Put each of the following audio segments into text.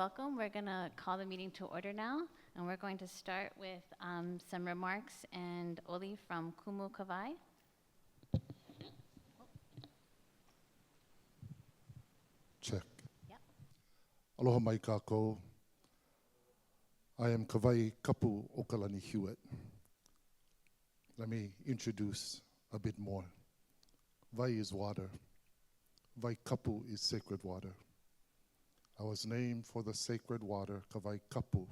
welcome. We're going to call the meeting to order now, and we're going to start with some remarks and Oli from Kumu Kawai. Check. Yep. Aloha mai kākou. I am Kawai Kapu Okalani Hewitt. Let me introduce a bit more. Vai is water. Vai Kapu is sacred water. I was named for the sacred water, Kawai Kapu.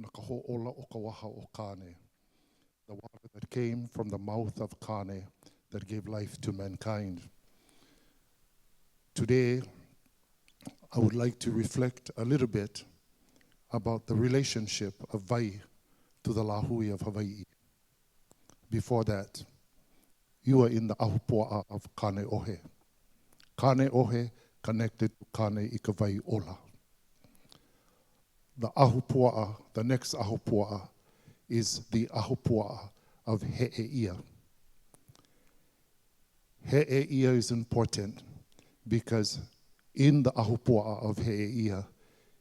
Nakaho ola o kawaha o Kane. The water that came from the mouth of Kane that gave life to mankind. Today, I would like to reflect a little bit about the relationship of Vai to the Lahui of Hawaii. Before that, you are in the ahupua'a of Kane Ohe. Kane Ohe connected to Kane Ikawai Ola. The ahupua'a, the next ahupua'a, is the ahupua'a of He'eia. He'eia is important because in the ahupua'a of He'eia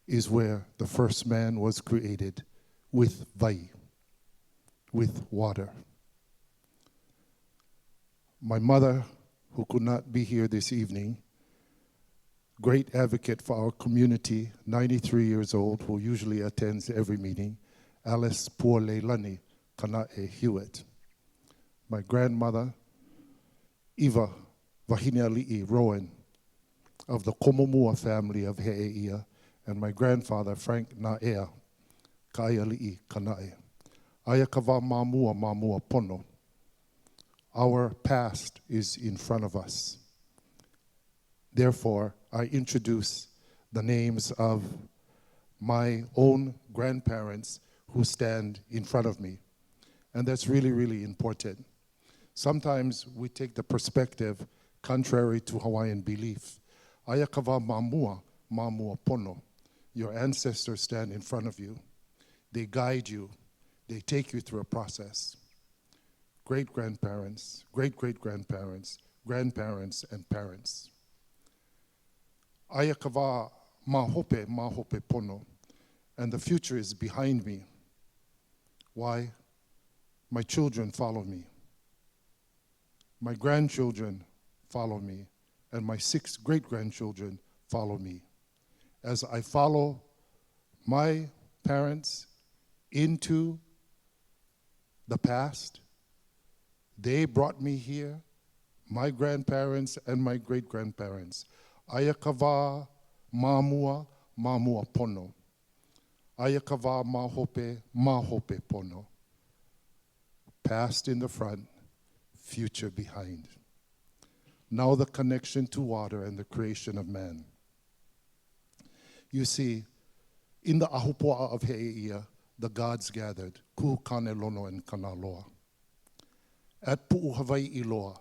is where the first man was created with vai, with water. My mother, who could not be here this evening, great advocate for our community, 93 years old, who usually attends every meeting, Alice Puoleilani Kana'e Hewitt. My grandmother, Eva Vahiniali'i Rowan, of the Komomua family of He'eia, and my grandfather, Frank Na'ea, Kaiali'i Kana'e. Ayakava Mamua Pono. Our past is in front of us. Therefore, I introduce the names of my own grandparents who stand in front of me. And that's really, really important. Sometimes we take the perspective contrary to Hawaiian belief. Ayakava Mamua Pono. Your ancestors stand in front of you. They guide you. They take you through a process. Great-grandparents, great-great-grandparents, grandparents, and parents. Ayakava mahope pono. And the future is behind me. Why? My children follow me. My grandchildren follow me. And my 6 great-grandchildren follow me. As I follow my parents into the past, they brought me here, my grandparents and my great-grandparents. Ayakava mamua pono. Ayakava mahope pono. Past in the front, future behind. Now the connection to water and the creation of man. You see, in the ahupua'a of He'eia, the gods gathered, Ku Kane Lono and Kanaloa. At Pu'u Hawaii Loa,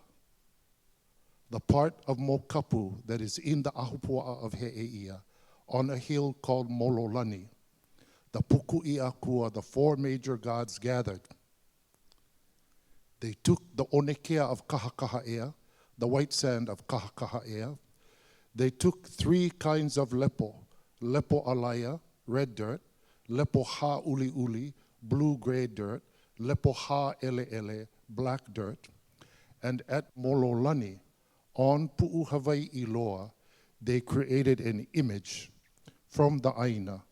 the part of Mokapu that is in the ahupua'a of He'eia, on a hill called Mololani, the Puku'iakua, the 4 major gods gathered. They took the onekea of Kahakaha'ea, the white sand of Kahakaha'ea. They took 3 kinds of lepo alaya, red dirt, lepo ha uli, blue-gray dirt, lepo ha ele, black dirt. And at Mololani, on Pu'u Hawaii Loa, they created an image from the Aina,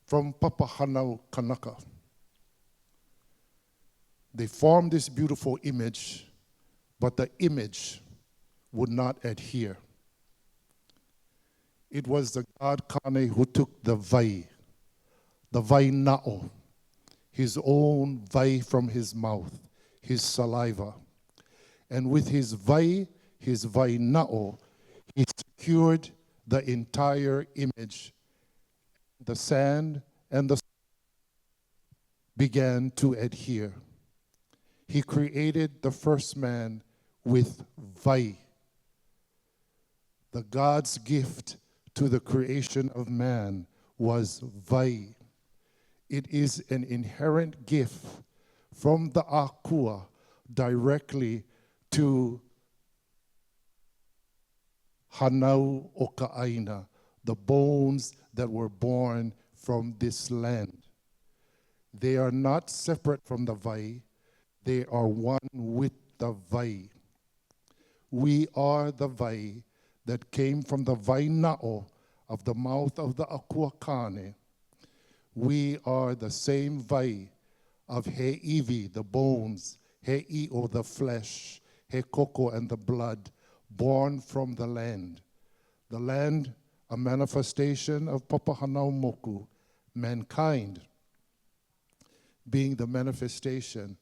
from Papahanau Kanaka. They formed this beautiful image, but the image would not adhere. It was the god Kane who took the vai na'o, his own vai from his mouth, his saliva. And with his vai na'o, he secured the entire image. The sand and the began to adhere. He created the first man with vai. The God's gift to the creation of man was vai. It is an inherent gift from the akua directly to Hanau o Ka'aina, the bones that were born from this land. They are not separate from the vai. They are one with the vai. We are the vai that came from the vai na'o of the mouth of the Akuakane. We are the same vai of He Iwi, the bones, He I'o, the flesh, He Koko, and the blood, born from the land. The land, a manifestation of Papahanaumoku, mankind, being the manifestation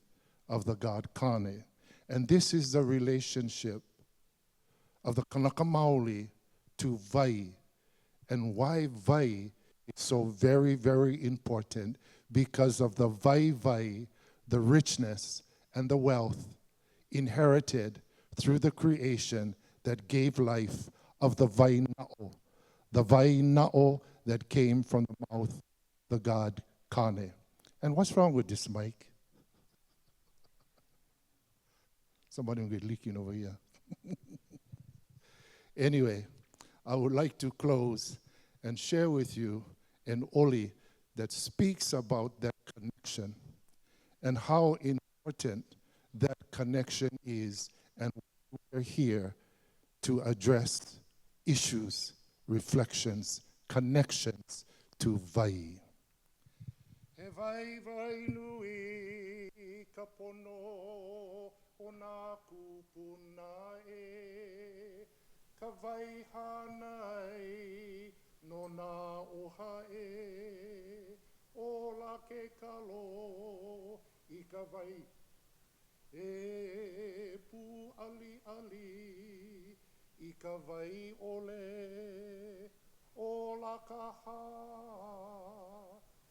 of the god Kane. And this is the relationship of the Kanaka Maoli to vai. And why vai is so very, very important, because of the vai, the richness and the wealth inherited through the creation that gave life of the vai na'o that came from the mouth of the god Kane. And what's wrong with this mic? Somebody will get leaking over here. Anyway, I would like to close and share with you an oli that speaks about that connection and how important that connection is, and we're here to address issues, reflections, connections to vai. He vai vai nui ka pono o nā kupuna e, ka vai hanai no nā oha e, o la ke kalo i ka vai e pu ali ali i ka vai ole o la kaha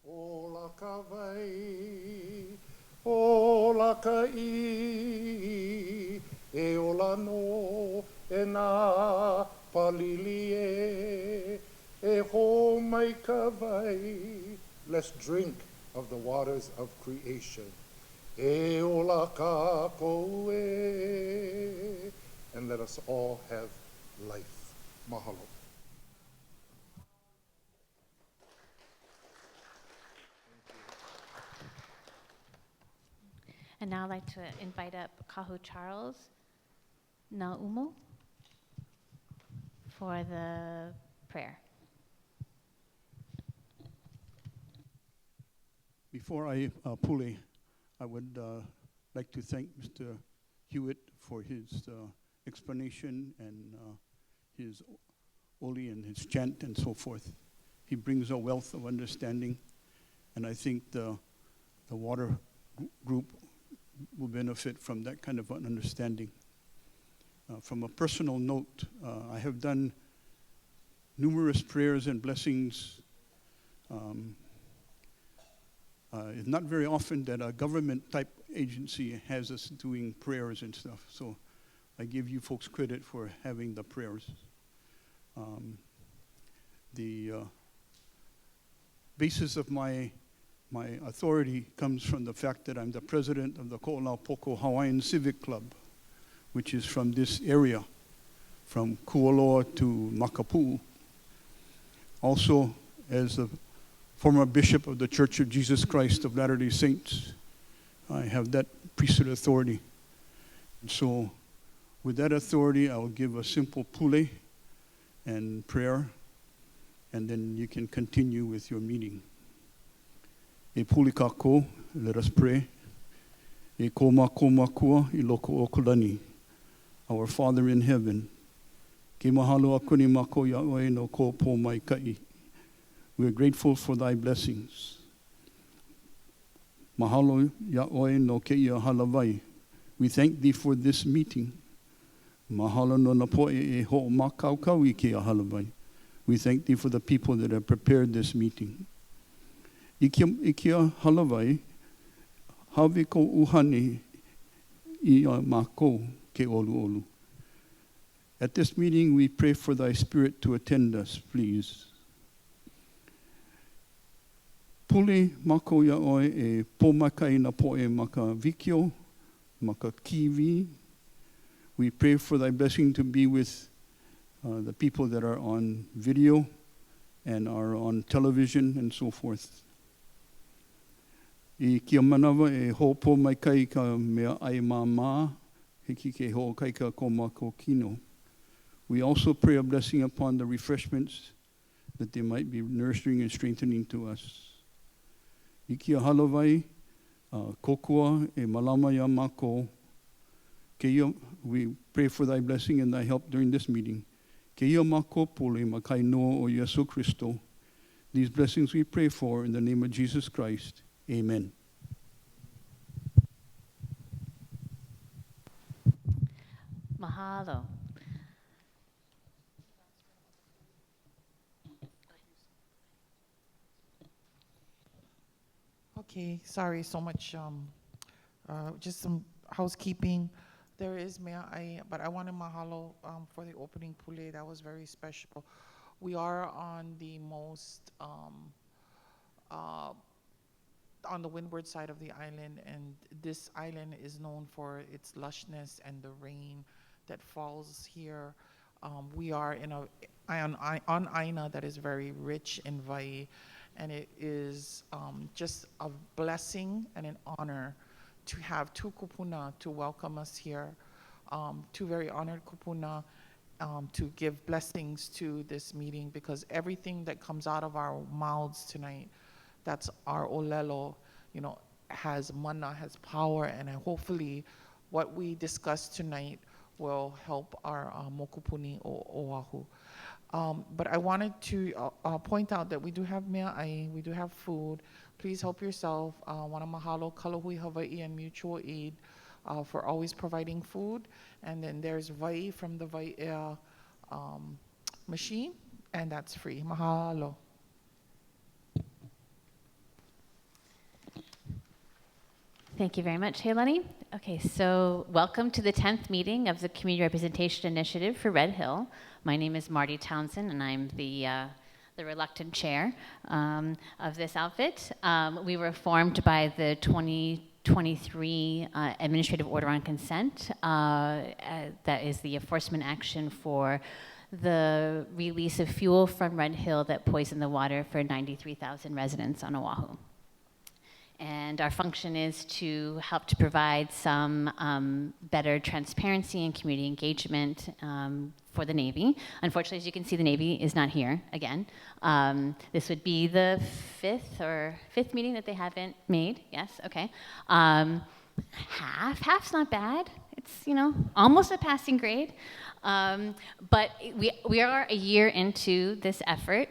o la ka vai o la ka I e o la no e nā palili e ho mai ka vai. Let's drink of the waters of creation. E o la ka ko e, and let us all have life. Mahalo. And now I'd like to invite up Kahu Charles Naumu for the prayer. Before I pule, I would like to thank Mr. Hewitt for his explanation and his oli and his chant and so forth. He brings a wealth of understanding, and I think the water group will benefit from that kind of an understanding. From a personal note, I have done numerous prayers and blessings. It's not very often that a government-type agency has us doing prayers and stuff, so I give you folks credit for having the prayers. The basis of my authority comes from the fact that I'm the president of the Ko'olaupoko Hawaiian Civic Club, which is from this area, from Kualoa to Makapu'u. Also, as the former bishop of the Church of Jesus Christ of Latter-day Saints, I have that priesthood authority. And so, with that authority, I will give a simple pule and prayer, and then you can continue with your meeting. E puli kako, let us pray. E koma kua I loko o kulani. Our Father in heaven, ke mahalo akuni mako Yahweh no ko po mai kai. We are grateful for thy blessings. Mahalo Yahweh no ke ia halavai. We thank thee for this meeting. Mahalo no na poe e ho makaukau I ke ia halavai. We thank thee for the people that have prepared this meeting. Ikia halavai, hawe ko uhane I mako ke olu. At this meeting, we pray for thy spirit to attend us, please. Pule mako Yahweh e pomakai na poe maka vikio, maka kiwi. We pray for thy blessing to be with the people that are on video, and are on television and so forth. I kia manawa e hopo mai kai ka mea ai mama, hiki ke ho kai ka ko kino. We also pray a blessing upon the refreshments that they might be nurturing and strengthening to us. I kia halavai, kokua e malama ya mako. We pray for thy blessing and thy help during this meeting. Keia mako pule makai noa o Yesu Christo. These blessings we pray for in the name of Jesus Christ. Amen. Mahalo. Okay, sorry so much. Just some housekeeping. There is but I want to mahalo for the opening pule. That was very special. We are on the most on the windward side of the island, and this island is known for its lushness and the rain that falls here. We are in on Aina that is very rich in vai, and it is just a blessing and an honor to have two kupuna to welcome us here, two very honored kupuna to give blessings to this meeting, because everything that comes out of our mouths tonight, that's our olelo, has mana, has power, and hopefully what we discuss tonight will help our mokupuni o Oahu. But I wanted to point out that we do have mea'ai, we do have food. Please help yourself. Wana mahalo Kalahui Hawaii and Mutual Aid for always providing food. And then there's vai from the vai air machine, and that's free. Mahalo. Thank you very much, Heilani. Okay, so welcome to the 10th meeting of the Community Representation Initiative for Red Hill. My name is Marty Townsend, and I'm the reluctant chair of this outfit. We were formed by the 2023 Administrative Order on Consent. That is the enforcement action for the release of fuel from Red Hill that poisoned the water for 93,000 residents on Oahu. And our function is to help to provide some better transparency and community engagement for the Navy. Unfortunately, as you can see, the Navy is not here again. This would be the fifth meeting that they haven't made. Yes, okay. Half's not bad. It's almost a passing grade. But we are a year into this effort.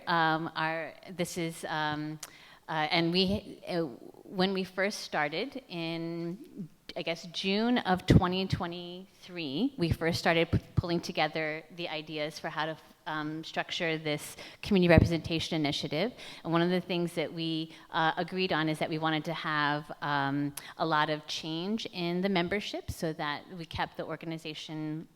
When we first started in, I guess, June of 2023, we first started pulling together the ideas for how to structure this community representation initiative. And one of the things that we agreed on is that we wanted to have a lot of change in the membership so that we kept the organization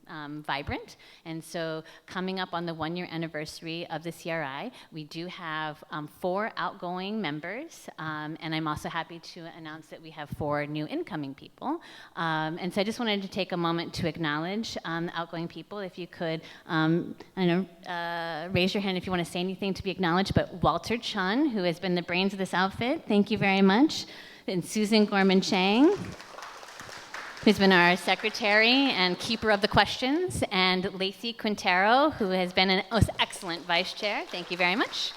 vibrant. And so coming up on the 1-year anniversary of the CRI, we do have 4 outgoing members, and I'm also happy to announce that we have 4 new incoming people. And so I just wanted to take a moment to acknowledge the outgoing people. If you could, raise your hand if you want to say anything to be acknowledged. But Walter Chun, who has been the brains of this outfit, thank you very much. And Susan Gorman Chang, who's been our secretary and keeper of the questions. And Lacey Quintero, who has been an excellent vice chair. Thank you very much.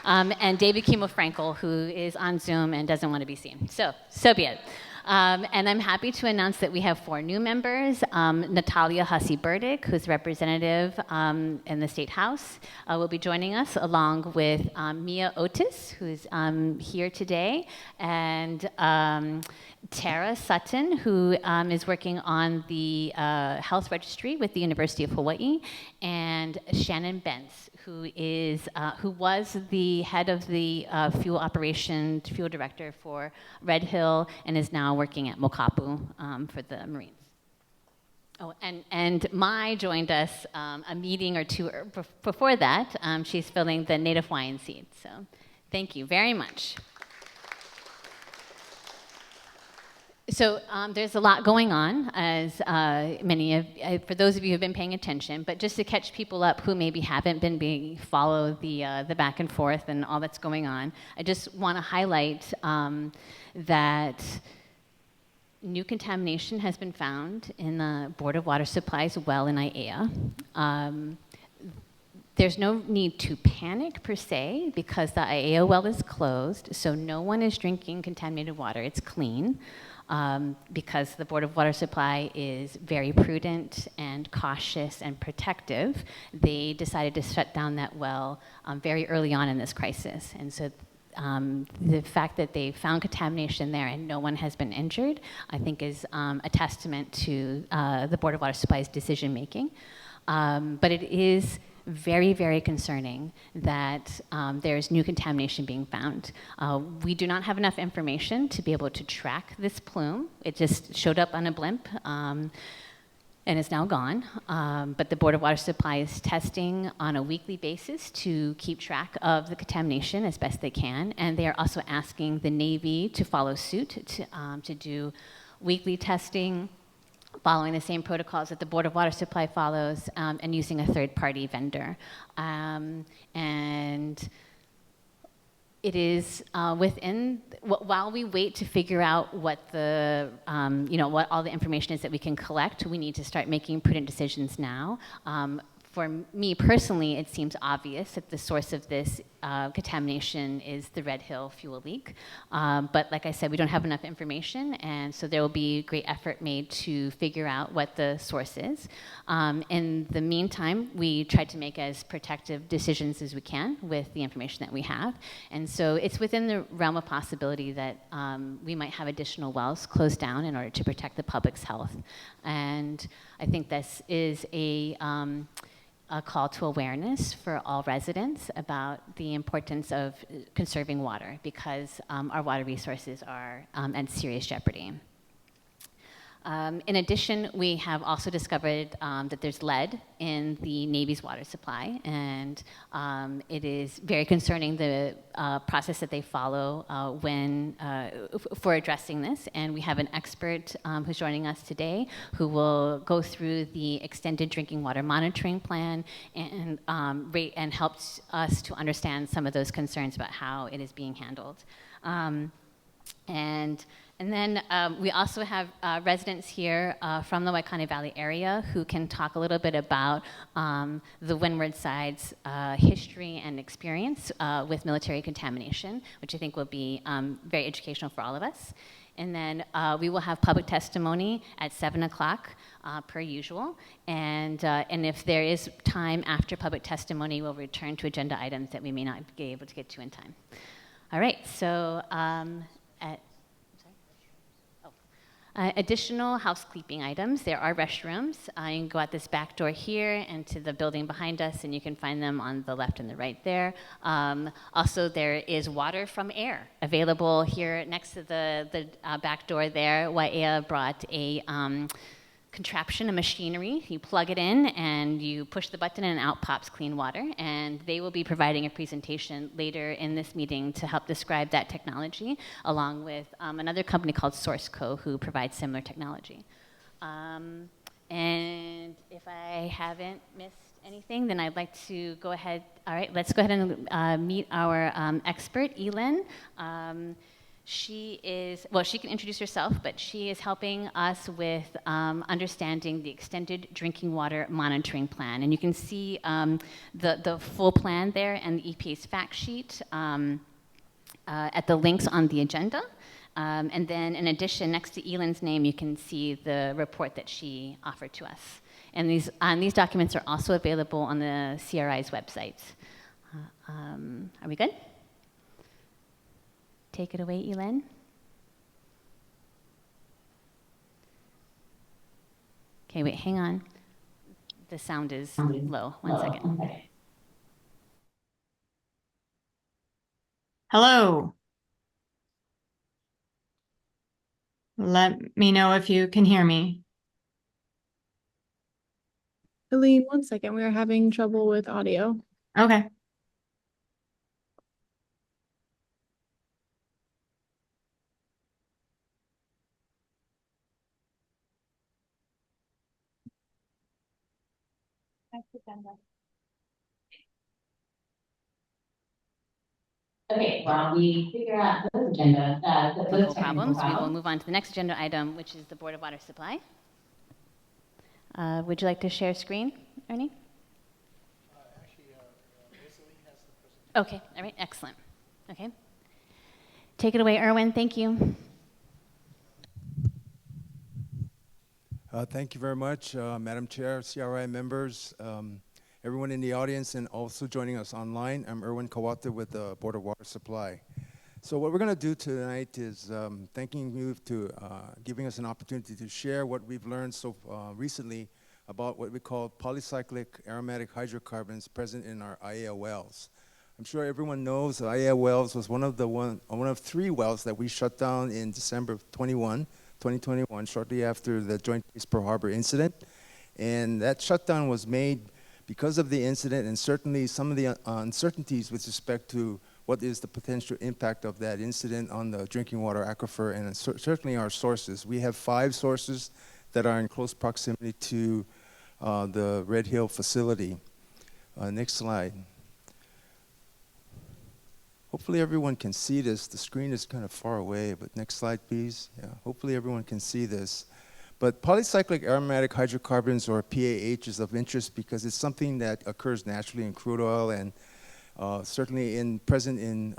And David Kimo-Frankel, who is on Zoom and doesn't want to be seen. So be it. And I'm happy to announce that we have 4 new members. Natalia Hussey-Burdick, who's representative in the State House, will be joining us, along with Mia Otis, who's here today, and Tara Sutton, who is working on the health registry with the University of Hawaii, and Shannon Bentz, who was the head of the fuel director for Red Hill, and is now working at Mokapu for the Marines. Oh, and Mai joined us a meeting or 2 before that. She's filling the Native Hawaiian seat. So thank you very much. So there's a lot going on, as for those of you who've been paying attention, but just to catch people up who maybe haven't been follow the back and forth and all that's going on, I just want to highlight that new contamination has been found in the Board of Water Supply's well in IAEA. There's no need to panic per se because the IAEA well is closed, so no one is drinking contaminated water. It's clean because the Board of Water Supply is very prudent and cautious and protective. They decided to shut down that well very early on in this crisis. And so the fact that they found contamination there and no one has been injured, I think is a testament to the Board of Water Supply's decision making. But it is very, very concerning that there's new contamination being found. We do not have enough information to be able to track this plume. It just showed up on a blimp and is now gone. But the Board of Water Supply is testing on a weekly basis to keep track of the contamination as best they can. And they are also asking the Navy to follow suit to do weekly testing, following the same protocols that the Board of Water Supply follows, and using a third-party vendor. And it is while we wait to figure out what what all the information is that we can collect, we need to start making prudent decisions now. For me personally, it seems obvious that the source of this contamination is the Red Hill fuel leak. But like I said, we don't have enough information, and so there will be great effort made to figure out what the source is. In the meantime, we tried to make as protective decisions as we can with the information that we have. And so it's within the realm of possibility that we might have additional wells closed down in order to protect the public's health. And I think this is a call to awareness for all residents about the importance of conserving water because our water resources are at serious jeopardy. In addition, we have also discovered that there's lead in the Navy's water supply, and it is very concerning the process that they follow for addressing this. And we have an expert who's joining us today who will go through the extended drinking water monitoring plan and helps us to understand some of those concerns about how it is being handled. And then we also have residents here from the Waikane Valley area who can talk a little bit about the Windward Side's history and experience with military contamination, which I think will be very educational for all of us. And then we will have public testimony at 7 o'clock per usual. And if there is time after public testimony, we'll return to agenda items that we may not be able to get to in time. All right, so additional housekeeping items. There are restrooms. You can go out this back door here and to the building behind us, and you can find them on the left and the right there. Also, there is water from air available here next to the back door there. Waiea brought a contraption, a machinery. You plug it in and you push the button and out pops clean water. And they will be providing a presentation later in this meeting to help describe that technology, along with another company called SourceCo who provides similar technology. And if I haven't missed anything, then I'd like to go ahead. All right, let's go ahead and meet our expert, Elin. She can introduce herself, but she is helping us with understanding the extended drinking water monitoring plan. And you can see the full plan there and the EPA's fact sheet at the links on the agenda. And then in addition, next to Elin's name, you can see the report that she offered to us. And these documents are also available on the CRI's website. Are we good? Take it away, Elin. Okay, wait, hang on. The sound is low. 1 second. Hello. Let me know if you can hear me. Eileen, 1 second. We are having trouble with audio. Okay. Okay, while we figure out those agenda, those problems, we will move on to the next agenda item, which is the Board of Water Supply. Would you like to share screen, Ernie? Okay, all right, excellent. Okay. Take it away, Erwin, thank you. Thank you very much, Madam Chair, CRI members, everyone in the audience, and also joining us online. I'm Erwin Kawata with the Board of Water Supply. So what we're going to do tonight is thanking you to giving us an opportunity to share what we've learned so recently about what we call polycyclic aromatic hydrocarbons present in our IAL wells. I'm sure everyone knows IAL wells was one of 3 wells that we shut down in December of 2021, shortly after the Joint Base Pearl Harbor incident. And that shutdown was made because of the incident and certainly some of the uncertainties with respect to what is the potential impact of that incident on the drinking water aquifer and certainly our sources. We have 5 sources that are in close proximity to the Red Hill facility. Next slide. Hopefully everyone can see this. The screen is kind of far away, but next slide, please. Yeah, hopefully everyone can see this. But polycyclic aromatic hydrocarbons, or PAH, is of interest because it's something that occurs naturally in crude oil and certainly present in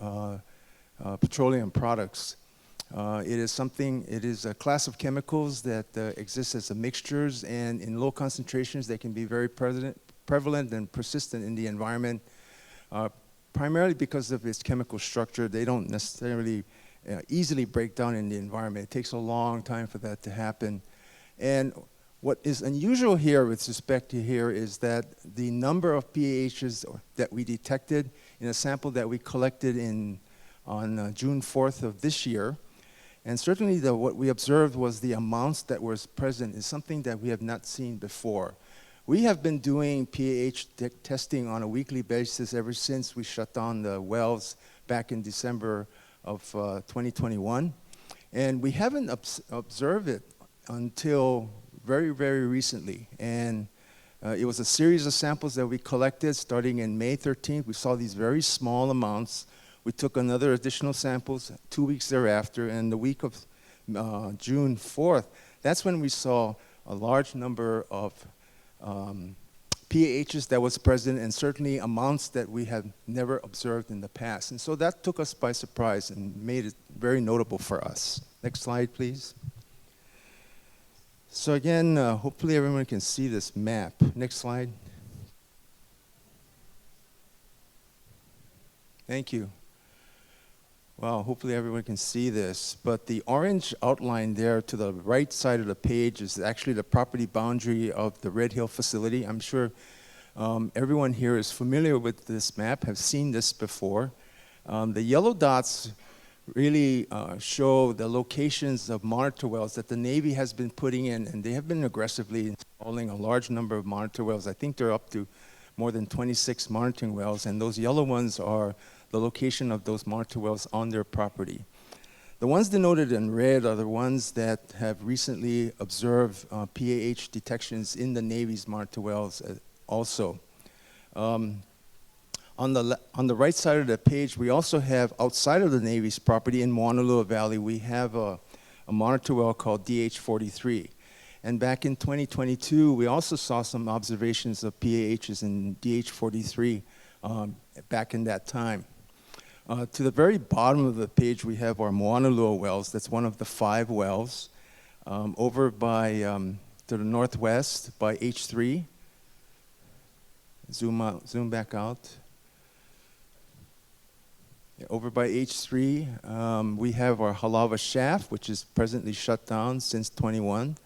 petroleum products. It is a class of chemicals that exists as mixtures, and in low concentrations they can be very prevalent and persistent in the environment. Primarily because of its chemical structure, they don't necessarily easily break down in the environment. It takes a long time for that to happen. And what is unusual here with respect to here is that the number of PAHs that we detected in a sample that we collected on June 4th of this year, and certainly what we observed was the amounts that was present is something that we have not seen before. We have been doing pH testing on a weekly basis ever since we shut down the wells back in December of 2021. And we haven't observed it until very, very recently. And it was a series of samples that we collected starting in May 13th. We saw these very small amounts. We took another additional samples 2 weeks thereafter, and the week of June 4th, that's when we saw a large number of PAHs that was present, and certainly amounts that we have never observed in the past. And so that took us by surprise and made it very notable for us. Next slide, please. So again, hopefully everyone can see this map. Next slide. Thank you. Well, hopefully everyone can see this, but the orange outline there to the right side of the page is actually the property boundary of the Red Hill facility. I'm sure everyone here is familiar with this map, have seen this before. The yellow dots really show the locations of monitor wells that the Navy has been putting in, and they have been aggressively installing a large number of monitor wells. I think they're up to more than 26 monitoring wells, and those yellow ones are the location of those monitor wells on their property. The ones denoted in red are the ones that have recently observed PAH detections in the Navy's monitor wells also. On the right side of the page, we also have, outside of the Navy's property in Moanalua Valley, we have a monitor well called DH43. And back in 2022, we also saw some observations of PAHs in DH43 back in that time. To the very bottom of the page, we have our Moanalua wells. That's one of the 5 wells. Over by, to the northwest by H3. Zoom back out. Over by H3, we have our Halava Shaft, which is presently shut down since 21.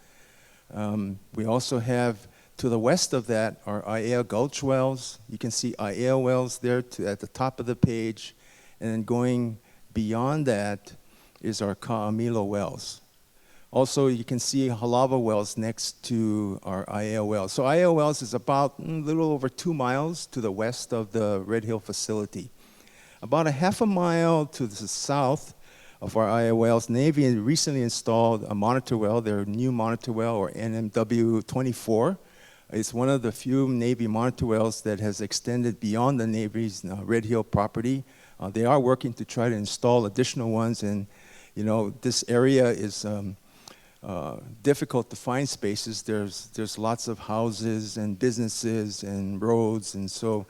We also have, to the west of that, our Aiea Gulch wells. You can see Aiea wells there at the top of the page. And then going beyond that is our Ka'amilo wells. Also, you can see Halava wells next to our Aiea wells. So Aiea wells is about a little over 2 miles to the west of the Red Hill facility. About a half a mile to the south of our Aiea wells, Navy recently installed a monitor well, their new monitor well, or NMW 24. It's one of the few Navy monitor wells that has extended beyond the Navy's Red Hill property. They are working to try to install additional ones, and this area is difficult to find spaces. There's lots of houses and businesses and roads, and so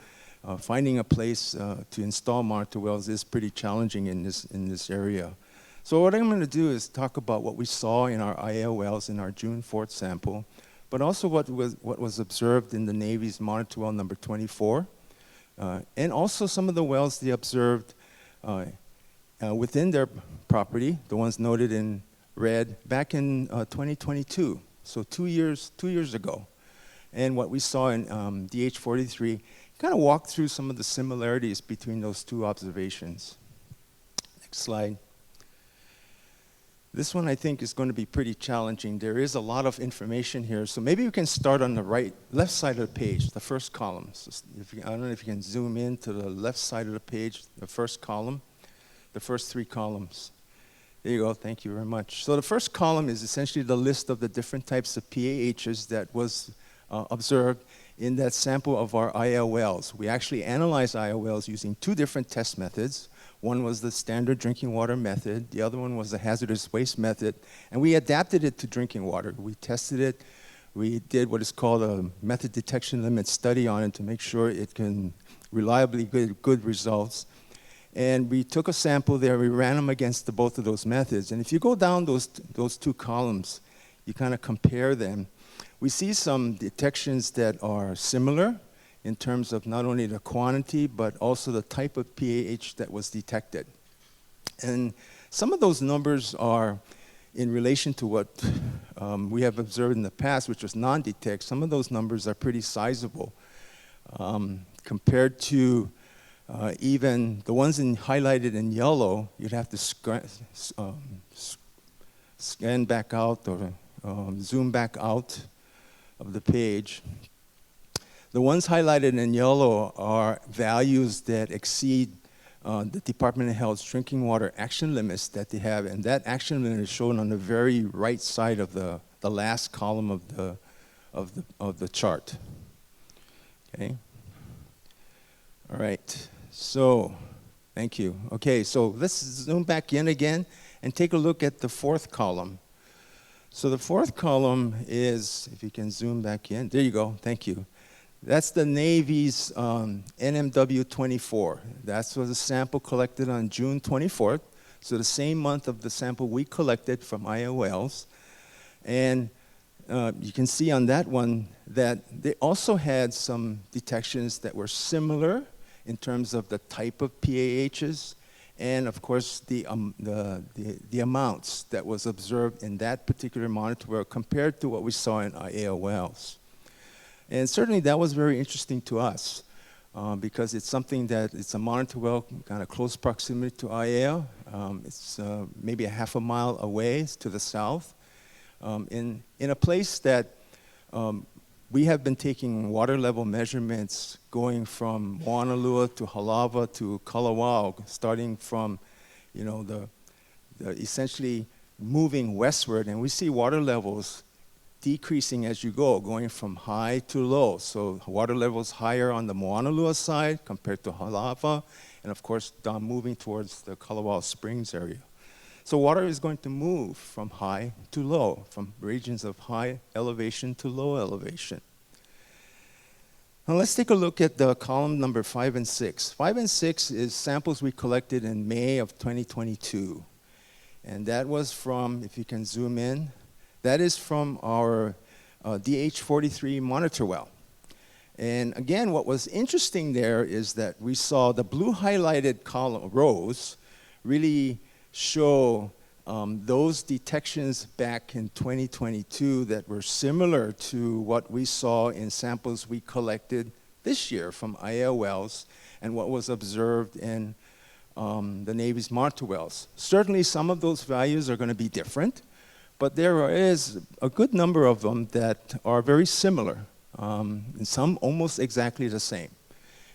finding a place to install monitor wells is pretty challenging in this area. So what I'm going to do is talk about what we saw in our IAL wells in our June 4th sample, but also what was observed in the Navy's monitor well number 24, and also some of the wells they observed within their property, the ones noted in red, back in 2022, so 2 years ago. And what we saw in DH43 kind of walked through some of the similarities between those two observations. Next slide. This one I think is going to be pretty challenging. There is a lot of information here, so maybe we can start on the left side of the page, the first column. So I don't know if you can zoom in to the left side of the page, the first column, the first 3 columns. There you go, thank you very much. So the first column is essentially the list of the different types of PAHs that was observed in that sample of our IL wells. We actually analyzed IL wells using 2 different test methods. One was the standard drinking water method, the other one was the hazardous waste method, and we adapted it to drinking water. We tested it, we did what is called a method detection limit study on it to make sure it can reliably get good results. And we took a sample there, we ran them against both of those methods. And if you go down those 2 columns, you kind of compare them, we see some detections that are similar in terms of not only the quantity, but also the type of PAH that was detected. And some of those numbers are in relation to what we have observed in the past, which was non-detect. Some of those numbers are pretty sizable compared to even the ones highlighted in yellow. You'd have to scan back out or zoom back out of the page. The ones highlighted in yellow are values that exceed the Department of Health's drinking water action limits that they have, and that action limit is shown on the very right side of the last column of the chart. Okay. All right. So, thank you. Okay. So let's zoom back in again and take a look at the 4th column. So the 4th column is, if you can zoom back in, there you go. Thank you. That's the Navy's NMW24. That was a sample collected on June 24th, so the same month of the sample we collected from IOLs. And you can see on that one that they also had some detections that were similar in terms of the type of PAHs and, of course, the amounts that was observed in that particular monitor well compared to what we saw in IOLs. And certainly that was very interesting to us because it's something that it's a monitor well kind of close proximity to IAL. It's maybe a half a mile away to the south in a place that we have been taking water level measurements going from Moanalua to Halava to Kalawao, starting from the essentially moving westward, and we see water levels decreasing as you go, going from high to low. So water levels higher on the Moanalua side compared to Halava, and of course down moving towards the Kalawao Springs area. So water is going to move from high to low, from regions of high elevation to low elevation. Now let's take a look at the column number 5 and 6. 5 and 6 is samples we collected in May of 2022. And that was from, if you can zoom in, that is from our DH43 monitor well. And again, what was interesting there is that we saw the blue highlighted column rows really show those detections back in 2022 that were similar to what we saw in samples we collected this year from IAL wells and what was observed in the Navy's monitor wells. Certainly some of those values are going to be different, but there is a good number of them that are very similar, and some almost exactly the same.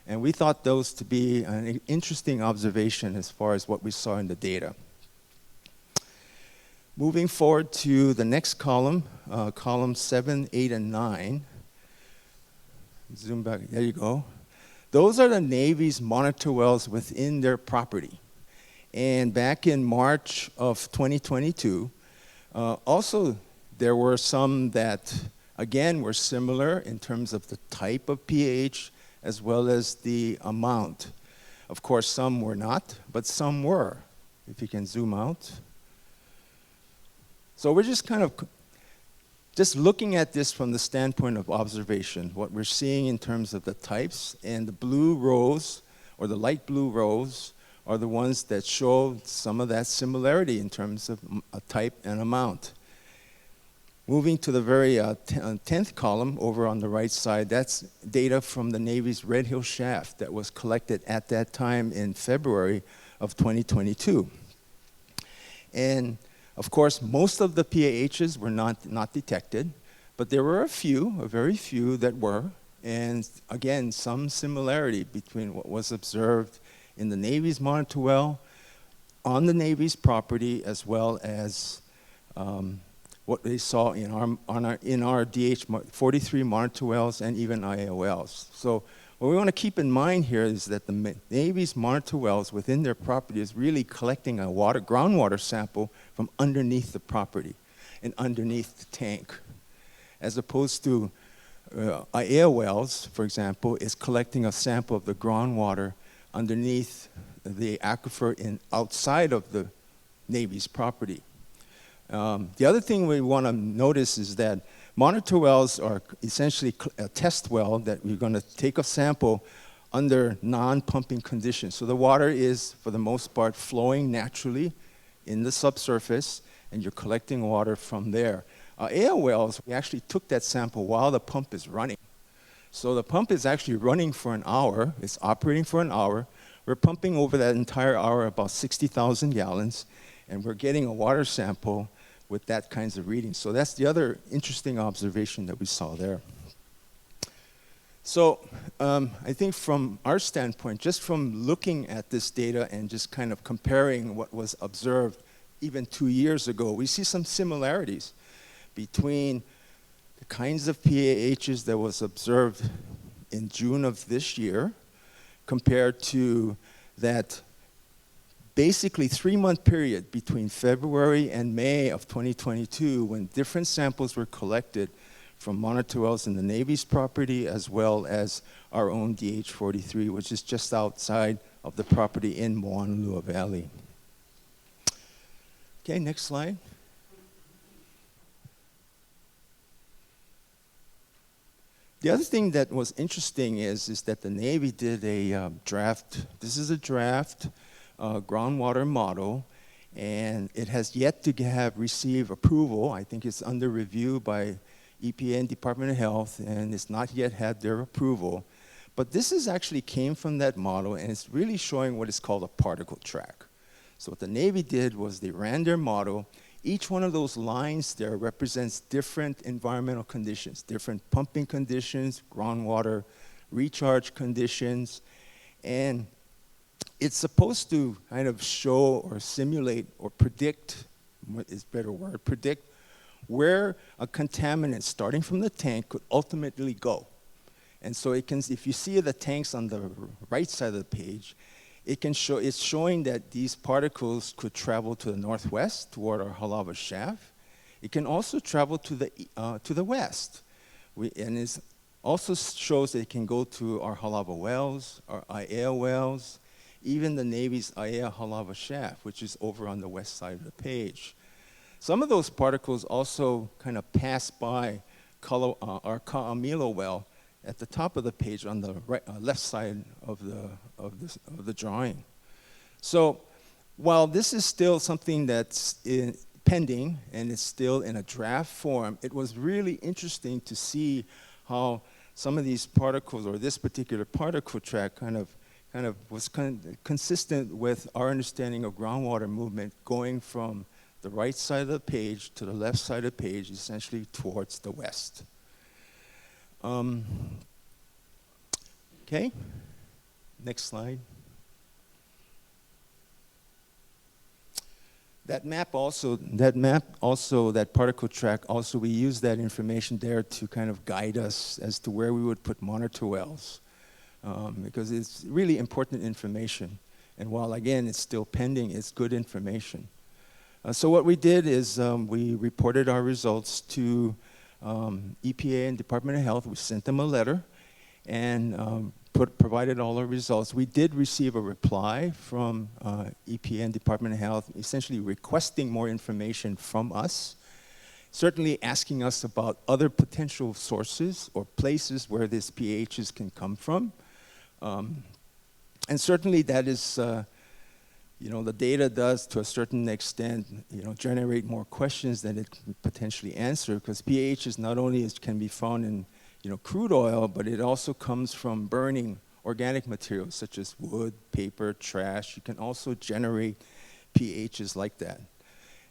And we thought those to be an interesting observation as far as what we saw in the data. Moving forward to the next column, column 7, 8, and 9, zoom back, there you go. Those are the Navy's monitor wells within their property. And back in March of 2022, also there were some that, again, were similar in terms of the type of pH as well as the amount. Of course, some were not, but some were. If you can zoom out. So we're just kind of just looking at this from the standpoint of observation, what we're seeing in terms of the types, and the blue rows, or the light blue rows, are the ones that show some of that similarity in terms of a type and amount. Moving to the very 10th column over on the right side, that's data from the Navy's Red Hill shaft that was collected at that time in February of 2022. And of course, most of the PAHs were not detected, but there were a very few that were, and again, some similarity between what was observed in the Navy's monitor well, on the Navy's property, as well as what they saw in our DH-43 monitor wells and even IOLs. So what we want to keep in mind here is that the Navy's monitor wells within their property is really collecting a groundwater sample from underneath the property and underneath the tank, as opposed to IA wells, for example, is collecting a sample of the groundwater underneath the aquifer outside of the Navy's property. The other thing we want to notice is that monitor wells are essentially a test well that we're going to take a sample under non-pumping conditions. So the water is, for the most part, flowing naturally in the subsurface, and you're collecting water from there. AL wells, we actually took that sample while the pump is running. So the pump is actually running for an hour. It's operating for an hour. We're pumping over that entire hour about 60,000 gallons, and we're getting a water sample with that kinds of readings. So that's the other interesting observation that we saw there. So I think from our standpoint, just from looking at this data and just kind of comparing what was observed even 2 years ago, we see some similarities between the kinds of PAHs that was observed in June of this year compared to that basically 3-month period between February and May of 2022, when different samples were collected from monitor wells in the Navy's property as well as our own DH-43, which is just outside of the property in Moanalua Valley. Okay, next slide. The other thing that was interesting is that the Navy did a draft. This is a draft groundwater model, and it has yet to receive approval. I think it's under review by EPA and Department of Health, and it's not yet had their approval. But this is actually came from that model, and it's really showing what is called a particle track. So what the Navy did was they ran their model. Each one of those lines there represents different environmental conditions, different pumping conditions, groundwater recharge conditions, and it's supposed to kind of show or simulate or predict, what is a better word, predict where a contaminant starting from the tank could ultimately go. And so it can, if you see the tanks on the right side of the page, it can show, it's showing that these particles could travel to the northwest toward our Halava shaft. It can also travel to the west. And it also shows that it can go to our Halava wells, our IA wells, even the Navy's IA Halava shaft, which is over on the west side of the page. Some of those particles also kind of pass by our Ka'amilo well at the top of the page on the left side of the drawing. So while this is still something that's pending and it's still in a draft form, it was really interesting to see how some of these particles, or this particular particle track, kind of was consistent with our understanding of groundwater movement going from the right side of the page to the left side of the page, essentially towards the west. Okay, next slide. That map also, that particle track, also we use that information there to kind of guide us as to where we would put monitor wells, because it's really important information. And while, again, it's still pending, it's good information. So what we did is we reported our results to EPA and Department of Health. We sent them a letter and provided all our results. We did receive a reply from EPA and Department of Health, essentially requesting more information from us, certainly asking us about other potential sources or places where these pHs can come from. And certainly that is, the data does, to a certain extent, generate more questions than it can potentially answer, because pHs not only can be found in crude oil, but it also comes from burning organic materials such as wood, paper, trash. You can also generate pHs like that.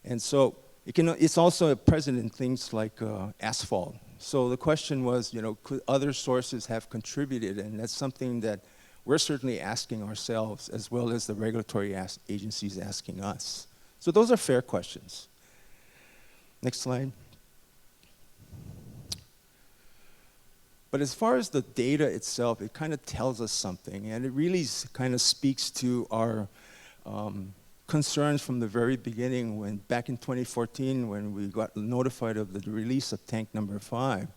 And so it's also present in things like asphalt. So the question was, could other sources have contributed? And that's something that we're certainly asking ourselves, as well as the regulatory agencies asking us. So those are fair questions. Next slide. But as far as the data itself, it kind of tells us something, and it really kind of speaks to our concerns from the very beginning, when back in 2014, when we got notified of the release of tank number 5,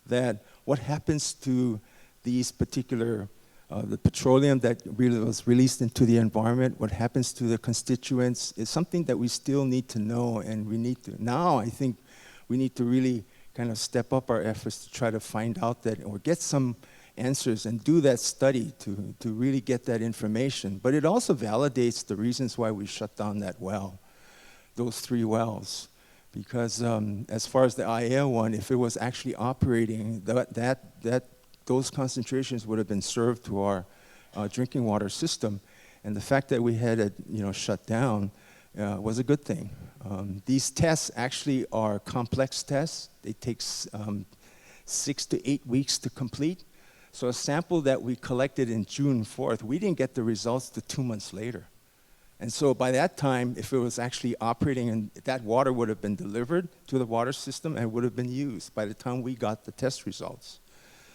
that what happens to these particular, the petroleum that really was released into the environment, what happens to the constituents, is something that we still need to know, and we need to, now I think we need to really kind of step up our efforts to try to find out that, or get some answers and do that study to really get that information. But it also validates the reasons why we shut down that well, those 3 wells. Because as far as the IAL one, if it was actually operating, those concentrations would have been served to our drinking water system. And the fact that we had it shut down was a good thing. These tests actually are complex tests. They take 6 to 8 weeks to complete. So a sample that we collected in June 4th, we didn't get the results till 2 months later. And so by that time, if it was actually operating, and that water would have been delivered to the water system and would have been used by the time we got the test results.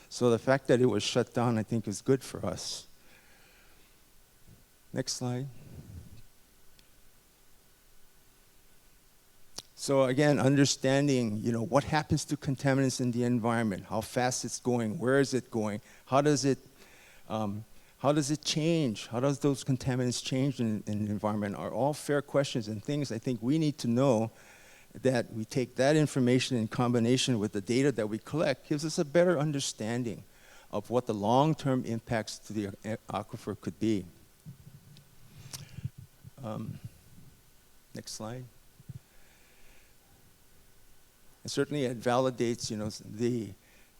So the fact that it was shut down, I think, is good for us. Next slide. So again, understanding, what happens to contaminants in the environment, how fast it's going, where is it going, how does it change, how does those contaminants change in the environment, are all fair questions and things I think we need to know, that we take that information in combination with the data that we collect, gives us a better understanding of what the long-term impacts to the aquifer could be. Next slide. And certainly it validates,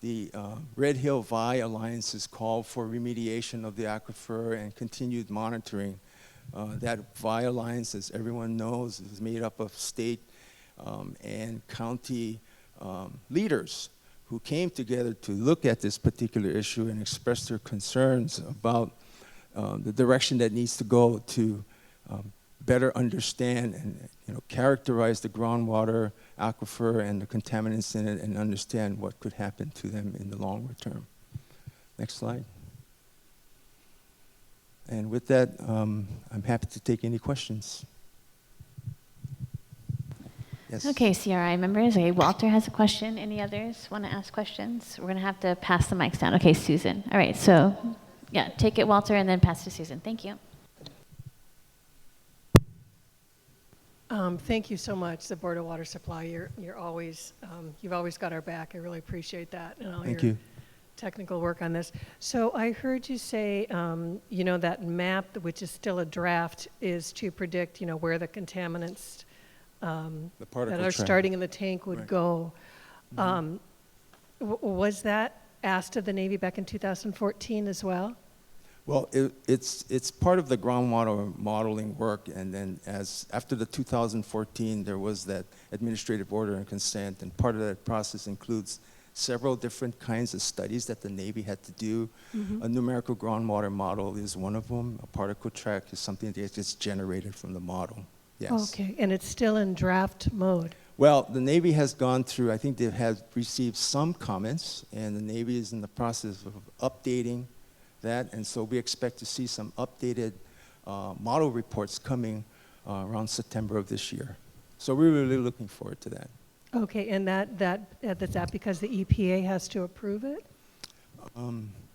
the Red Hill Vi Alliance's call for remediation of the aquifer and continued monitoring. That Vi Alliance, as everyone knows, is made up of state and county leaders who came together to look at this particular issue and express their concerns about the direction that needs to go to better understand and characterize the groundwater aquifer and the contaminants in it, and understand what could happen to them in the longer term. Next slide. And with that, I'm happy to take any questions. Yes. Okay, CRI members. Okay, Walter has a question. Any others want to ask questions? We're going to have to pass the mics down. Okay, Susan. All right, so yeah, take it, Walter, and then pass to Susan. Thank you. Thank you so much, the Board of Water Supply. You're always, you've always got our back. I really appreciate that, and all your technical work on this. So I heard you say, that map, which is still a draft, is to predict, where the contaminants that are starting in the tank would go. Mm-hmm. Was that asked of the Navy back in 2014 as well? Well, it's part of the groundwater modeling work, and then after the 2014, there was that administrative order and consent, and part of that process includes several different kinds of studies that the Navy had to do. Mm-hmm. A numerical groundwater model is one of them. A particle track is something that gets generated from the model. Yes. Okay, and it's still in draft mode. Well, the Navy has gone through, I think they have received some comments, and the Navy is in the process of updating that, and so we expect to see some updated model reports coming around September of this year. So we're really looking forward to that. Okay, and that's that because the EPA has to approve it?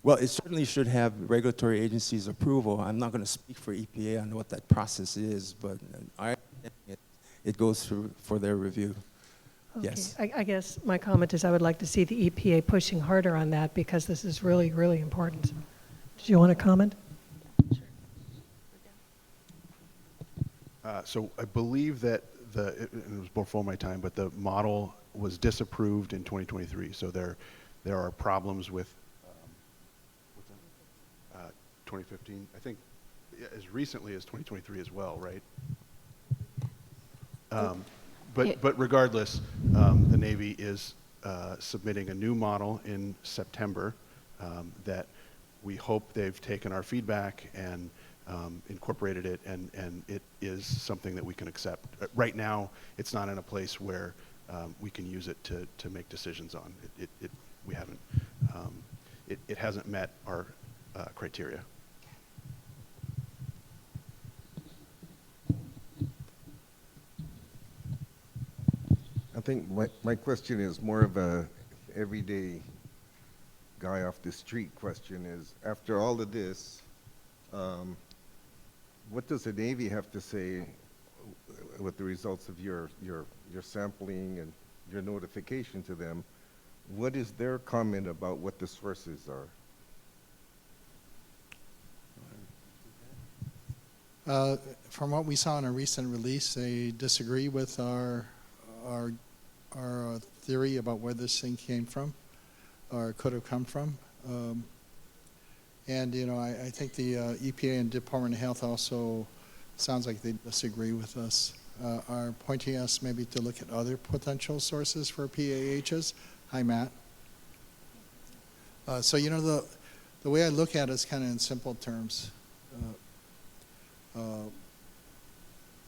Well, it certainly should have regulatory agencies' approval. I'm not going to speak for EPA on what that process is, but it goes through for their review. Okay. Yes. I guess my comment is I would like to see the EPA pushing harder on that because this is really, really important. Did you want to comment? So I believe that it was before my time, but the model was disapproved in 2023. So there are problems with 2015. I think as recently as 2023 as well, right? But regardless, the Navy is submitting a new model in September that we hope they've taken our feedback and incorporated it, and it is something that we can accept. Right now, it's not in a place where we can use it to make decisions on. We haven't. It hasn't met our criteria. I think my question is more of a everyday guy off the street question is, after all of this, what does the Navy have to say with the results of your sampling and your notification to them? What is their comment about what the sources are? From what we saw in a recent release, they disagree with our theory about where this thing came from or could have come from. And you know, I think the EPA and Department of Health also sounds like they disagree with us, are pointing us maybe to look at other potential sources for PAHs. Hi, Matt. So you know, the way I look at it is kind of in simple terms.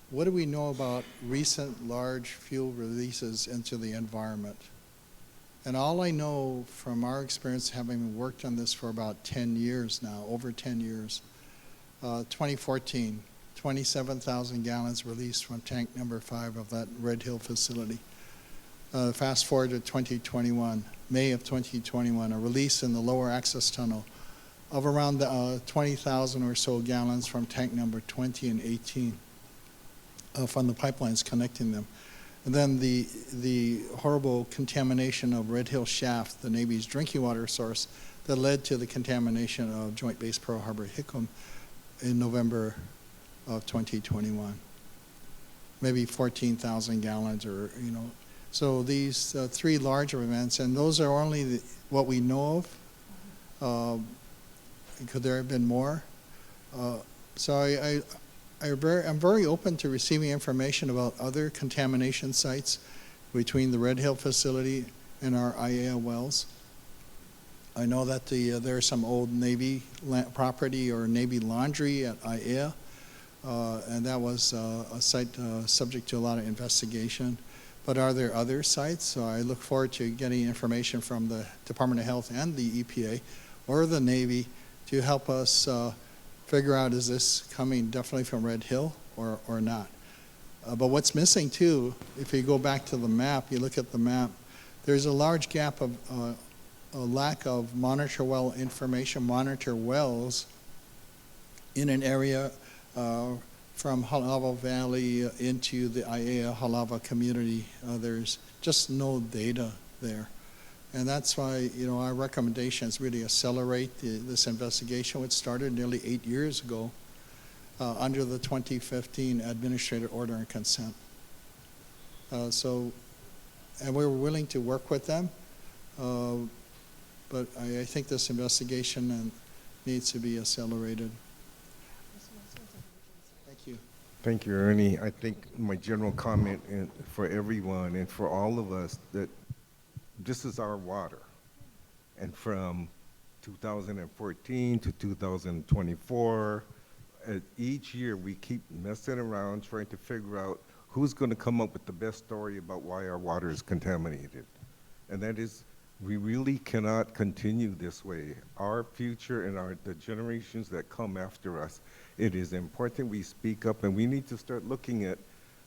What do we know about recent large fuel releases into the environment? And all I know from our experience, having worked on this for about 10 years now, over 10 years, 2014, 27,000 gallons released from tank number 5 of that Red Hill facility. Fast forward to 2021, May of 2021, a release in the lower access tunnel of around 20,000 or so gallons from tank number 20 and 18 from the pipelines connecting them. And then the horrible contamination of Red Hill Shaft, the Navy's drinking water source, that led to the contamination of Joint Base Pearl Harbor Hickam in November of 2021. Maybe 14,000 gallons, or you know. So these 3 larger events, and those are only what we know of. Could there have been more? So I'm very open to receiving information about other contamination sites between the Red Hill facility and our IAEA wells. I know that there's some old Navy property or Navy laundry at IAEA, and that was a site subject to a lot of investigation. But are there other sites? So I look forward to getting information from the Department of Health and the EPA or the Navy to help us figure out, is this coming definitely from Red Hill or not? But what's missing too, if you go back to the map, you look at the map, there's a large gap of a lack of monitor well information, monitor wells in an area from Halava Valley into the IAEA Halava community. There's just no data there. And that's why, you know, our recommendation is really accelerate this investigation, which started nearly 8 years ago under the 2015 Administrative Order and Consent. And we were willing to work with them, but I think this investigation needs to be accelerated. Thank you. Thank you, Ernie. I think my general comment for everyone and for all of us that this is our water. And from 2014 to 2024, each year we keep messing around trying to figure out who's going to come up with the best story about why our water is contaminated. And that is, we really cannot continue this way. Our future and the generations that come after us, it is important we speak up, and we need to start looking at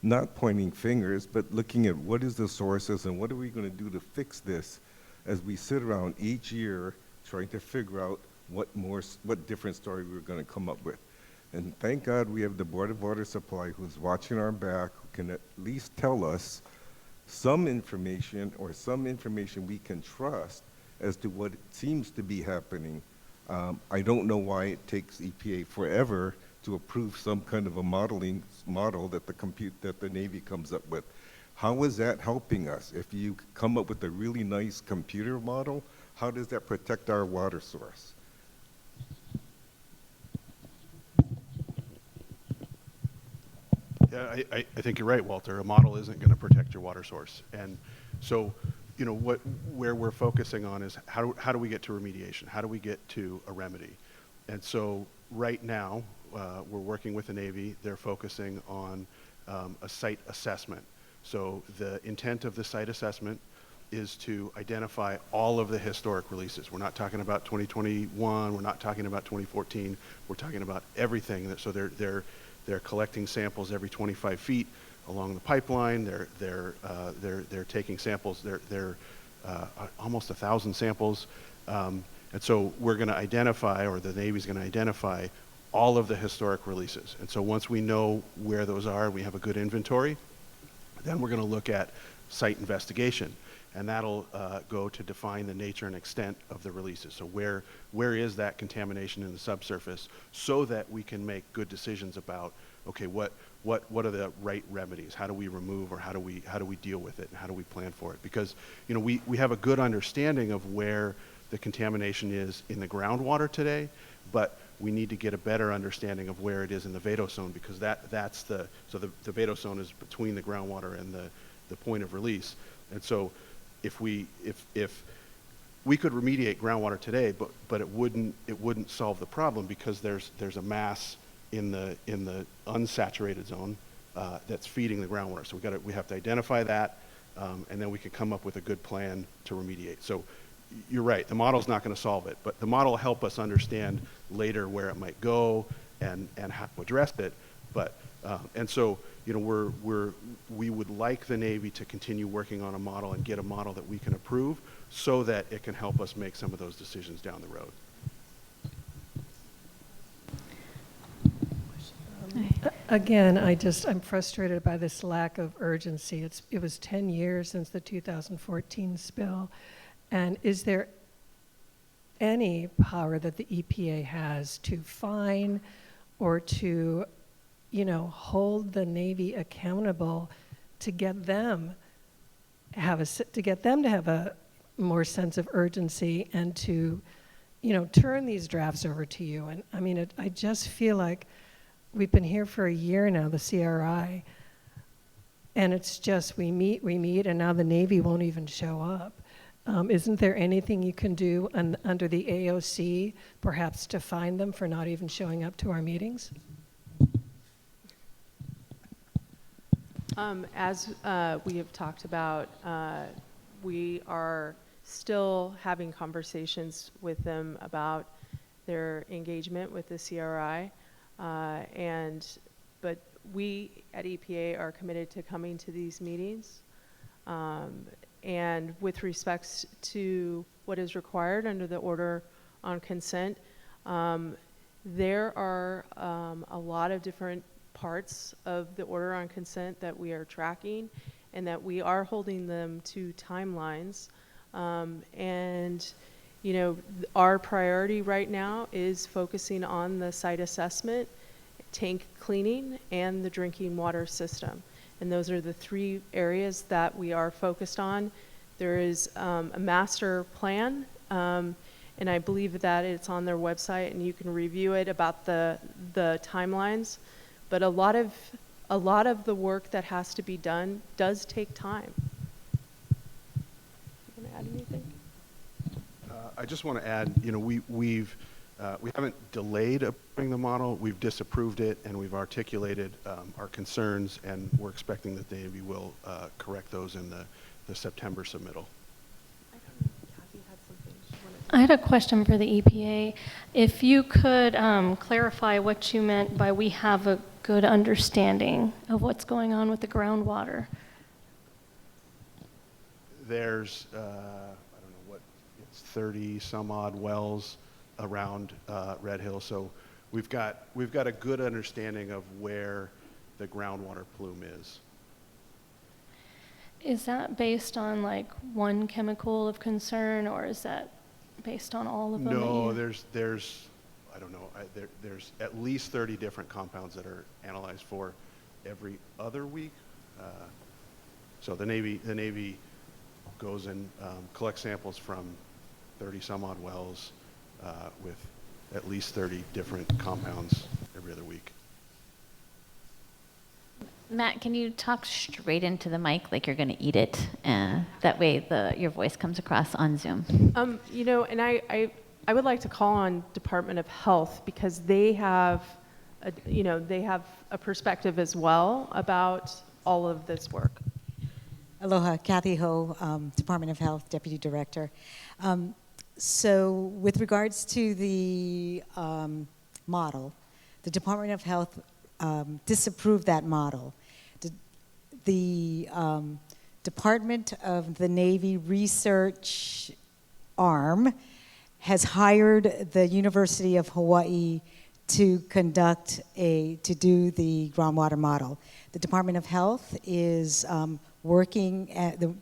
not pointing fingers, but looking at what is the sources and what are we going to do to fix this as we sit around each year trying to figure out what different story we're going to come up with. And thank God we have the Board of Water Supply who's watching our back, who can at least tell us some information or some information we can trust as to what seems to be happening. I don't know why it takes EPA forever to approve some kind of a model that the Navy comes up with. How is that helping us? If you come up with a really nice computer model, how does that protect our water source? Yeah, I think you're right, Walter. A model isn't going to protect your water source. And so, you know, where we're focusing on is how do we get to remediation? How do we get to a remedy? And so right now, we're working with the Navy. They're focusing on a site assessment. So the intent of the site assessment is to identify all of the historic releases. We're not talking about 2021. We're not talking about 2014. We're talking about everything. So they're collecting samples every 25 feet along the pipeline. They're taking samples. They're almost 1,000 samples. And so we're going to identify, or the Navy's going to identify, all of the historic releases. And so once we know where those are, we have a good inventory, then we're going to look at site investigation. And that'll go to define the nature and extent of the releases. So where is that contamination in the subsurface, so that we can make good decisions about, okay, what are the right remedies? How do we remove, or how do we deal with it, and how do we plan for it? Because, you know, we have a good understanding of where the contamination is in the groundwater today, but we need to get a better understanding of where it is in the vadose, because that's the vadose is between the groundwater and the point of release. And so if we could remediate groundwater today, but it wouldn't solve the problem, because there's a mass in the unsaturated zone that's feeding the groundwater. So we have to identify that, and then we can come up with a good plan to remediate. So you're right, the model's not going to solve it, but the model will help us understand later where it might go and how to address it. But and so, you know, we would like the Navy to continue working on a model and get a model that we can approve, so that it can help us make some of those decisions down the road. Again, I'm frustrated by this lack of urgency. It was 10 years since the 2014 spill. And is there any power that the EPA has to fine or to, you know, hold the Navy accountable to get them to have a more sense of urgency, and to, you know, turn these drafts over to you? And I mean, I just feel like we've been here for a year now, the CRI, and it's just we meet, and now the Navy won't even show up. Isn't there anything you can do under the AOC, perhaps to fine them for not even showing up to our meetings? As we have talked about, we are still having conversations with them about their engagement with the CRI, but we at EPA are committed to coming to these meetings. And with respects to what is required under the order on consent, there are a lot of different parts of the order on consent that we are tracking, and that we are holding them to timelines. And, you know, our priority right now is focusing on the site assessment, tank cleaning, and the drinking water system. And those are the three areas that we are focused on. There is a master plan, and I believe that it's on their website, and you can review it about the timelines. But a lot of the work that has to be done does take time. You want to add anything? I just want to add, you know, we've we haven't delayed approving the model. We've disapproved it, and we've articulated our concerns, and we're expecting that the Navy will correct those in the September submittal. I had a question for the EPA. If you could clarify what you meant by we have a good understanding of what's going on with the groundwater. There's, I don't know what, it's 30 some odd wells around Red Hill, so we've got a good understanding of where the groundwater plume is. Is that based on like one chemical of concern, or is that based on all of them? No, there's I don't know, there's at least 30 different compounds that are analyzed for every other week. So the Navy goes and collects samples from 30 some odd wells with at least 30 different compounds every other week. Matt, can you talk straight into the mic like you're going to eat it? That way your voice comes across on Zoom. You know, and I would like to call on Department of Health because they have, they have a perspective as well about all of this work. Aloha, Kathy Ho, Department of Health, Deputy Director. So with regards to the model, the Department of Health disapproved that model. The Department of the Navy Research Arm has hired the University of Hawaii to do the groundwater model. The Department of Health is the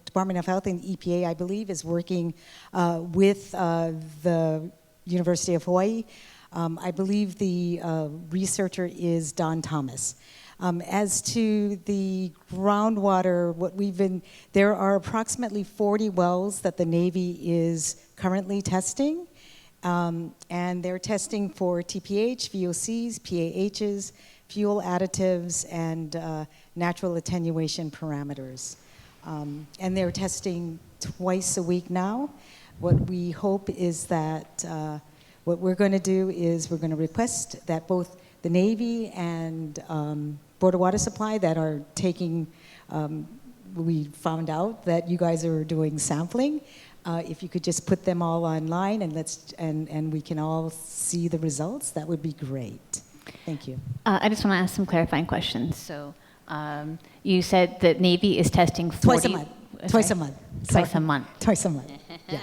Department of Health and EPA, I believe, is working with the University of Hawaii. I believe the researcher is Don Thomas. As to the groundwater, there are approximately 40 wells that the Navy is currently testing. And they're testing for TPH, VOCs, PAHs, fuel additives, and natural attenuation parameters. And they're testing twice a week now. What we hope is that what we're going to do is we're going to request that both the Navy and Board of Water Supply that are taking, we found out that you guys are doing sampling. If you could just put them all online and we can all see the results, that would be great. Thank you. I just want to ask some clarifying questions. So you said that Navy is testing 40... Twice a month. Twice a month. Twice a month. Twice a month. Yeah.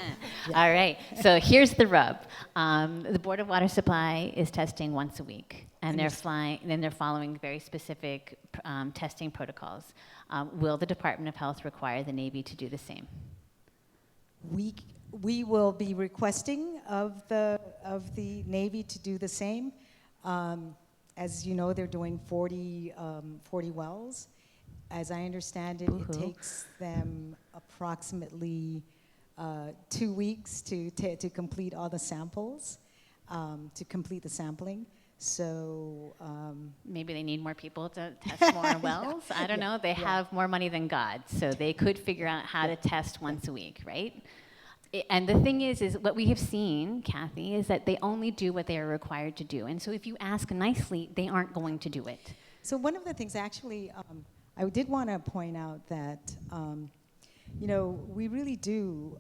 All right. So here's the rub. The Board of Water Supply is testing once a week, and they're following very specific testing protocols. Will the Department of Health require the Navy to do the same? We will be requesting of the Navy to do the same. As you know, they're doing 40 wells. As I understand it, it takes them approximately 2 weeks to complete all the samples, to complete the sampling. So maybe they need more people to test more wells. I don't know. They have more money than God, so they could figure out how to test once a week, right? And the thing is what we have seen, Kathy, is that they only do what they are required to do. And so if you ask nicely, they aren't going to do it. So one of the things, actually, I did want to point out that, we really do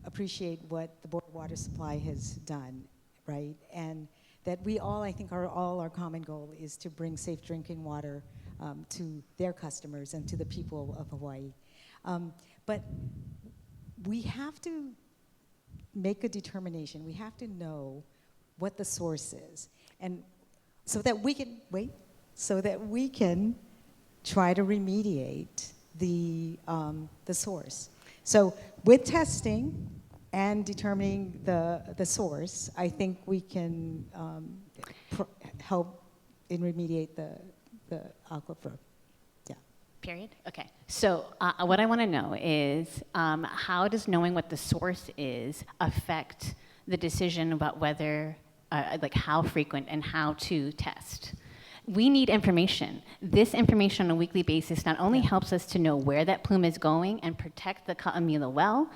appreciate what the Board of Water Supply has done, right? And that we all, I think, our common goal is to bring safe drinking water to their customers and to the people of Hawaii. But we have to make a determination. We have to know what the source is, and so that we can try to remediate the source. So with testing and determining the source, I think we can help in remediate the aquifer. Period? Okay. So what I want to know is how does knowing what the source is affect the decision about whether, like how frequent and how to test? We need information. This information on a weekly basis not only helps us to know where that plume is going and protect the Ka'amila well,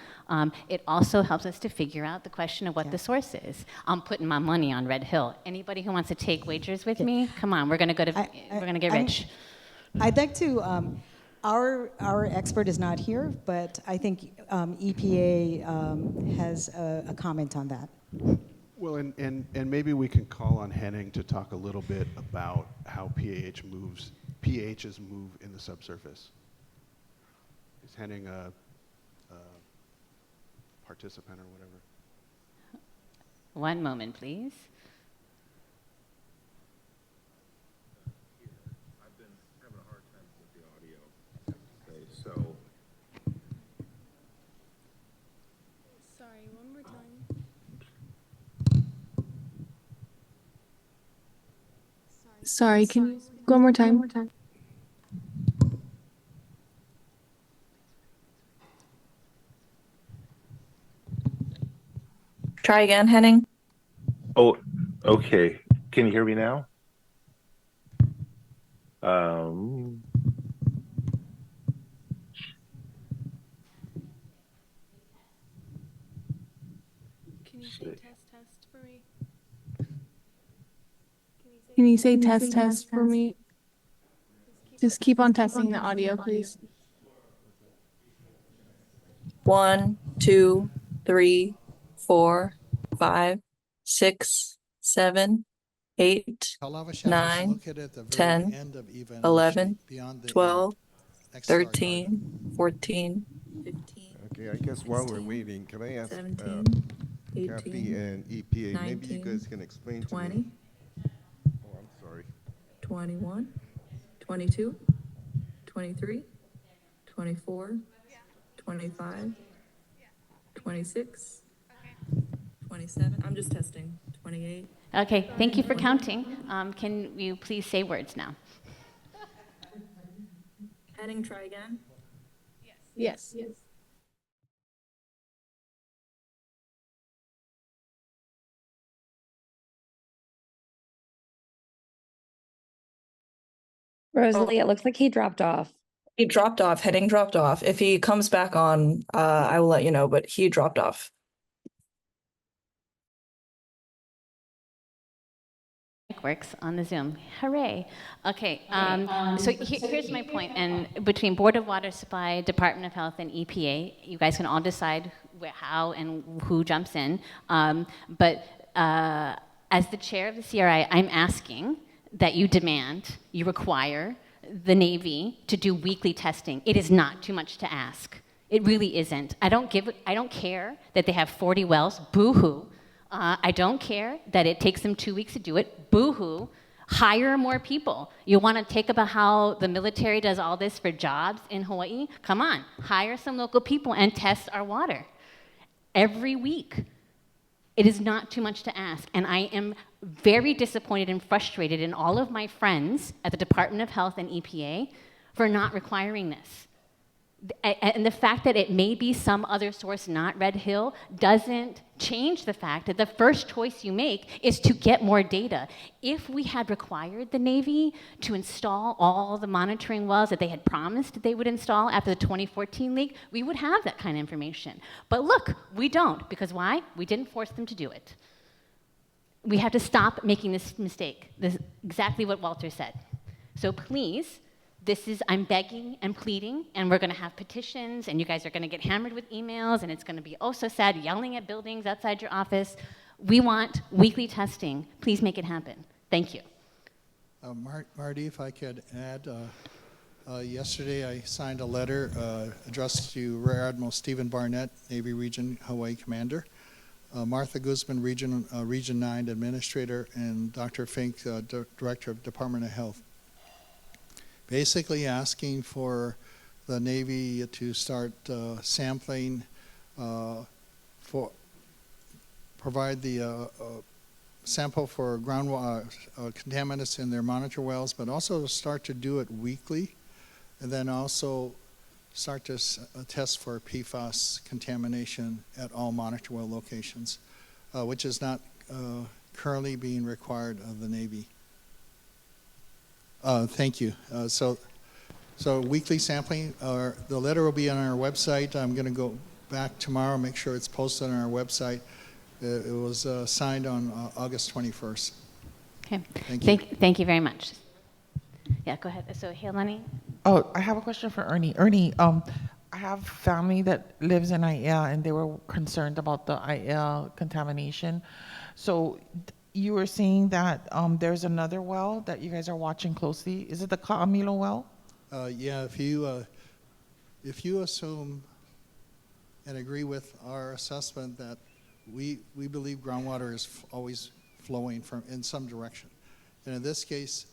it also helps us to figure out the question of what the source is. I'm putting my money on Red Hill. Anybody who wants to take wagers with me, come on, we're gonna get rich. I'd like to, our expert is not here, but I think EPA has a comment on that. Well, and maybe we can call on Henning to talk a little bit about how pHs move in the subsurface. Is Henning a participant or whatever? One moment, please. I've been having a hard time with the audio, I have to say, so. Sorry, one more time. Sorry, can you go one more time? Try again, Henning. Oh, okay. Can you hear me now? Can you say test for me? Can you say test for me? Just keep on testing the audio, please. 1, 2, 3, 4, 5, 6, 7, 8, 9, 10, 11, 12, 13, 14, 15. Okay, I guess while we're waiting, can I ask 17, Kathy 18, and EPA, maybe 19, you guys can explain to 20, me. Oh, I'm sorry. 21, 22, 23, 24, 25, 26, 27. I'm just testing. 28. Okay, thank you for counting. Can you please say words now? Heading, try again. Yes. Rosalie, it looks like he dropped off. He dropped off. Heading dropped off. If he comes back on, I will let you know, but he dropped off. Works on the Zoom. Hooray. Okay, so here's my point. And between Board of Water Supply, Department of Health, and EPA, you guys can all decide how and who jumps in. But as the chair of the CRI, I'm asking that you demand, you require the Navy to do weekly testing. It is not too much to ask. It really isn't. I don't care that they have 40 wells. Boo-hoo. I don't care that it takes them 2 weeks to do it. Boo-hoo. Hire more people. You want to take about how the military does all this for jobs in Hawaii? Come on, hire some local people and test our water every week. It is not too much to ask, and I am very disappointed and frustrated in all of my friends at the Department of Health and EPA for not requiring this. And the fact that it may be some other source, not Red Hill, doesn't change the fact that the first choice you make is to get more data. If we had required the Navy to install all the monitoring wells that they had promised they would install after the 2014 leak, we would have that kind of information. But look, we don't, because why? We didn't force them to do it. We have to stop making this mistake. This is exactly what Walter said. So please, I'm begging and pleading, and we're going to have petitions, and you guys are going to get hammered with emails, and it's going to be oh so sad, yelling at buildings outside your office. We want weekly testing. Please make it happen. Thank you. Marty, if I could add, yesterday I signed a letter addressed to Rear Admiral Stephen Barnett, Navy Region Hawaii Commander, Martha Guzman, Region 9 Administrator, and Dr. Fink, Director of Department of Health. Basically asking for the Navy to start sampling, provide the sample for groundwater contaminants in their monitor wells, but also start to do it weekly, and then also start to test for PFAS contamination at all monitor well locations, which is not currently being required of the Navy. Thank you. So weekly sampling, the letter will be on our website. I'm going to go back tomorrow, make sure it's posted on our website. It was signed on August 21st. Okay. Thank you. Thank you very much. Yeah, go ahead. So, Helani? Oh, I have a question for Ernie. Ernie, I have family that lives in IEL, and they were concerned about the IEL contamination. So you were saying that there's another well that you guys are watching closely. Is it the Ka'amilo well? Yeah, if you assume and agree with our assessment that we believe groundwater is always flowing from in some direction, and in this case,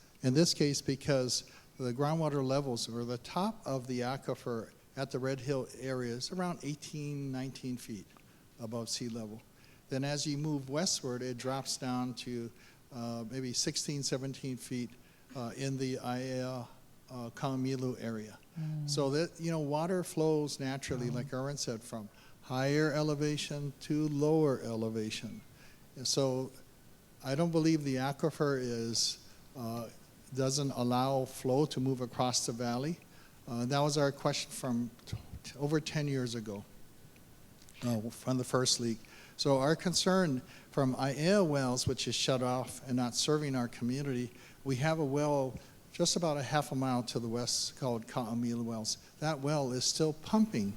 because the groundwater levels or the top of the aquifer at the Red Hill area is around 18, 19 feet above sea level. Then as you move westward, it drops down to maybe 16, 17 feet in the Aiea Ka'amilu area. So that, water flows naturally, like Erwin said, from higher elevation to lower elevation. And so I don't believe the aquifer doesn't allow flow to move across the valley. That was our question from over 10 years ago from the first leak. So our concern from Aiea wells, which is shut off and not serving our community, we have a well just about a half a mile to the west called Ka'amila Wells. That well is still pumping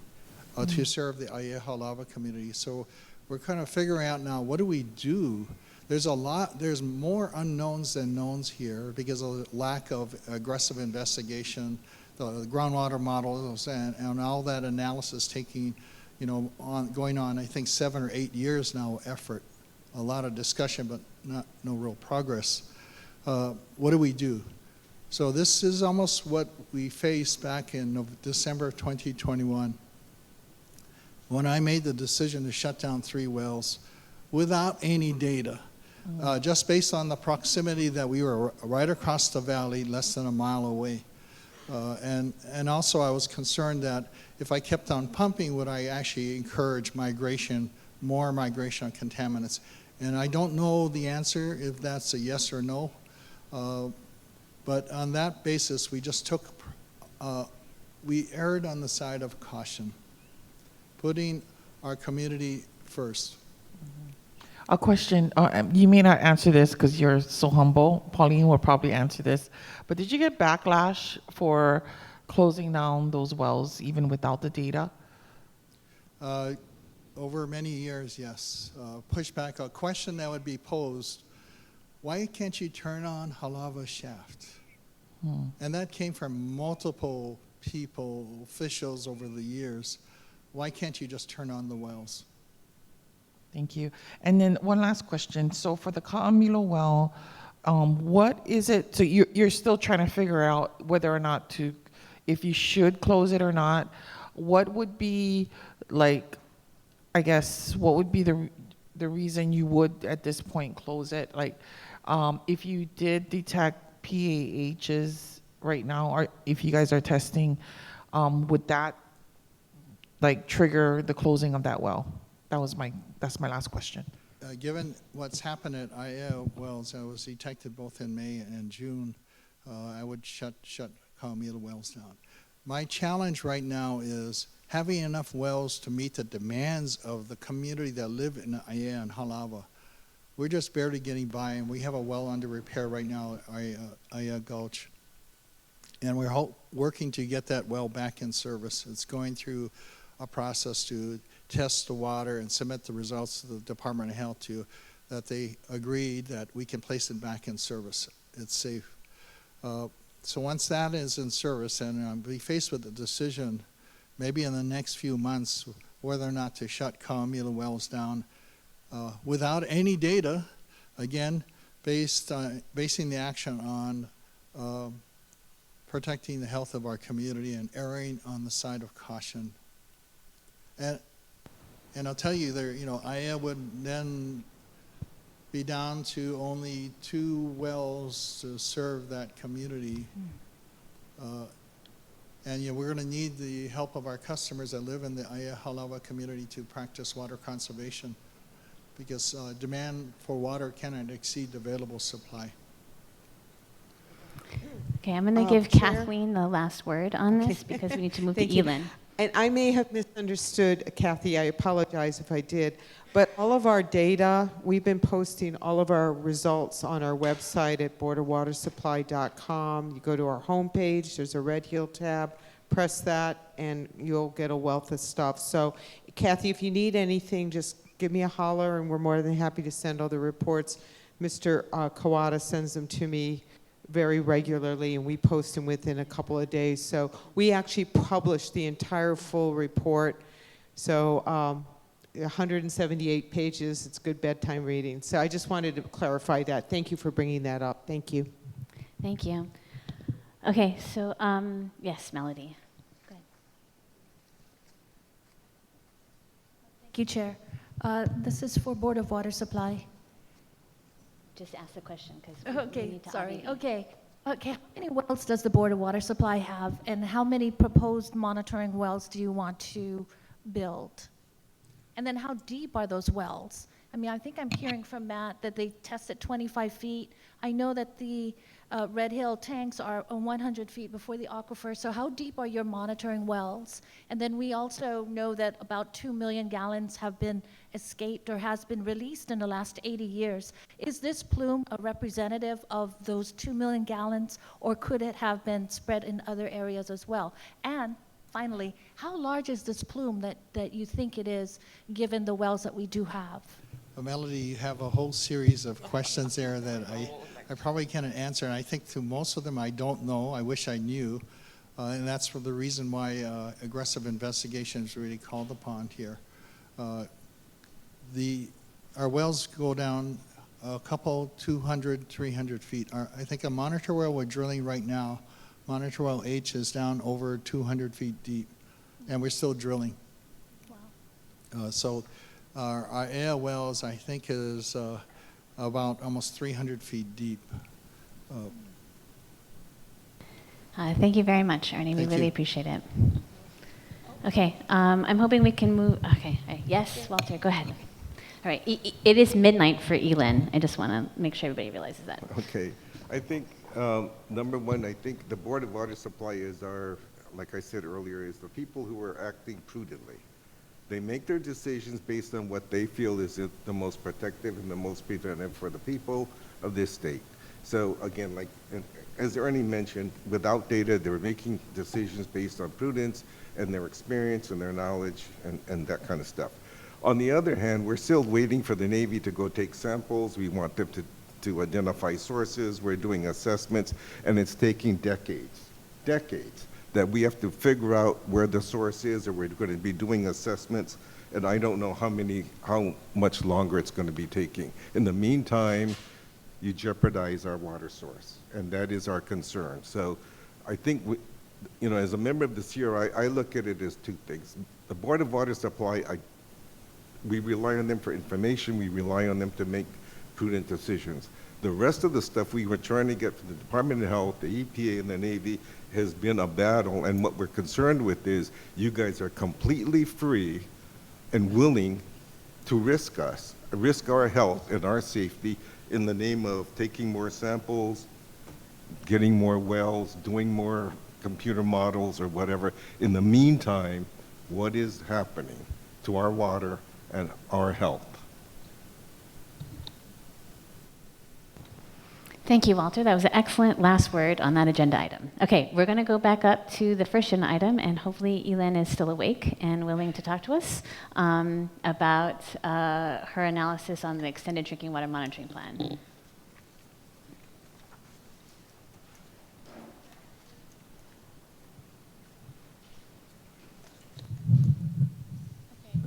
to serve the Aiea Halava community. So we're kind of figuring out now, what do we do? There's more unknowns than knowns here because of the lack of aggressive investigation, the groundwater models, and all that analysis taking, going on, I think 7 or 8 years now, effort. A lot of discussion, but no real progress. What do we do? So this is almost what we faced back in December of 2021 when I made the decision to shut down 3 wells without any data. Just based on the proximity that we were right across the valley, less than a mile away. And also I was concerned that if I kept on pumping, would I actually encourage more migration of contaminants? And I don't know the answer, if that's a yes or no. But on that basis, we just we erred on the side of caution, putting our community first. A question, you may not answer this because you're so humble. Pauline will probably answer this. But did you get backlash for closing down those wells even without the data? Over many years, yes. Pushback, a question that would be posed, why can't you turn on Halava shaft? And that came from multiple people, officials over the years. Why can't you just turn on the wells? Thank you. And then one last question. So for the Ka'amilo well, what is it, so you're still trying to figure out whether or not if you should close it or not. What would be what would be the reason you would at this point close it? If you did detect PAHs right now, or if you guys are testing, would that trigger the closing of that well? That's my last question. Given what's happened at Aiea wells, I was detected both in May and June, I would shut Ka'amila wells down. My challenge right now is having enough wells to meet the demands of the community that live in Aiea and Halava. We're just barely getting by, and we have a well under repair right now at Aiea Gulch. And we're working to get that well back in service. It's going through a process to test the water and submit the results to the Department of Health that they agreed that we can place it back in service. It's safe. So once that is in service, and I'll be faced with the decision maybe in the next few months whether or not to shut Ka'amila wells down without any data, again, basing the action on protecting the health of our community and erring on the side of caution. And I'll tell you, Aiea would then be down to only 2 wells to serve that community. And we're going to need the help of our customers that live in the Aiea Halava community to practice water conservation, because demand for water cannot exceed available supply. Okay, I'm going to give Chair? Kathleen the last word on this because we need to move to Thank you. Elin. And I may have misunderstood, Kathy, I apologize if I did, but all of our data, we've been posting all of our results on our website at boardofwatersupply.com. You go to our homepage, there's a Red Hill tab, press that, and you'll get a wealth of stuff. So, Kathy, if you need anything, just give me a holler, and we're more than happy to send all the reports. Mr. Kawada sends them to me very regularly, and we post them within a couple of days. So we actually publish the entire full report. So 178 pages, it's good bedtime reading. So I just wanted to clarify that. Thank you for bringing that up. Thank you. Thank you. Okay, so yes, Melody. Go ahead. Thank you, Chair. This is for Board of Water Supply. Just ask the question because Okay, we need to sorry. audiate. Okay, how many wells does the Board of Water Supply have, and how many proposed monitoring wells do you want to build? And then how deep are those wells? I mean, I think I'm hearing from Matt that they test at 25 feet. I know that the Red Hill tanks are 100 feet before the aquifer, so how deep are your monitoring wells? And then we also know that about 2 million gallons have been escaped or has been released in the last 80 years. Is this plume a representative of those 2 million gallons, or could it have been spread in other areas as well? And finally, how large is this plume that you think it is, given the wells that we do have? Well, Melody, you have a whole series of questions there that I probably can't answer, and I think to most of them I don't know. I wish I knew, and that's for the reason why aggressive investigation is really called upon here. Our wells go down a couple, 200, 300 feet. I think a monitor well we're drilling right now, monitor well H, is down over 200 feet deep, and we're still drilling. Wow. So our AL wells, I think, is about almost 300 feet deep. Thank you very much, Ernie. We Thank really you. appreciate it. Okay, I'm hoping we can move. Okay, yes, Walter, go ahead. All right, it is midnight for Elin. I just want to make sure everybody realizes that. Okay. I think, number one, I think the Board of Water Supply is like I said earlier, is the people who are acting prudently. They make their decisions based on what they feel is the most protective and the most preventive for the people of this state. So again, like as Ernie mentioned, without data, they're making decisions based on prudence and their experience and their knowledge and that kind of stuff. On the other hand, we're still waiting for the Navy to go take samples. We want them to identify sources. We're doing assessments, and it's taking decades that we have to figure out where the source is, or we're going to be doing assessments, and I don't know how much longer it's going to be taking. In the meantime, you jeopardize our water source, and that is our concern. So I think, as a member of the CRI, I look at it as two things. The Board of Water Supply, we rely on them for information, we rely on them to make prudent decisions. The rest of the stuff we were trying to get from the Department of Health, the EPA, and the Navy has been a battle, and what we're concerned with is you guys are completely free and willing to risk our health and our safety in the name of taking more samples, getting more wells, doing more computer models or whatever. In the meantime, what is happening to our water and our health? Thank you, Walter. That was an excellent last word on that agenda item. Okay, we're going to go back up to the first agenda item, and hopefully Elin is still awake and willing to talk to us about her analysis on the extended drinking water monitoring plan.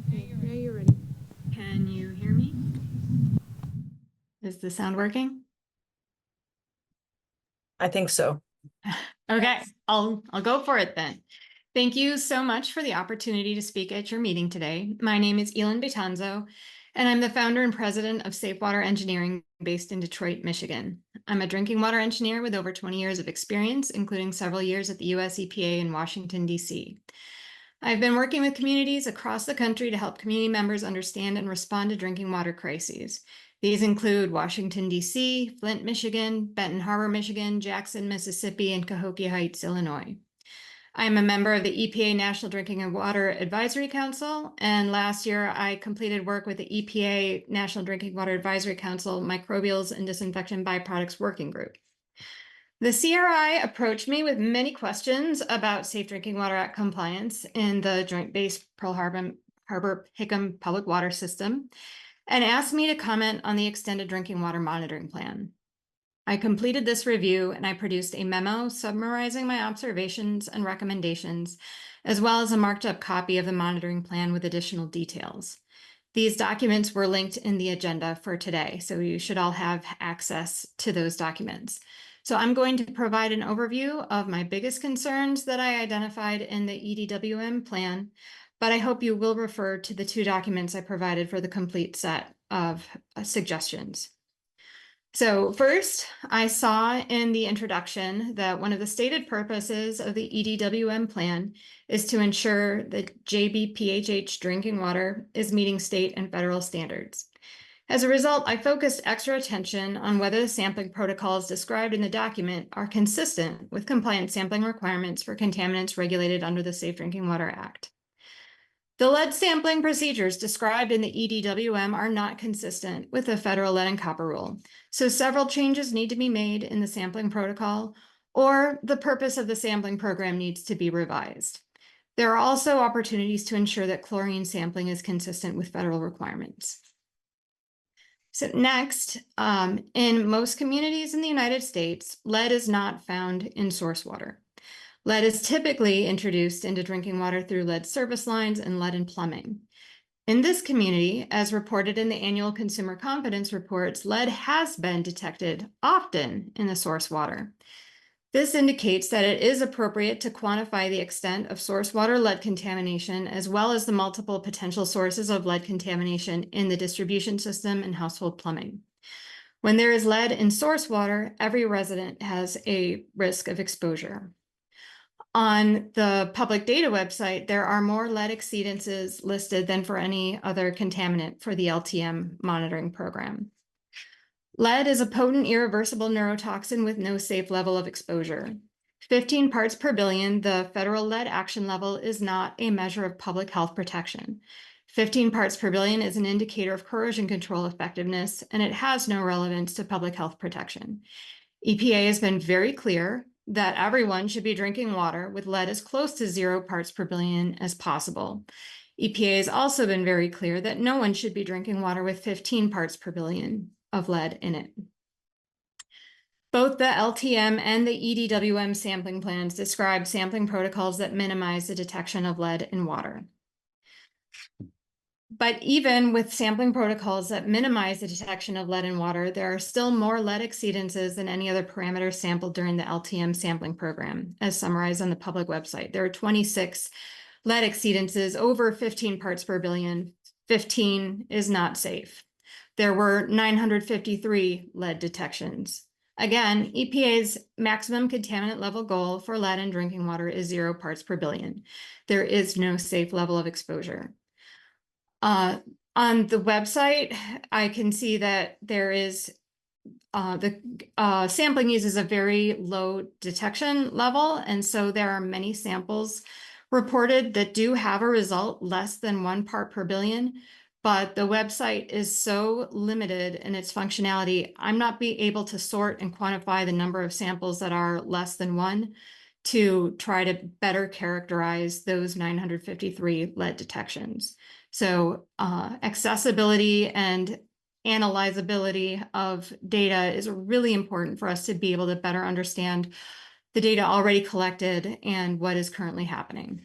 Okay, now you're ready. Can you hear me? Is the sound working? I think so. Okay, I'll go for it then. Thank you so much for the opportunity to speak at your meeting today. My name is Elin Betanzo, and I'm the founder and president of Safe Water Engineering based in Detroit, Michigan. I'm a drinking water engineer with over 20 years of experience, including several years at the US EPA in Washington, D.C. I've been working with communities across the country to help community members understand and respond to drinking water crises. These include Washington, D.C., Flint, Michigan, Benton Harbor, Michigan, Jackson, Mississippi, and Cahokia Heights, Illinois. I am a member of the EPA National Drinking Water Advisory Council, and last year I completed work with the EPA National Drinking Water Advisory Council Microbials and Disinfection Byproducts Working Group. The CRI approached me with many questions about Safe Drinking Water Act compliance in the Joint Base Pearl Harbor Hickam Public Water System and asked me to comment on the Extended Drinking Water Monitoring Plan. I completed this review and I produced a memo summarizing my observations and recommendations, as well as a marked up copy of the monitoring plan with additional details. These documents were linked in the agenda for today, so you should all have access to those documents. So I'm going to provide an overview of my biggest concerns that I identified in the EDWM plan, but I hope you will refer to the 2 documents I provided for the complete set of suggestions. So first, I saw in the introduction that one of the stated purposes of the EDWM plan is to ensure that JBPHH drinking water is meeting state and federal standards. As a result, I focused extra attention on whether the sampling protocols described in the document are consistent with compliant sampling requirements for contaminants regulated under the Safe Drinking Water Act. The lead sampling procedures described in the EDWM are not consistent with the federal lead and copper rule, so several changes need to be made in the sampling protocol, or the purpose of the sampling program needs to be revised. There are also opportunities to ensure that chlorine sampling is consistent with federal requirements. So next, in most communities in the United States, lead is not found in source water. Lead is typically introduced into drinking water through lead service lines and lead in plumbing. In this community, as reported in the annual consumer confidence reports, lead has been detected often in the source water. This indicates that it is appropriate to quantify the extent of source water lead contamination, as well as the multiple potential sources of lead contamination in the distribution system and household plumbing. When there is lead in source water, every resident has a risk of exposure. On the public data website, there are more lead exceedances listed than for any other contaminant for the LTM monitoring program. Lead is a potent irreversible neurotoxin with no safe level of exposure. 15 parts per billion, the federal lead action level, is not a measure of public health protection. 15 parts per billion is an indicator of corrosion control effectiveness, and it has no relevance to public health protection. EPA has been very clear that everyone should be drinking water with lead as close to 0 parts per billion as possible. EPA has also been very clear that no one should be drinking water with 15 parts per billion of lead in it. Both the LTM and the EDWM sampling plans describe sampling protocols that minimize the detection of lead in water. But even with sampling protocols that minimize the detection of lead in water, there are still more lead exceedances than any other parameters sampled during the LTM sampling program, as summarized on the public website. There are 26 lead exceedances over 15 parts per billion. 15 is not safe. There were 953 lead detections. Again, EPA's maximum contaminant level goal for lead in drinking water is 0 parts per billion. There is no safe level of exposure. On the website, I can see that there is the sampling uses a very low detection level, and so there are many samples reported that do have a result less than 1 part per billion, but the website is so limited in its functionality, I'm not being able to sort and quantify the number of samples that are less than 1 to try to better characterize those 953 lead detections. So accessibility and analyzability of data is really important for us to be able to better understand the data already collected and what is currently happening.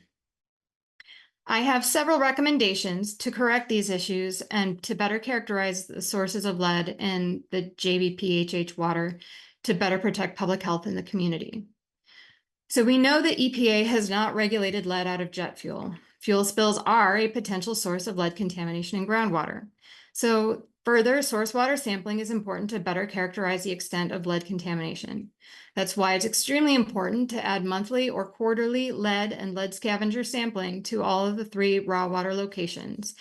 I have several recommendations to correct these issues and to better characterize the sources of lead in the JBPHH water to better protect public health in the community. So we know that EPA has not regulated lead out of jet fuel. Fuel spills are a potential source of lead contamination in groundwater. So further, source water sampling is important to better characterize the extent of lead contamination. That's why it's extremely important to add monthly or quarterly lead and lead scavenger sampling to all of the 3 raw water locations.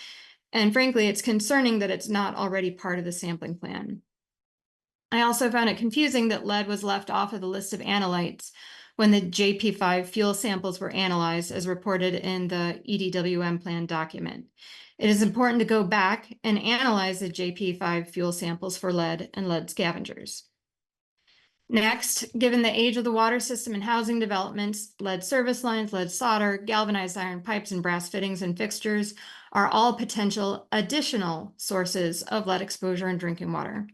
And frankly, it's concerning that it's not already part of the sampling plan. I also found it confusing that lead was left off of the list of analytes when the JP5 fuel samples were analyzed as reported in the EDWM plan document. It is important to go back and analyze the JP5 fuel samples for lead and lead scavengers. Next, given the age of the water system and housing developments, lead service lines, lead solder, galvanized iron pipes, and brass fittings and fixtures are all potential additional sources of lead exposure in drinking water.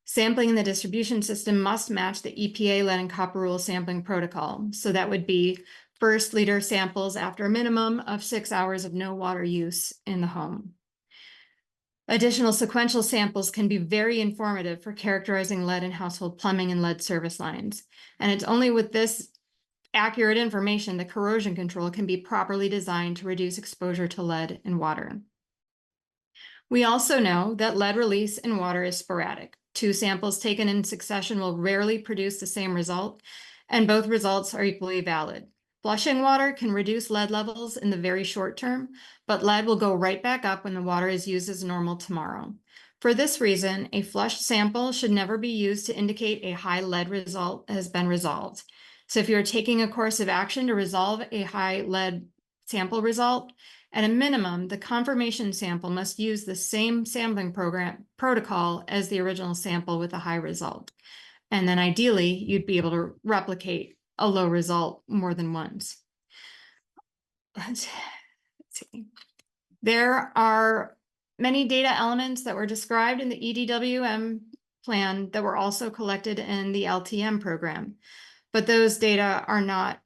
Sampling in the distribution system must match the EPA lead and copper rule sampling protocol. So that would be first liter samples after a minimum of 6 hours of no water use in the home. Additional sequential samples can be very informative for characterizing lead in household plumbing and lead service lines. And it's only with this accurate information that corrosion control can be properly designed to reduce exposure to lead in water. We also know that lead release in water is sporadic. 2 samples taken in succession will rarely produce the same result, and both results are equally valid. Flushing water can reduce lead levels in the very short term, but lead will go right back up when the water is used as normal tomorrow. For this reason, a flushed sample should never be used to indicate a high lead result has been resolved. So if you're taking a course of action to resolve a high lead sample result, at a minimum, the confirmation sample must use the same sampling protocol as the original sample with a high result. And then ideally, you'd be able to replicate a low result more than once. Let's see. There are many data elements that were described in the EDWM plan that were also collected in the LTM program, but those data are not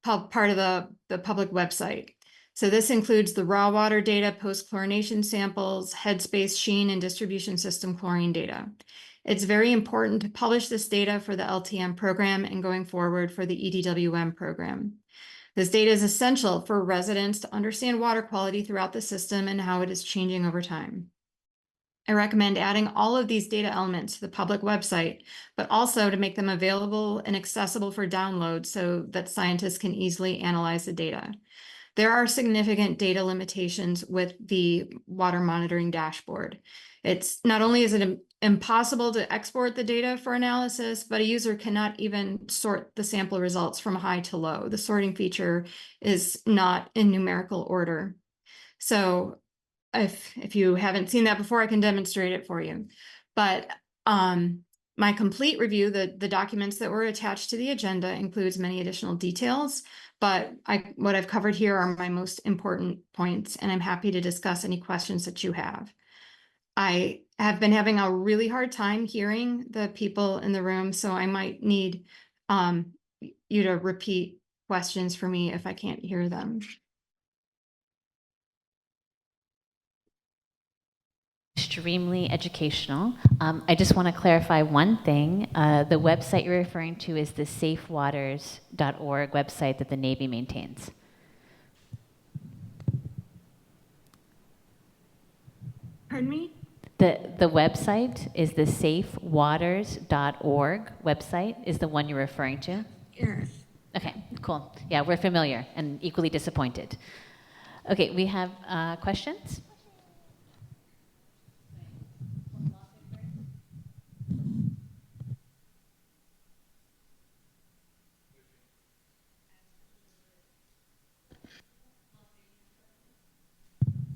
part of the public website. So this includes the raw water data, post-chlorination samples, headspace, sheen, and distribution system chlorine data. It's very important to publish this data for the LTM program and going forward for the EDWM program. This data is essential for residents to understand water quality throughout the system and how it is changing over time. I recommend adding all of these data elements to the public website, but also to make them available and accessible for download so that scientists can easily analyze the data. There are significant data limitations with the water monitoring dashboard. It's not only is it impossible to export the data for analysis, but a user cannot even sort the sample results from high to low. The sorting feature is not in numerical order. So if you haven't seen that before, I can demonstrate it for you. But my complete review, the documents that were attached to the agenda, includes many additional details, but what I've covered here are my most important points, and I'm happy to discuss any questions that you have. I have been having a really hard time hearing the people in the room, so I might need you to repeat questions for me if I can't hear them. Extremely educational. I just want to clarify one thing. The website you're referring to is the safewaters.org website that the Navy maintains. Pardon me? The website is the safewaters.org website is the one you're referring to? Yes. Okay, cool. Yeah, we're familiar and equally disappointed. Okay, we have questions?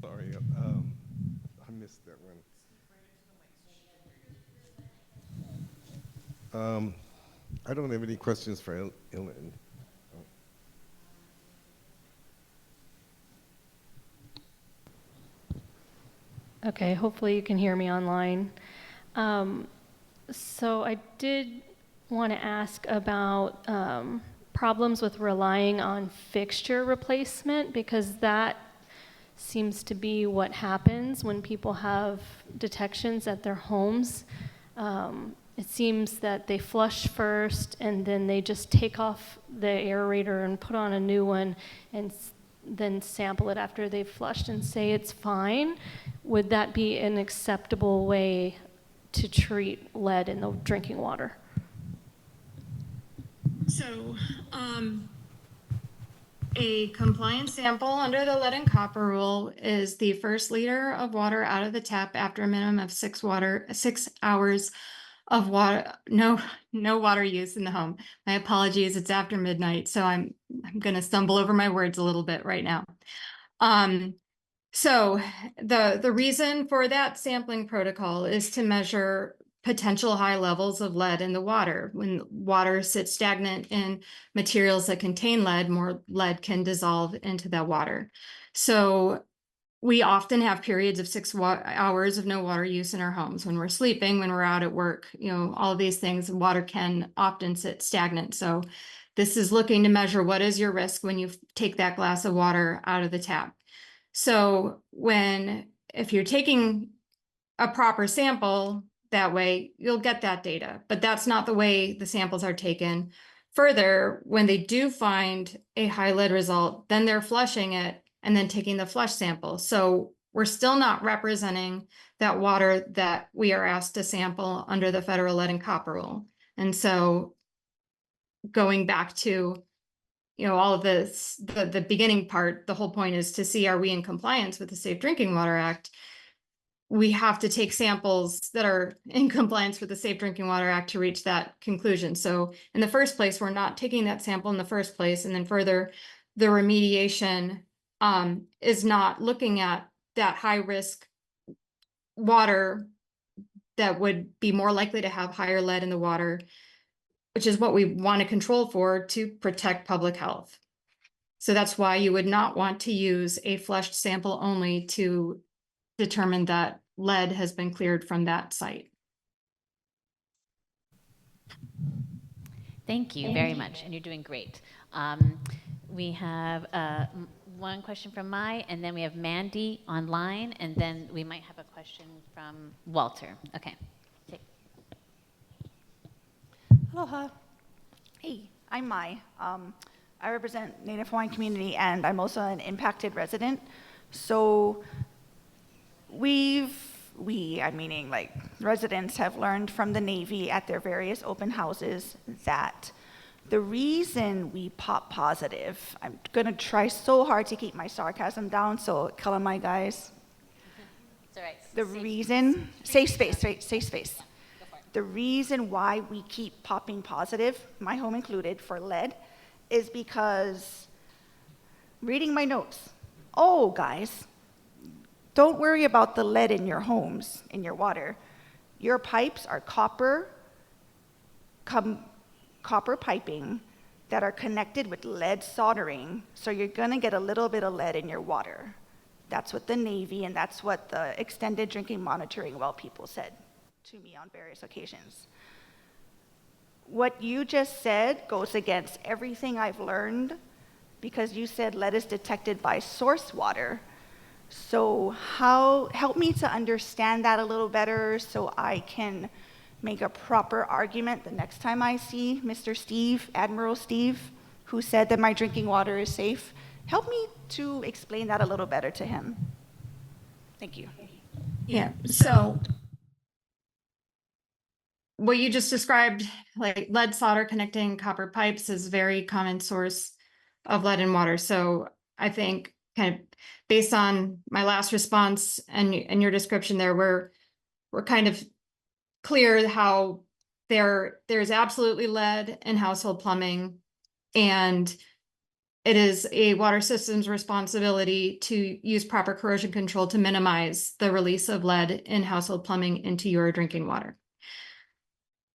Sorry, I missed that one. I don't have any questions for Ilan. Okay, hopefully you can hear me online. So I did want to ask about problems with relying on fixture replacement, because that seems to be what happens when people have detections at their homes. It seems that they flush first and then they just take off the aerator and put on a new one and then sample it after they've flushed and say it's fine. Would that be an acceptable way to treat lead in the drinking water? So, A compliance sample under the lead and copper rule is the first liter of water out of the tap after a minimum of 6 hours of water, no water use in the home. My apologies, it's after midnight, so I'm gonna stumble over my words a little bit right now. So the reason for that sampling protocol is to measure potential high levels of lead in the water. When water sits stagnant in materials that contain lead, more lead can dissolve into that water. So we often have periods of 6 hours of no water use in our homes. When we're sleeping, when we're out at work, all of these things, water can often sit stagnant. So this is looking to measure what is your risk when you take that glass of water out of the tap. So if you're taking a proper sample that way, you'll get that data, but that's not the way the samples are taken. Further, when they do find a high lead result, then they're flushing it and then taking the flush sample. So we're still not representing that water that we are asked to sample under the federal lead and copper rule. And so going back to all of this, the beginning part, the whole point is to see, are we in compliance with the Safe Drinking Water Act? We have to take samples that are in compliance with the Safe Drinking Water Act to reach that conclusion. So in the first place, we're not taking that sample in the first place. And then further, the remediation is not looking at that high risk water that would be more likely to have higher lead in the water, which is what we want to control for to protect public health. So that's why you would not want to use a flushed sample only to determine that lead has been cleared from that site. Thank you very much, and you're doing great. We have one question from Mai, and then we have Mandy online, and then we might have a question from Walter. Okay. Aloha. Hey, I'm Mai. I represent Native Hawaiian community, and I'm also an impacted resident. So I'm meaning like residents have learned from the Navy at their various open houses that the reason we pop positive, I'm gonna try so hard to keep my sarcasm down, so kalamai guys. It's all right. The reason, safe space, right, safe space. The reason why we keep popping positive, my home included, for lead, is because, reading my notes, oh guys, don't worry about the lead in your homes, in your water. Your pipes are copper piping that are connected with lead soldering, so you're gonna get a little bit of lead in your water. That's what the Navy and that's what the extended drinking monitoring well people said to me on various occasions. What you just said goes against everything I've learned, because you said lead is detected by source water. So help me to understand that a little better so I can make a proper argument the next time I see Mr. Steve, Admiral Steve, who said that my drinking water is safe. Help me to explain that a little better to him. Thank you. Yeah, so what you just described, like lead solder connecting copper pipes, is a very common source of lead in water. So I think kind of based on my last response and your description there, we're kind of clear how there's absolutely lead in household plumbing, and it is a water system's responsibility to use proper corrosion control to minimize the release of lead in household plumbing into your drinking water.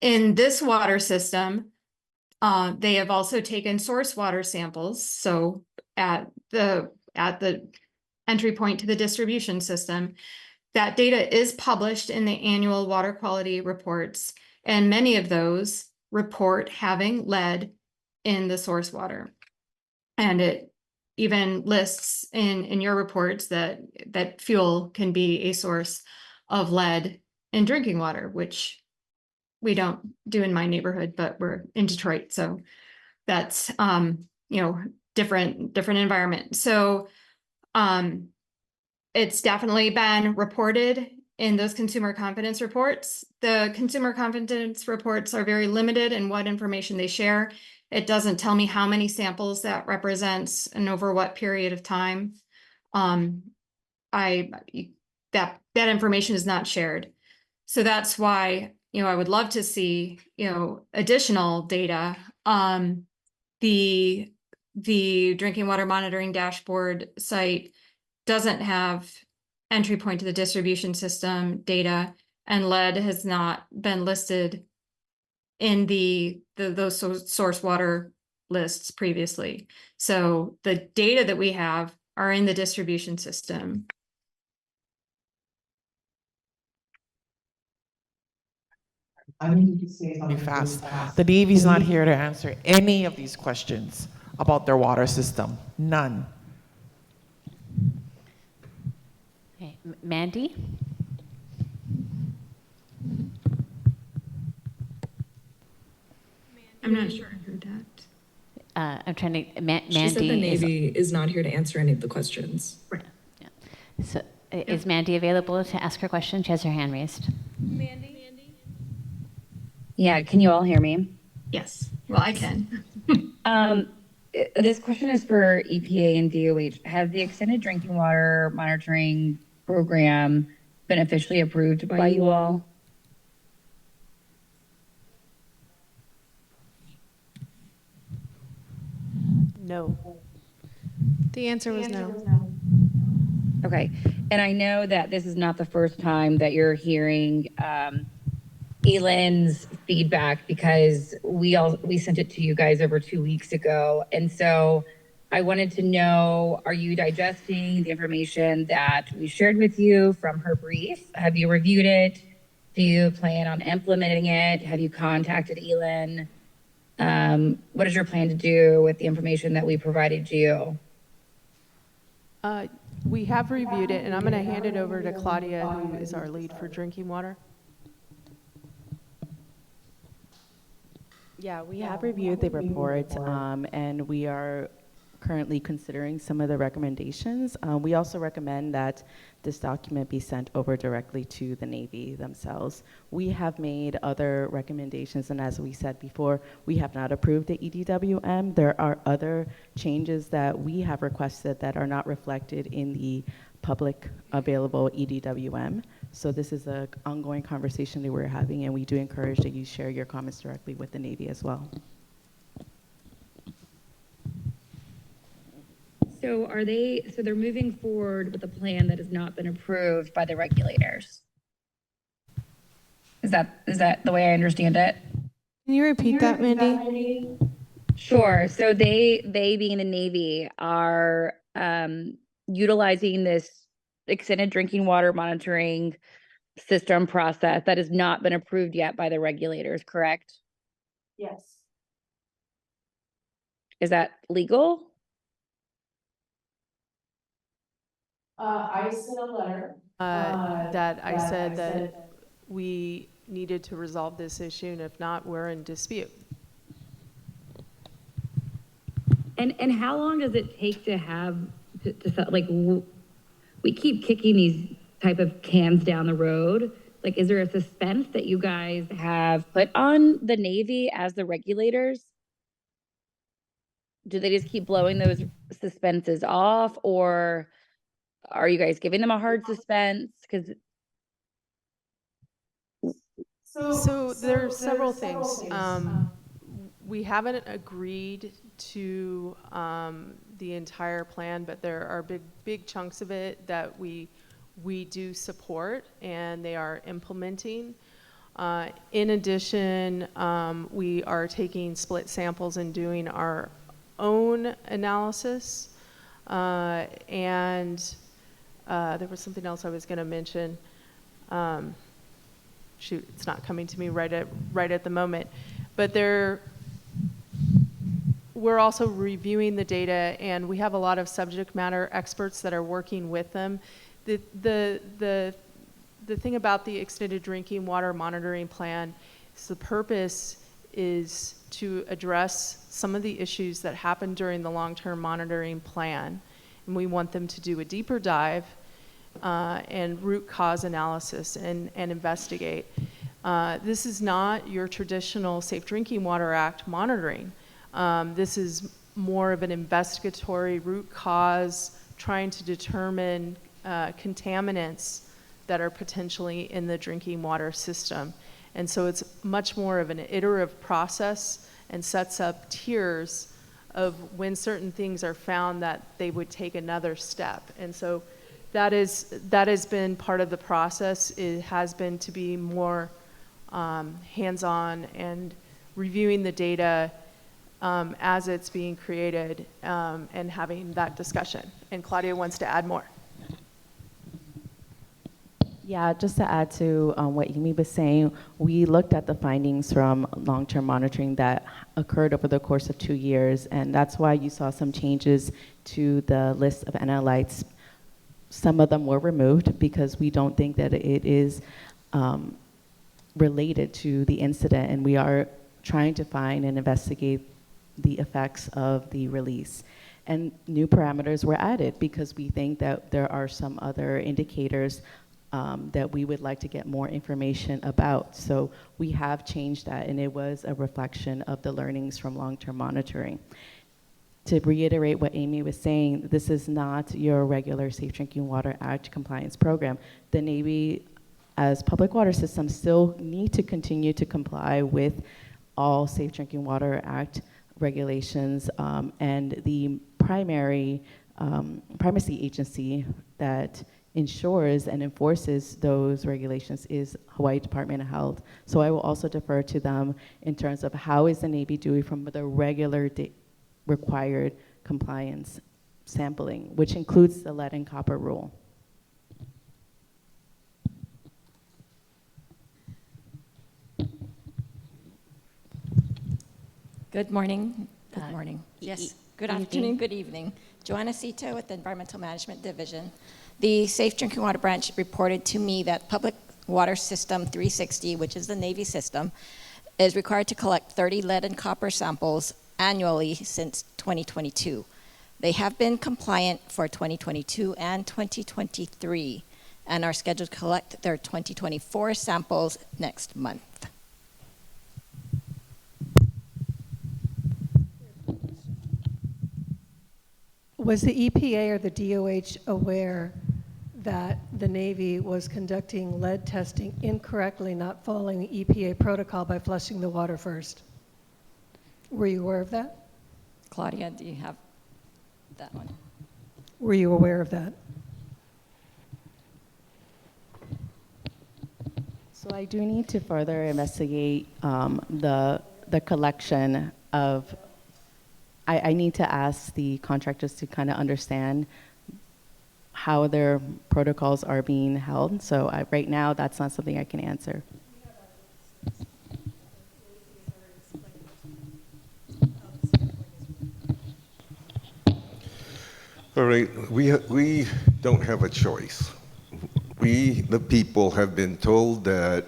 In this water system, they have also taken source water samples. So at the entry point to the distribution system, that data is published in the annual water quality reports, and many of those report having lead in the source water. And it even lists in your reports that fuel can be a source of lead in drinking water, which we don't do in my neighborhood, but we're in Detroit, so that's different environment. So it's definitely been reported in those consumer confidence reports. The consumer confidence reports are very limited in what information they share. It doesn't tell me how many samples that represents and over what period of time. I that information is not shared. So that's why, I would love to see, additional data. The drinking water monitoring dashboard site doesn't have entry point to the distribution system data, and lead has not been listed in those source water lists previously. So the data that we have are in the distribution system. I need to say something fast. The Navy's not here to answer any of these questions about their water system. None. Okay. Mandy? I'm not sure I heard that. I'm trying to, Mandy. She said the Navy is not here to answer any of the questions. Right. Yeah. So is Mandy available to ask her question? She has her hand raised. Yeah, can you all hear me? Yes. Well, I can. This question is for EPA and DOH. Has the extended drinking water monitoring program been officially approved by you all? No. The answer was no. Okay. And I know that this is not the first time that you're hearing Elin's feedback, because we sent it to you guys over 2 weeks ago. And so I wanted to know, are you digesting the information that we shared with you from her brief? Have you reviewed it? Do you plan on implementing it? Have you contacted Elin? What is your plan to do with the information that we provided you? We have reviewed it, and I'm going to hand it over to Claudia, who is our lead for drinking water. Yeah, we have reviewed the report, and we are currently considering some of the recommendations. We also recommend that this document be sent over directly to the Navy themselves. We have made other recommendations, and as we said before, we have not approved the EDWM. There are other changes that we have requested that are not reflected in the public available EDWM. So this is an ongoing conversation that we're having, and we do encourage that you share your comments directly with the Navy as well. So they're moving forward with a plan that has not been approved by the regulators. Is that the way I understand it? Can you repeat that, Mandy? Sure. So they being the Navy are utilizing this extended drinking water monitoring system process that has not been approved yet by the regulators, correct? Yes. Is that legal? I sent a letter that I said that we needed to resolve this issue, and if not, we're in dispute. And how long does it take to have like we keep kicking these type of cans down the road? Like, is there a suspense that you guys have put on the Navy as the regulators? Do they just keep blowing those suspenses off, or are you guys giving them a hard suspense? Because So there are several things. We haven't agreed to the entire plan, but there are big chunks of it that we do support, and they are implementing. In addition, we are taking split samples and doing our own analysis. And there was something else I was going to mention. Shoot, it's not coming to me right at the moment. But we're also reviewing the data, and we have a lot of subject matter experts that are working with them. The thing about the extended drinking water monitoring plan is the purpose is to address some of the issues that happened during the long-term monitoring plan. And we want them to do a deeper dive and root cause analysis and investigate. This is not your traditional Safe Drinking Water Act monitoring. This is more of an investigatory root cause, trying to determine contaminants that are potentially in the drinking water system. And so it's much more of an iterative process and sets up tiers of when certain things are found that they would take another step. And so that has been part of the process. It has been to be more hands-on and reviewing the data as it's being created and having that discussion. And Claudia wants to add more. Yeah, just to add to what Amy was saying, we looked at the findings from long-term monitoring that occurred over the course of 2 years, and that's why you saw some changes to the list of analytes. Some of them were removed because we don't think that it is related to the incident, and we are trying to find and investigate the effects of the release. And new parameters were added because we think that there are some other indicators that we would like to get more information about. So we have changed that, and it was a reflection of the learnings from long-term monitoring. To reiterate what Amy was saying, this is not your regular Safe Drinking Water Act compliance program. The Navy, as public water systems, still need to continue to comply with all Safe Drinking Water Act regulations, and the primacy agency that ensures and enforces those regulations is Hawaii Department of Health. So I will also defer to them in terms of how is the Navy doing from the regular required compliance sampling, which includes the lead and copper rule. Good morning. Good morning. Yes. Good afternoon. Good evening. Joanna Cito with the Environmental Management Division. The Safe Drinking Water Branch reported to me that Public Water System 360, which is the Navy system, is required to collect 30 lead and copper samples annually since 2022. They have been compliant for 2022 and 2023 and are scheduled to collect their 2024 samples next month. Was the EPA or the DOH aware that the Navy was conducting lead testing incorrectly, not following the EPA protocol by flushing the water first? Were you aware of that? Claudia, do you have that one? Were you aware of that? So I do need to further investigate the collection of. I need to ask the contractors to kind of understand how their protocols are being held. So right now, that's not something I can answer. All right, we don't have a choice. We, the people, have been told that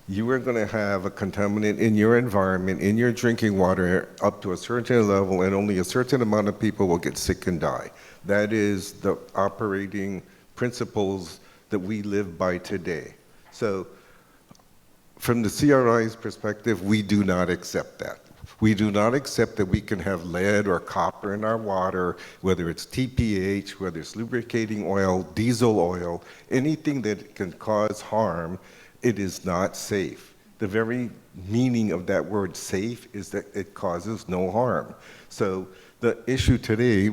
you are going to have a contaminant in your environment, in your drinking water, up to a certain level, and only a certain amount of people will get sick and die. That is the operating principles that we live by today. So from the CRI's perspective, we do not accept that. We do not accept that we can have lead or copper in our water, whether it's TPH, whether it's lubricating oil, diesel oil, anything that can cause harm. It is not safe. The very meaning of that word safe is that it causes no harm. So the issue today,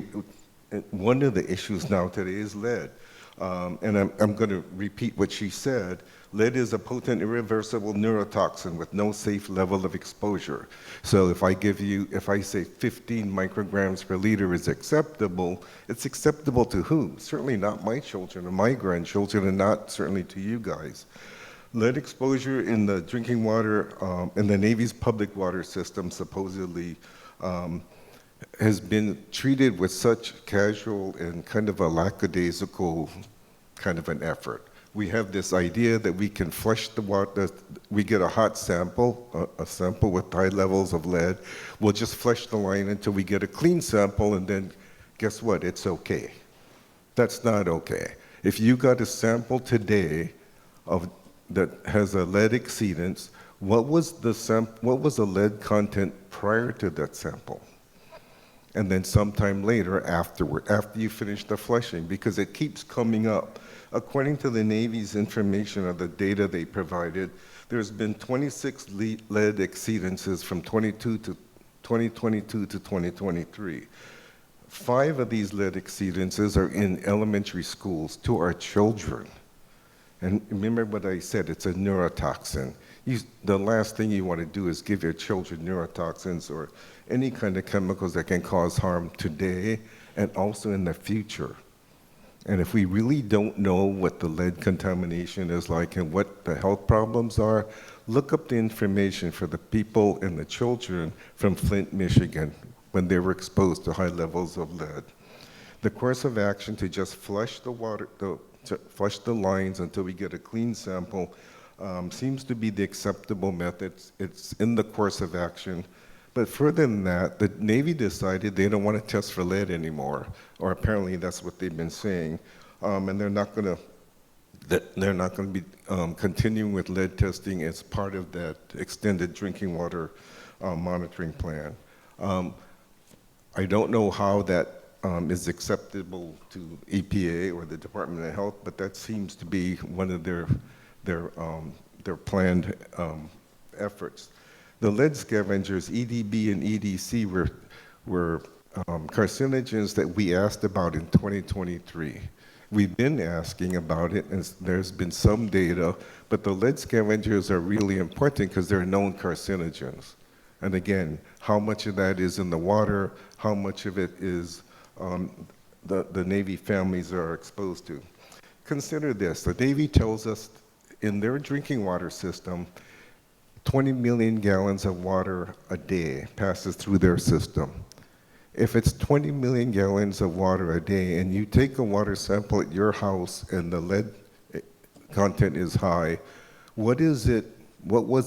one of the issues now today is lead. And I'm going to repeat what she said. Lead is a potent, irreversible neurotoxin with no safe level of exposure. So if I say 15 micrograms per liter is acceptable, it's acceptable to whom? Certainly not my children or my grandchildren, and not certainly to you guys. Lead exposure in the drinking water, in the Navy's public water system, supposedly, has been treated with such casual and kind of a lackadaisical kind of an effort. We have this idea that we can flush the water, we get a hot sample, a sample with high levels of lead. We'll just flush the line until we get a clean sample, and then guess what? It's okay. That's not okay. If you got a sample today that has a lead exceedance, what was the lead content prior to that sample? and then sometime later after you finish the flushing, because it keeps coming up. According to the Navy's information or the data they provided, there's been 26 lead exceedances from 2022 to 2023. 5 of these lead exceedances are in elementary schools to our children. And remember what I said, it's a neurotoxin. The last thing you want to do is give your children neurotoxins or any kind of chemicals that can cause harm today and also in the future. And if we really don't know what the lead contamination is like and what the health problems are, look up the information for the people and the children from Flint, Michigan, when they were exposed to high levels of lead. The course of action to just flush the water, to flush the lines until we get a clean sample seems to be the acceptable method. It's in the course of action. But further than that, the Navy decided they don't want to test for lead anymore, or apparently that's what they've been saying, and they're not going to be continuing with lead testing as part of that extended drinking water monitoring plan. I don't know how that is acceptable to EPA or the Department of Health, but that seems to be one of their planned efforts. The lead scavengers, EDB and EDC, were carcinogens that we asked about in 2023. We've been asking about it, and there's been some data, but the lead scavengers are really important because they're known carcinogens. And again, how much of that is in the water, how much of it is the Navy families are exposed to. Consider this, the Navy tells us in their drinking water system, 20 million gallons of water a day passes through their system. If it's 20 million gallons of water a day and you take a water sample at your house and the lead content is high, what was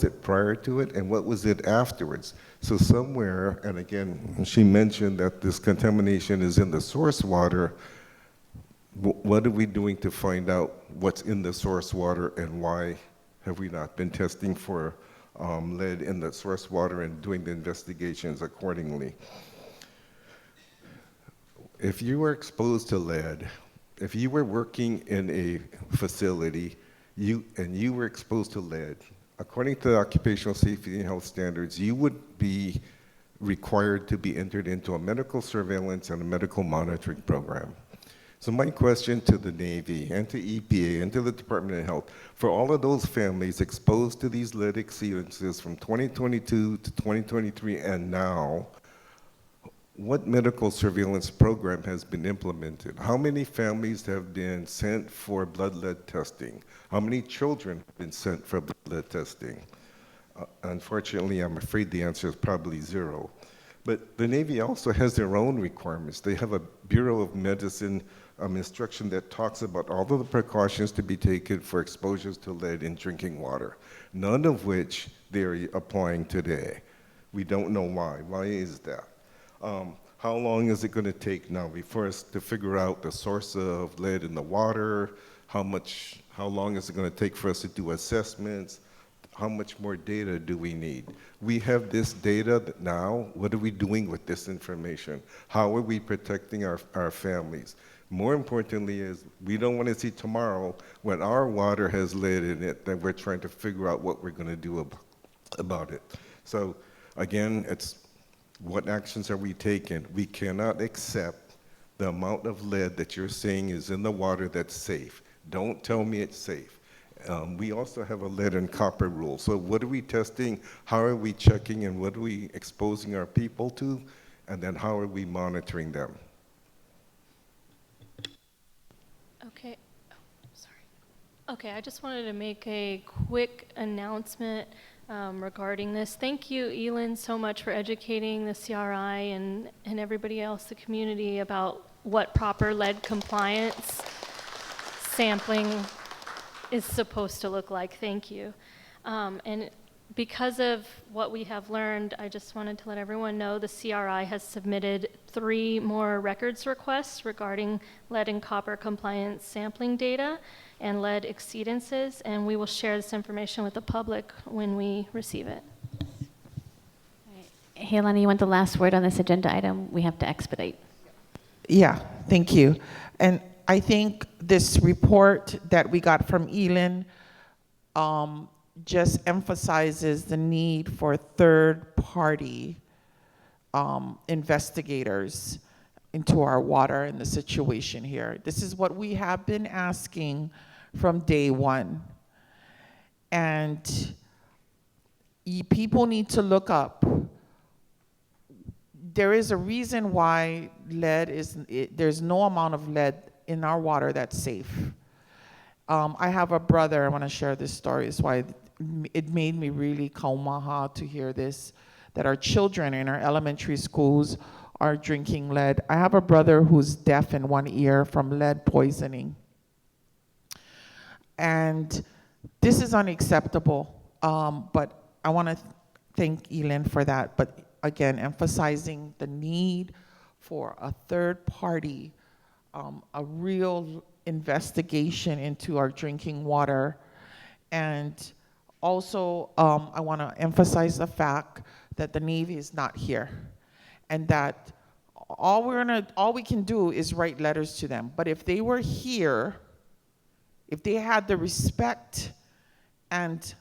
it prior to it and what was it afterwards? So somewhere, and again, she mentioned that this contamination is in the source water. What are we doing to find out what's in the source water and why have we not been testing for lead in the source water and doing the investigations accordingly? If you were exposed to lead, if you were working in a facility and you were exposed to lead, according to the occupational safety and health standards, you would be required to be entered into a medical surveillance and a medical monitoring program. So my question to the Navy and to EPA and to the Department of Health, for all of those families exposed to these lead exceedances from 2022 to 2023 and now, what medical surveillance program has been implemented? How many families have been sent for blood lead testing? How many children have been sent for blood lead testing? Unfortunately, I'm afraid the answer is probably 0. But the Navy also has their own requirements. They have a Bureau of Medicine instruction that talks about all of the precautions to be taken for exposures to lead in drinking water, none of which they're applying today. We don't know why. Why is that? How long is it going to take now for us to figure out the source of lead in the water? How long is it going to take for us to do assessments? How much more data do we need? We have this data now. What are we doing with this information? How are we protecting our families? More importantly is we don't want to see tomorrow when our water has lead in it that we're trying to figure out what we're going to do about it. So again, it's what actions are we taking? We cannot accept the amount of lead that you're saying is in the water that's safe. Don't tell me it's safe. We also have a lead and copper rule. So what are we testing? How are we checking? And what are we exposing our people to? And then how are we monitoring them? Okay. Oh, sorry. Okay, I just wanted to make a quick announcement regarding this. Thank you, Elin, so much for educating the CRI and everybody else, the community, about what proper lead compliance sampling is supposed to look like. Thank you. And because of what we have learned, I just wanted to let everyone know the CRI has submitted 3 more records requests regarding lead and copper compliance sampling data and lead exceedances, and we will share this information with the public when we receive it. Hey, Eleni, you want the last word on this agenda item? We have to expedite. Yeah, thank you. And I think this report that we got from Elin just emphasizes the need for third-party investigators into our water and the situation here. This is what we have been asking from day one. And people need to look up. There is a reason why there's no amount of lead in our water that's safe. I have a brother, I want to share this story. It's why it made me really kaumaha to hear this, that our children in our elementary schools are drinking lead. I have a brother who's deaf in one ear from lead poisoning. And this is unacceptable, but I want to thank Elin for that. But again, emphasizing the need for a third party, a real investigation into our drinking water. And also, I want to emphasize the fact that the Navy is not here, and that all we can do is write letters to them. But if they were here, if they had the respect and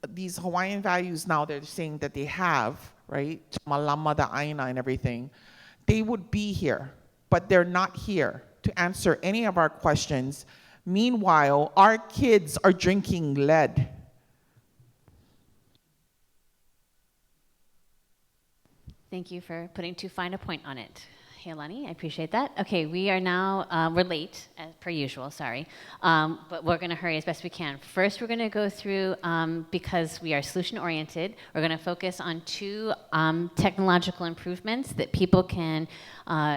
these Hawaiian values now they're saying that they have, right? Malama da aina and everything, they would be here, but they're not here to answer any of our questions. Meanwhile, our kids are drinking lead. Thank you for putting too fine a point on it. Hey, Eleni, I appreciate that. Okay, we are now, we're late, as per usual, sorry. But we're going to hurry as best we can. First, we're going to go through, because we are solution-oriented, we're going to focus on two technological improvements that people can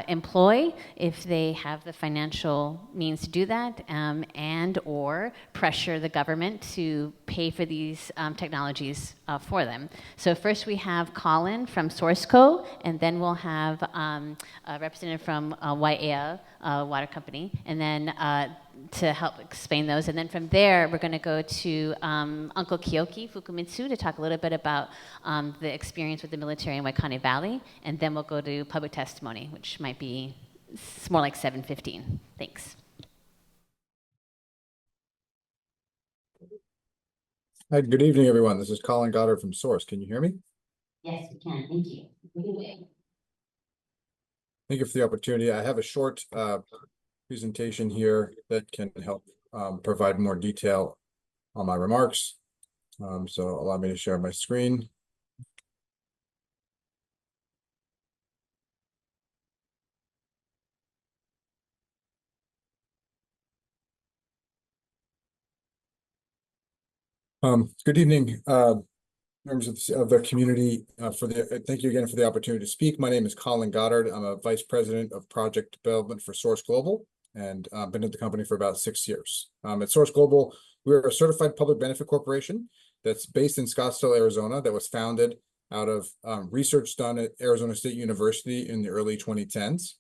employ if they have the financial means to do that, and or pressure the government to pay for these technologies for them. So first we have Colin from SourceCo, and then we'll have a representative from Waiea Water Company, and then to help explain those. And then from there, we're going to go to Uncle Kiyoki Fukumitsu to talk a little bit about the experience with the military in Waikane Valley, and then we'll go to public testimony, which might be more like 7:15. Thanks. Hi, good evening, everyone. This is Colin Goddard from Source. Can you hear me? Yes, we can. Thank you. Thank you for the opportunity. I have a short presentation here that can help provide more detail on my remarks. So allow me to share my screen. Good evening, members of the community. Thank you again for the opportunity to speak. My name is Colin Goddard. I'm a vice president of project development for Source Global, and I've been at the company for about 6 years. At Source Global, we're a certified public benefit corporation that's based in Scottsdale, Arizona, that was founded out of research done at Arizona State University in the early 2010s.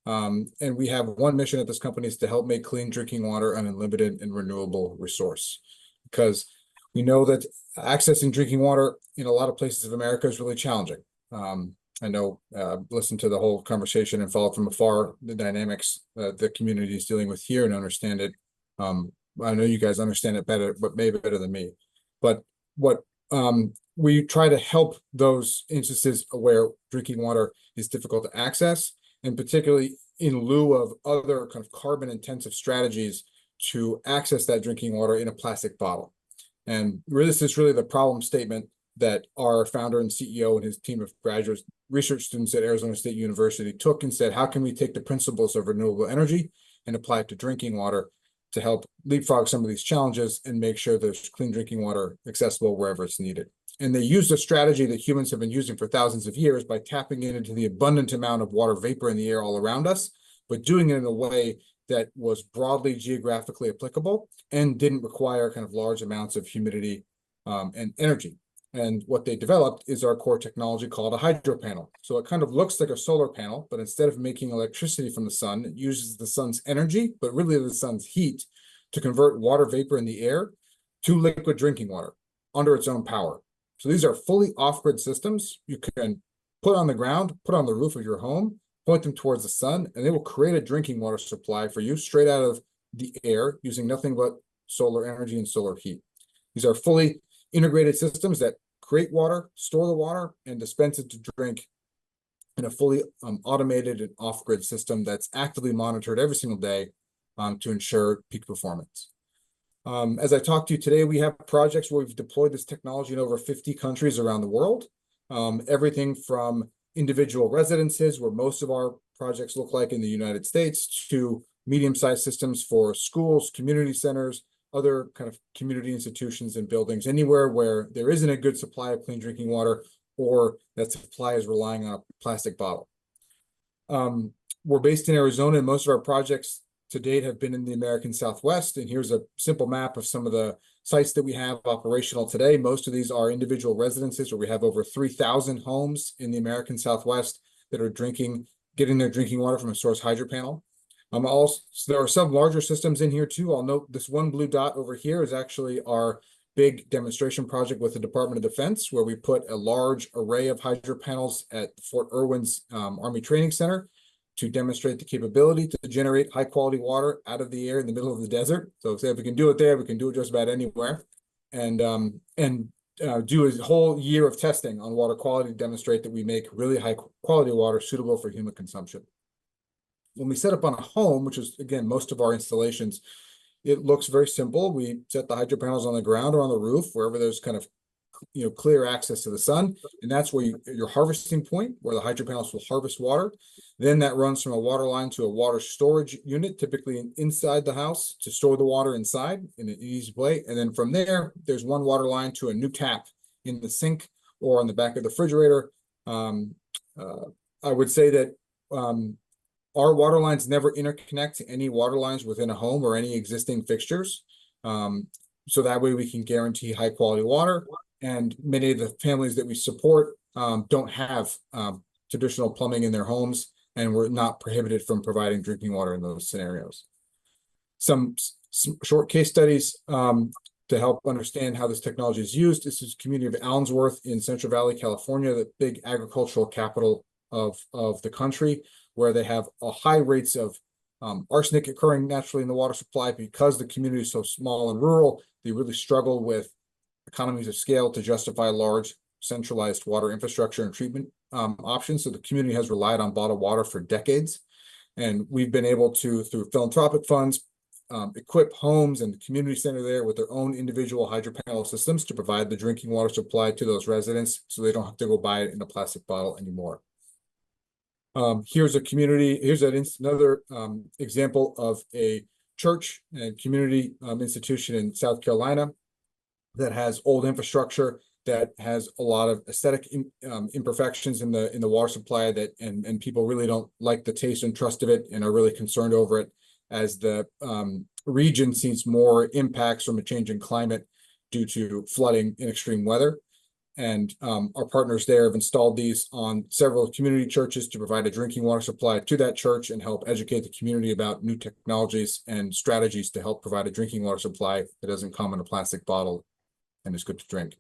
And we have one mission at this company is to help make clean drinking water an unlimited and renewable resource, because we know that accessing drinking water in a lot of places of America is really challenging. I know, listened to the whole conversation and followed from afar the dynamics the community is dealing with here and understand it. I know you guys understand it better, but maybe better than me. But what we try to help those instances where drinking water is difficult to access, and particularly in lieu of other kind of carbon-intensive strategies to access that drinking water in a plastic bottle. And this is really the problem statement that our founder and CEO and his team of graduate research students at Arizona State University took and said, how can we take the principles of renewable energy and apply it to drinking water to help leapfrog some of these challenges and make sure there's clean drinking water accessible wherever it's needed. And they used a strategy that humans have been using for thousands of years by tapping into the abundant amount of water vapor in the air all around us, but doing it in a way that was broadly geographically applicable and didn't require kind of large amounts of humidity and energy. And what they developed is our core technology called a hydro panel. So it kind of looks like a solar panel, but instead of making electricity from the sun, it uses the sun's energy, but really the sun's heat, to convert water vapor in the air to liquid drinking water under its own power. So these are fully off-grid systems. You can put on the ground, put on the roof of your home, point them towards the sun, and they will create a drinking water supply for you straight out of the air using nothing but solar energy and solar heat. These are fully integrated systems that create water, store the water, and dispense it to drink in a fully automated and off-grid system that's actively monitored every single day to ensure peak performance. As I talked to you today, we have projects where we've deployed this technology in over 50 countries around the world. Everything from individual residences, where most of our projects look like in the United States, to medium-sized systems for schools, community centers, other kind of community institutions and buildings, anywhere where there isn't a good supply of clean drinking water or that supply is relying on a plastic bottle. We're based in Arizona, and most of our projects to date have been in the American Southwest. And here's a simple map of some of the sites that we have operational today. Most of these are individual residences, where we have over 3,000 homes in the American Southwest that are getting their drinking water from a source hydro panel. Also, so there are some larger systems in here too. I'll note this one blue dot over here is actually our big demonstration project with the Department of Defense, where we put a large array of hydro panels at Fort Irwin's Army Training Center to demonstrate the capability to generate high quality water out of the air in the middle of the desert. So if we can do it there, we can do it just about anywhere. And do a whole year of testing on water quality to demonstrate that we make really high quality water suitable for human consumption. When we set up on a home, which is, again, most of our installations, it looks very simple. We set the hydro panels on the ground or on the roof, wherever there's kind of clear access to the sun, and that's where your harvesting point, where the hydro panels will harvest water. Then that runs from a water line to a water storage unit, typically inside the house, to store the water inside in an easy way. And then from there, there's one water line to a new tap in the sink or on the back of the refrigerator. I would say that our water lines never interconnect to any water lines within a home or any existing fixtures. So that way we can guarantee high quality water. And many of the families that we support don't have traditional plumbing in their homes, and we're not prohibited from providing drinking water in those scenarios. Some short case studies to help understand how this technology is used. This is the community of Allensworth in Central Valley, California, the big agricultural capital of the country, where they have high rates of arsenic occurring naturally in the water supply. Because the community is so small and rural, they really struggle with economies of scale to justify large centralized water infrastructure and treatment options. So the community has relied on bottled water for decades. And we've been able to, through philanthropic funds, equip homes and the community center there with their own individual hydro panel systems to provide the drinking water supply to those residents, so they don't have to go buy it in a plastic bottle anymore. Here's another example of a church and community institution in South Carolina that has old infrastructure that has a lot of aesthetic imperfections in the water supply, that and people really don't like the taste and trust of it and are really concerned over it, as the region sees more impacts from a changing climate due to flooding and extreme weather. And our partners there have installed these on several community churches to provide a drinking water supply to that church and help educate the community about new technologies and strategies to help provide a drinking water supply that doesn't come in a plastic bottle and is good to drink.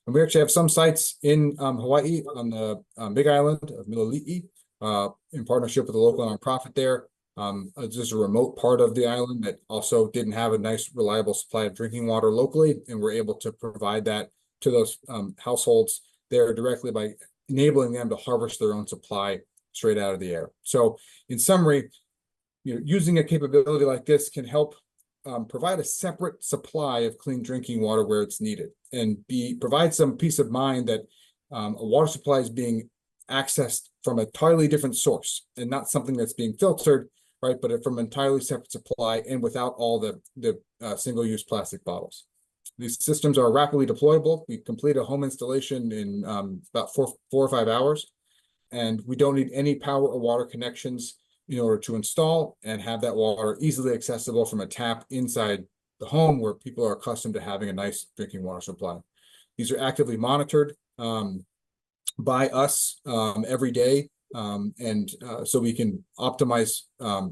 And we actually have some sites in Hawaii on the Big Island of Milili'i in partnership with a local nonprofit there. It's just a remote part of the island that also didn't have a nice, reliable supply of drinking water locally, and we're able to provide that to those households there directly by enabling them to harvest their own supply straight out of the air. So in summary, using a capability like this can help provide a separate supply of clean drinking water where it's needed, and provide some peace of mind that a water supply is being accessed from a entirely different source and not something that's being filtered, right? But from an entirely separate supply and without all the single-use plastic bottles. These systems are rapidly deployable. We complete a home installation in about 4 or 5 hours, and we don't need any power or water connections in order to install and have that water easily accessible from a tap inside the home, where people are accustomed to having a nice drinking water supply. These are actively monitored by us every day, so we can optimize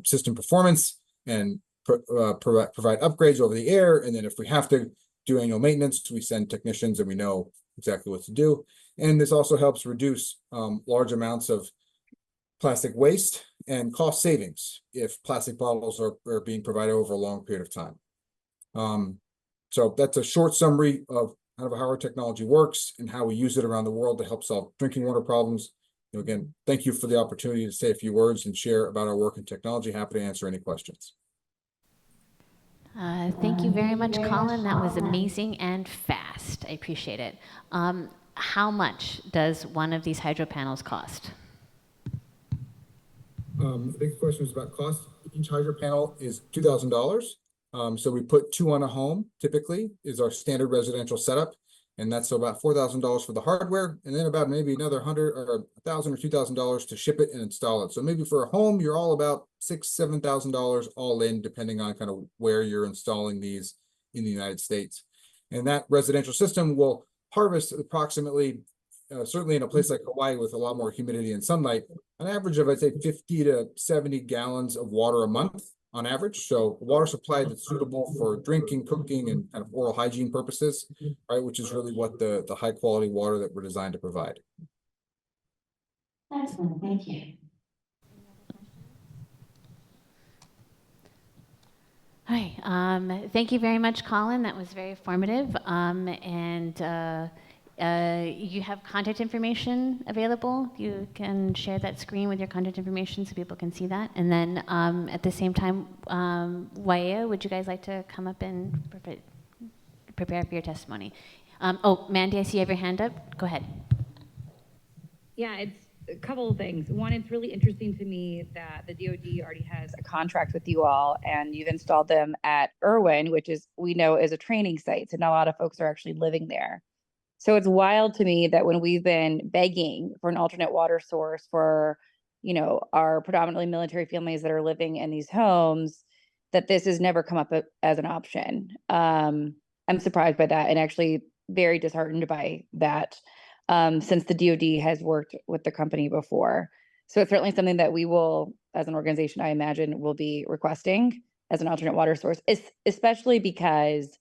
system performance and provide upgrades over the air. And then if we have to do annual maintenance, we send technicians, and we know exactly what to do. And this also helps reduce large amounts of plastic waste and cost savings if plastic bottles are being provided over a long period of time. So that's a short summary of kind of how our technology works and how we use it around the world to help solve drinking water problems. Again, thank you for the opportunity to say a few words and share about our work in technology. Happy to answer any questions. Thank you very much, Colin. That was amazing and fast. I appreciate it. How much does one of these hydro panels cost? The big question was about cost. Each hydro panel is $2,000. So we put 2 on a home, typically, is our standard residential setup. And that's about $4,000 for the hardware, and then about maybe another $100 or $1,000 or $2,000 to ship it and install it. So maybe for a home, you're all about $6,000, $7,000 all in, depending on kind of where you're installing these in the United States. And that residential system will harvest approximately, certainly in a place like Hawaii with a lot more humidity and sunlight, an average of, I'd say, 50 to 70 gallons of water a month on average. So water supply that's suitable for drinking, cooking, and kind of oral hygiene purposes, right? Which is really what the high quality water that we're designed to provide. Excellent, thank you. Hi, thank you very much, Colin. That was very informative. You have contact information available. You can share that screen with your contact information so people can see that. And then at the same time, Waea, would you guys like to come up and prepare for your testimony? Oh, Mandy, I see you have your hand up. Go ahead. Yeah, it's a couple of things. One, it's really interesting to me that the DoD already has a contract with you all, and you've installed them at Irwin, which is, we know, is a training site. So not a lot of folks are actually living there. So it's wild to me that when we've been begging for an alternate water source for, you know, our predominantly military families that are living in these homes, that this has never come up as an option. I'm surprised by that and actually very disheartened by that, since the DoD has worked with the company before. So it's certainly something that we will, as an organization, I imagine, will be requesting as an alternate water source, especially because,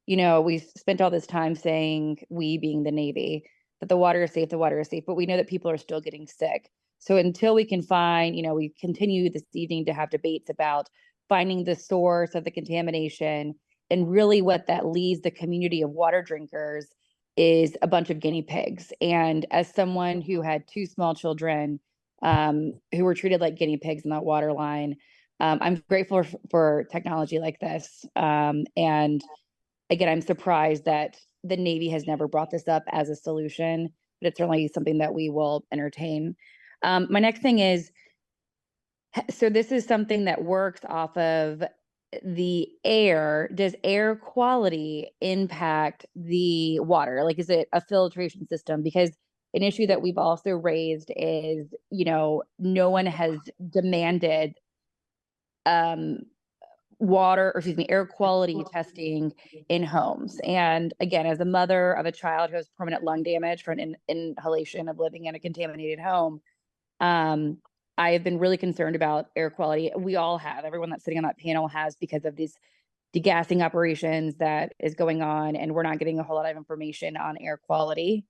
you know, we've spent all this time saying, we being the Navy, that the water is safe, but we know that people are still getting sick. So until we can find, you know, we continue this evening to have debates about finding the source of the contamination, and really what that leaves the community of water drinkers is a bunch of guinea pigs. And as someone who had 2 small children who were treated like guinea pigs in that water line, I'm grateful for technology like this. And again, I'm surprised that the Navy has never brought this up as a solution, but it's certainly something that we will entertain. My next thing is, so this is something that works off of the air. Does air quality impact the water? Like, is it a filtration system? Because an issue that we've also raised is, you know, no one has demanded air quality testing in homes. And again, as a mother of a child who has permanent lung damage from an inhalation of living in a contaminated home, I have been really concerned about air quality. We all have, everyone that's sitting on that panel has, because of these degassing operations that is going on, and we're not getting a whole lot of information on air quality.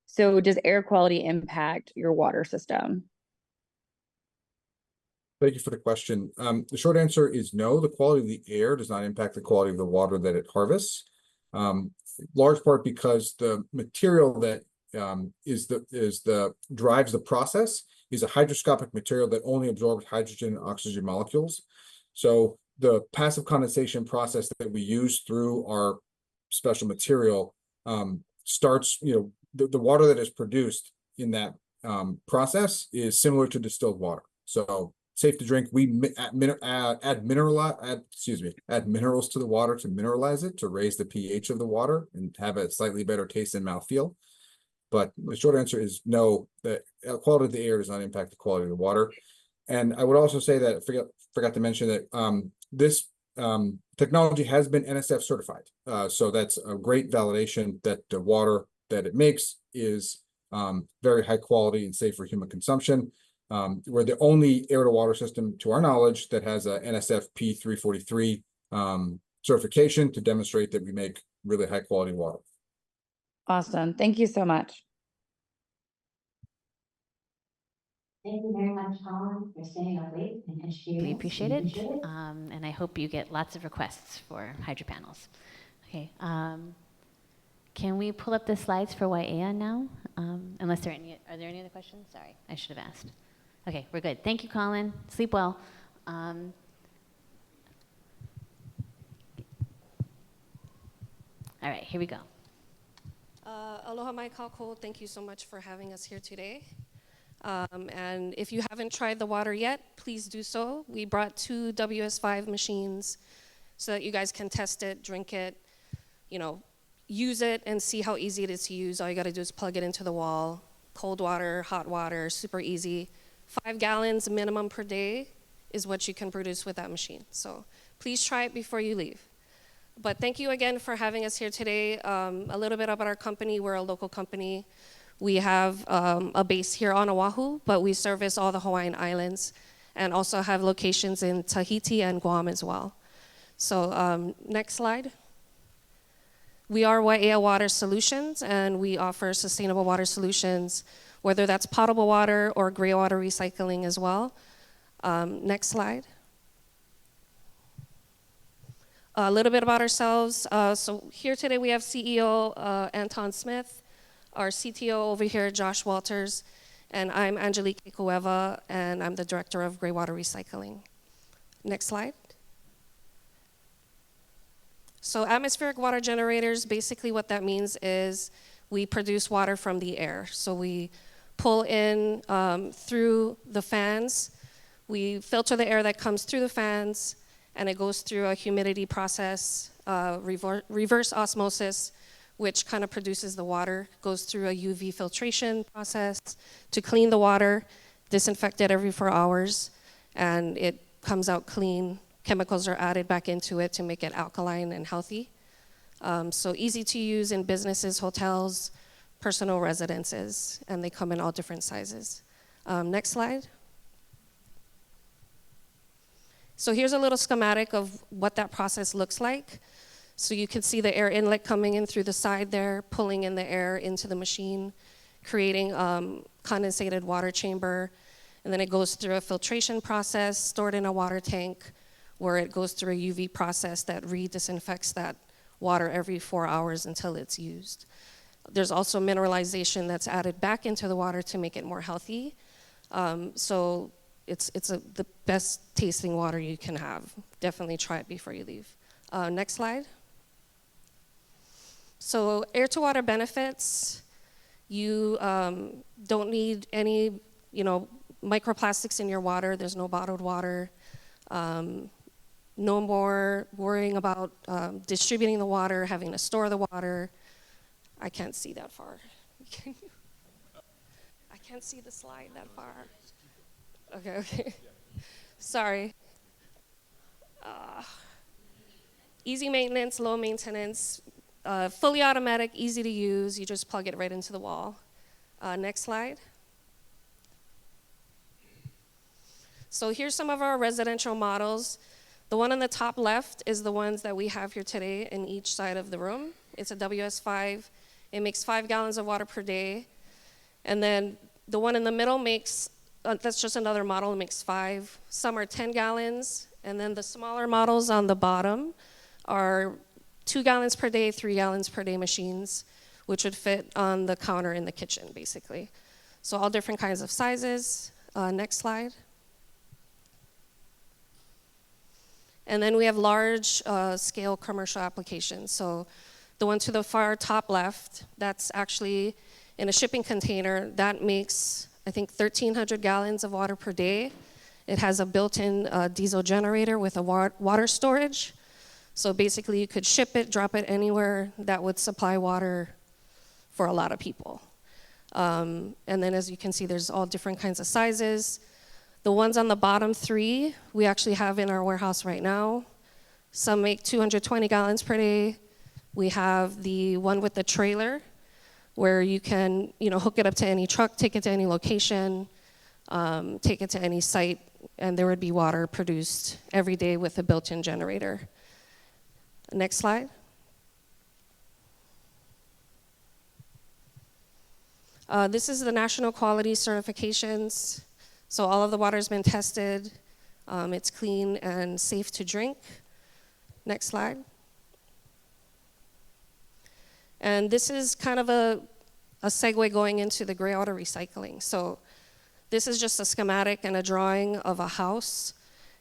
So does air quality impact your water system? Thank you for the question. The short answer is no. The quality of the air does not impact the quality of the water that it harvests. Large part because the material that drives the process is a hygroscopic material that only absorbs hydrogen and oxygen molecules. So the passive condensation process that we use through our special material starts, you know, the water that is produced in that process is similar to distilled water. So safe to drink. We add minerals to the water to mineralize it, to raise the pH of the water and have a slightly better taste and mouthfeel. But the short answer is no, the quality of the air does not impact the quality of the water. And I would also say that, forgot to mention that this technology has been NSF certified. So that's a great validation that the water that it makes is very high quality and safe for human consumption. We're the only air to water system, to our knowledge, that has a NSF P343 certification to demonstrate that we make really high quality water. Awesome. Thank you so much. Thank you very much, Colin, for staying up late and educating us. We appreciate it. And I hope you get lots of requests for hydro panels. Okay. Can we pull up the slides for YA now? Unless are there any other questions? Sorry, I should have asked. Okay, we're good. Thank you, Colin. Sleep well. All right, here we go. Aloha mai kako. Thank you so much for having us here today. And if you haven't tried the water yet, please do so. We brought 2 WS5 machines so that you guys can test it, drink it, use it and see how easy it is to use. All you gotta do is plug it into the wall. Cold water, hot water, super easy. 5 gallons minimum per day is what you can produce with that machine. So please try it before you leave. But thank you again for having us here today. A little bit about our company. We're a local company. We have a base here on Oahu, but we service all the Hawaiian Islands and also have locations in Tahiti and Guam as well. So next slide. We are Waiea Water Solutions, and we offer sustainable water solutions, whether that's potable water or gray water recycling as well. Next slide. A little bit about ourselves. So here today we have CEO Anton Smith, our CTO over here, Josh Walters, and I'm Angelique Cueva, and I'm the Director of Gray Water Recycling. Next slide. So atmospheric water generators, basically what that means is we produce water from the air. So we pull in through the fans, we filter the air that comes through the fans, and it goes through a humidity process, reverse osmosis, which kind of produces the water, goes through a UV filtration process to clean the water, disinfect it every 4 hours, and it comes out clean. Chemicals are added back into it to make it alkaline and healthy. So easy to use in businesses, hotels, personal residences, and they come in all different sizes. Next slide. So here's a little schematic of what that process looks like. So you can see the air inlet coming in through the side there, pulling in the air into the machine, creating condensated water chamber, and then it goes through a filtration process, stored in a water tank, where it goes through a UV process that re-disinfects that water every 4 hours until it's used. There's also mineralization that's added back into the water to make it more healthy. So it's the best tasting water you can have. Definitely try it before you leave. Next slide. So air to water benefits, you don't need any microplastics in your water. There's no bottled water. No more worrying about distributing the water, having to store the water. I can't see that far. I can't see the slide that far. Okay. Sorry. Easy maintenance, low maintenance, fully automatic, easy to use. You just plug it right into the wall. Next slide. So here's some of our residential models. The one on the top left is the ones that we have here today in each side of the room. It's a WS5. It makes 5 gallons of water per day. And then the one in the middle makes, that's just another model, it makes 5. Some are 10 gallons. And then the smaller models on the bottom are 2 gallons per day, 3 gallons per day machines, which would fit on the counter in the kitchen, basically. So all different kinds of sizes. Next slide. And then we have large scale commercial applications. So the one to the far top left, that's actually in a shipping container. That makes, I think, 1,300 gallons of water per day. It has a built-in diesel generator with a water storage. So basically you could ship it, drop it anywhere that would supply water for a lot of people. And then as you can see, there's all different kinds of sizes. The ones on the bottom 3, we actually have in our warehouse right now. Some make 220 gallons per day. We have the one with the trailer, where you can hook it up to any truck, take it to any location, take it to any site, and there would be water produced every day with a built-in generator. Next slide. This is the national quality certifications. So all of the water has been tested. It's clean and safe to drink. Next slide. And this is kind of a segue going into the gray water recycling. So this is just a schematic and a drawing of a house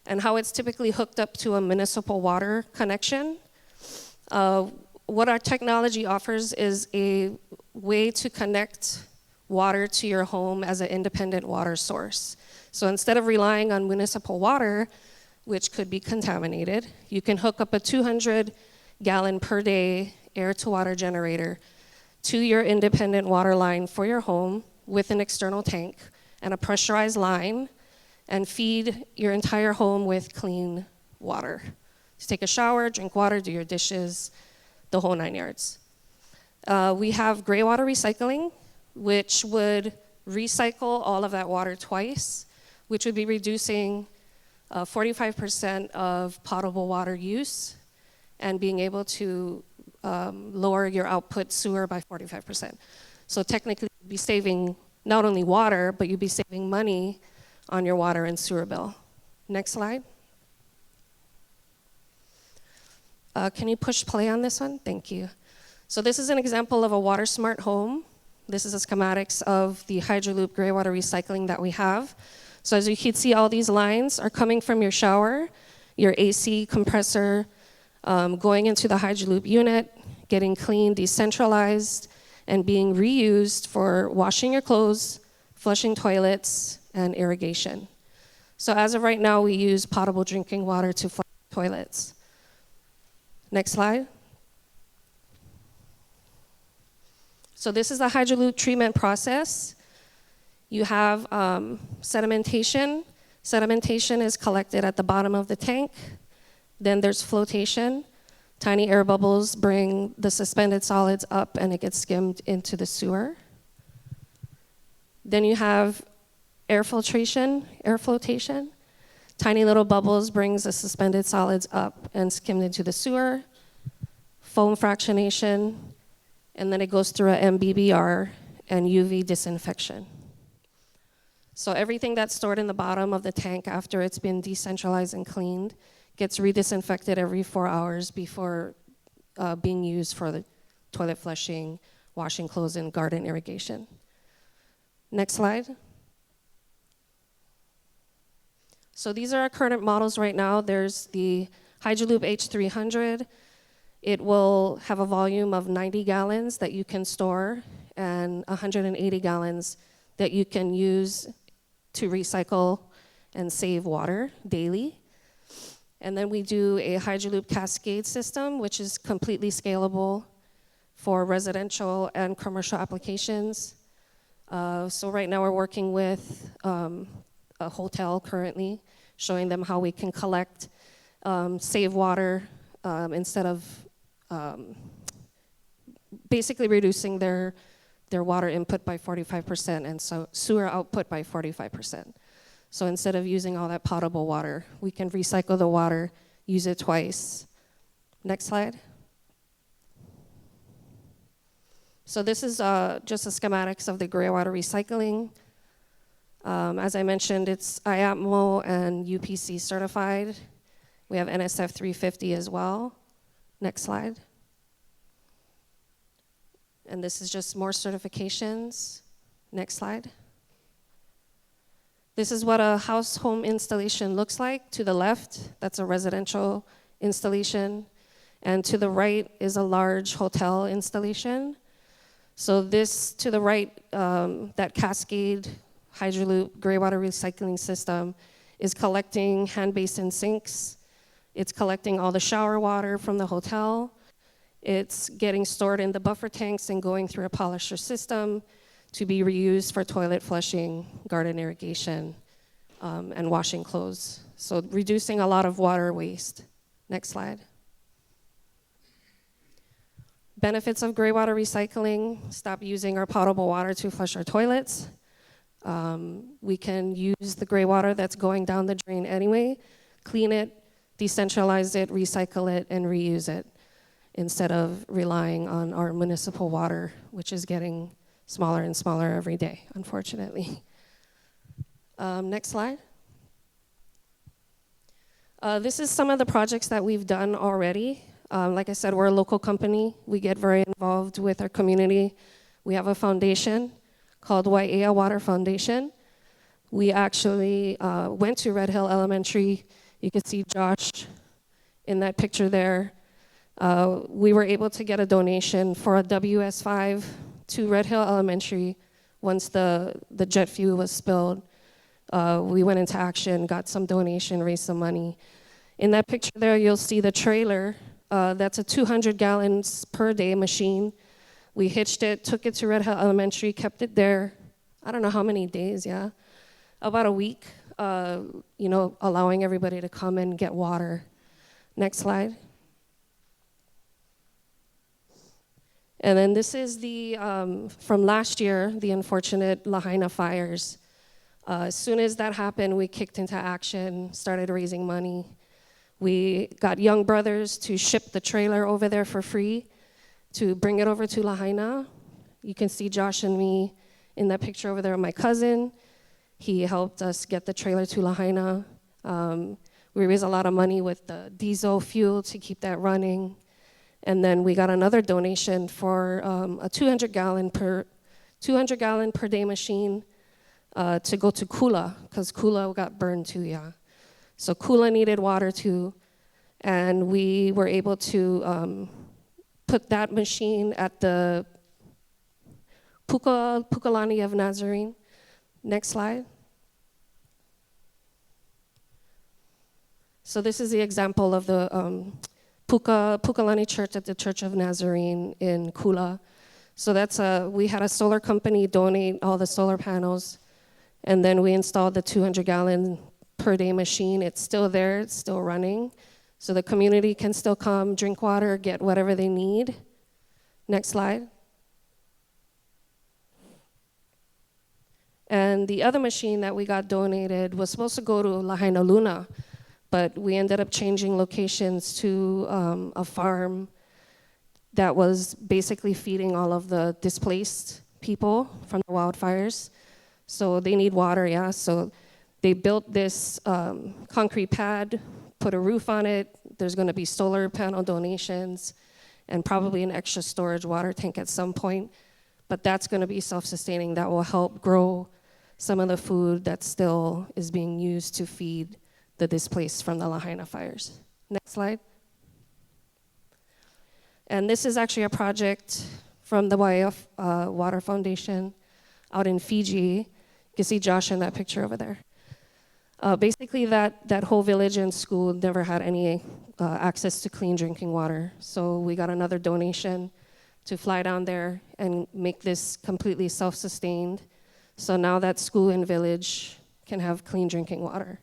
and how it's typically hooked up to a municipal water connection. What our technology offers is a way to connect water to your home as an independent water source. So instead of relying on municipal water, which could be contaminated, you can hook up a 200-gallon per day air-to-water generator to your independent water line for your home with an external tank and a pressurized line and feed your entire home with clean water. You take a shower, drink water, do your dishes, the whole 9 yards. We have gray water recycling, which would recycle all of that water twice, which would be reducing 45% of potable water use and being able to lower your output sewer by 45%. So technically, you'd be saving not only water, but you'd be saving money on your water and sewer bill. Next slide. Can you push play on this one? Thank you. So this is an example of a water smart home. This is the schematics of the Hydroloop gray water recycling that we have. So as you can see, all these lines are coming from your shower, your AC compressor, going into the Hydroloop unit, getting clean, decentralized, and being reused for washing your clothes, flushing toilets, and irrigation. So as of right now, we use potable drinking water to flush toilets. Next slide. So this is the Hydroloop treatment process. You have sedimentation. Sedimentation is collected at the bottom of the tank. Then there's flotation. Tiny air bubbles bring the suspended solids up and it gets skimmed into the sewer. Then you have air filtration, air flotation. Tiny little bubbles brings the suspended solids up and skimmed into the sewer. Foam fractionation, and then it goes through a MBBR and UV disinfection. So everything that's stored in the bottom of the tank after it's been decentralized and cleaned gets redisinfected every 4 hours before being used for the toilet flushing, washing clothes, and garden irrigation. Next slide. So these are our current models right now. There's the Hydroloop H300. It will have a volume of 90 gallons that you can store and 180 gallons that you can use to recycle and save water daily. And then we do a Hydroloop Cascade system, which is completely scalable for residential and commercial applications. So right now we're working with a hotel currently, showing them how we can collect, save water instead of basically reducing their water input by 45% and so sewer output by 45%. So instead of using all that potable water, we can recycle the water, use it twice. Next slide. So this is just the schematics of the gray water recycling. As I mentioned, it's IAPMO and UPC certified. We have NSF 350 as well. Next slide. And this is just more certifications. Next slide. This is what a house home installation looks like. To the left, that's a residential installation. And to the right is a large hotel installation. So this, to the right, that Cascade Hydroloop gray water recycling system is collecting hand basin sinks. It's collecting all the shower water from the hotel. It's getting stored in the buffer tanks and going through a polisher system to be reused for toilet flushing, garden irrigation, and washing clothes. So reducing a lot of water waste. Next slide. Benefits of gray water recycling: stop using our potable water to flush our toilets. We can use the gray water that's going down the drain anyway, clean it, decentralize it, recycle it, and reuse it, instead of relying on our municipal water, which is getting smaller and smaller every day, unfortunately. Next slide. This is some of the projects that we've done already. Like I said, we're a local company. We get very involved with our community. We have a foundation called Waiea Water Foundation. We actually went to Red Hill Elementary. You can see Josh in that picture there. We were able to get a donation for a WS5 to Red Hill Elementary once the jet fuel was spilled. We went into action, got some donation, raised some money. In that picture there, you'll see the trailer. That's a 200 gallons per day machine. We hitched it, took it to Red Hill Elementary, kept it there, I don't know how many days, yeah, about a week, allowing everybody to come and get water. Next slide. And then this is the, from last year, the unfortunate Lahaina fires. As soon as that happened, we kicked into action, started raising money. We got Young Brothers to ship the trailer over there for free, to bring it over to Lahaina. You can see Josh and me in that picture over there, my cousin. He helped us get the trailer to Lahaina. We raised a lot of money with the diesel fuel to keep that running. And then we got another donation for a 200 gallon per day machine to go to Kula, because Kula got burned too, yeah. So Kula needed water too, and we were able to put that machine at the Pukalani of Nazarene. Next slide. So this is the example of the Pukalani Church at the Church of Nazarene in Kula. So that's we had a solar company donate all the solar panels, and then we installed the 200 gallon per day machine. It's still there, it's still running. So the community can still come, drink water, get whatever they need. Next slide. And the other machine that we got donated was supposed to go to Lahaina Luna, but we ended up changing locations to a farm that was basically feeding all of the displaced people from the wildfires. So they need water, yeah. So they built this concrete pad, put a roof on it. There's gonna be solar panel donations and probably an extra storage water tank at some point. But that's gonna be self-sustaining. That will help grow some of the food that still is being used to feed the displaced from the Lahaina fires. Next slide. And this is actually a project from the Waiea Water Foundation out in Fiji. You can see Josh in that picture over there. Basically, that whole village and school never had any access to clean drinking water. So we got another donation to fly down there and make this completely self-sustained. So now that school and village can have clean drinking water.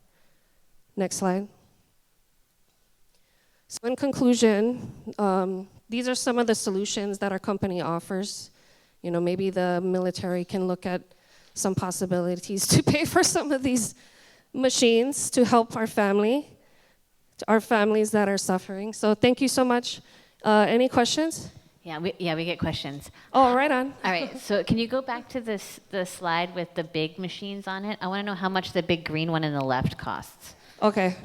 Next slide. So in conclusion, these are some of the solutions that our company offers. You know, maybe the military can look at some possibilities to pay for some of these machines to help our families that are suffering. So thank you so much. Any questions? Yeah, we get questions. Oh, right on. All right, so can you go back to the slide with the big machines on it? I want to know how much the big green one in the left costs. Okay.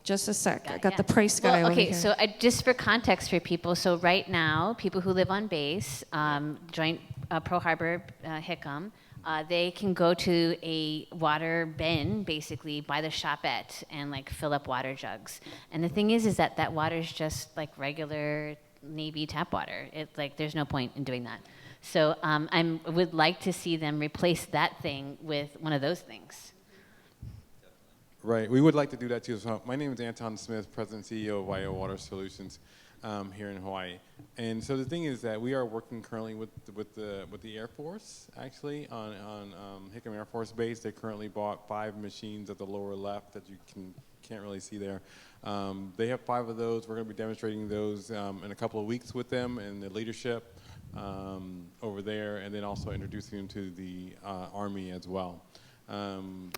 Just a sec. I got the price guy over here. Okay, so just for context for people, so right now, people who live on base, Joint Pearl Harbor, Hickam, they can go to a water bin, basically, by the shopette and like fill up water jugs. And the thing is that water is just like regular Navy tap water. It's like there's no point in doing that. So I would like to see them replace that thing with one of those things. Right, we would like to do that too. So my name is Anton Smith, President and CEO of Waiea Water Solutions here in Hawaii. And so the thing is that we are working currently with the Air Force, actually, on Hickam Air Force Base. They currently bought 5 machines at the lower left that you can't really see there. They have 5 of those. We're going to be demonstrating those in a couple of weeks with them and the leadership over there, and then also introducing them to the Army as well.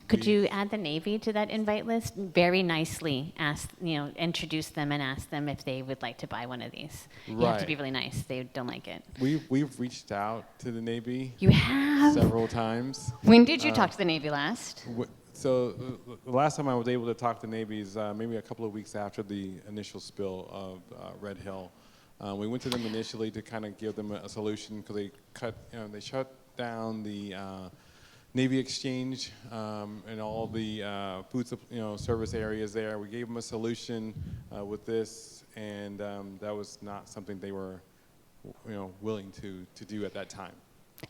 Could you add the Navy to that invite list? Very nicely ask, introduce them and ask them if they would like to buy one of these. You have to be really nice. They don't like it. We've reached out to the Navy. You have? Several times. When did you talk to the Navy last? So the last time I was able to talk to Navy is maybe a couple of weeks after the initial spill of Red Hill. We went to them initially to kind of give them a solution because they shut down the Navy Exchange and all the food service areas there. We gave them a solution with this, and that was not something they were willing to do at that time.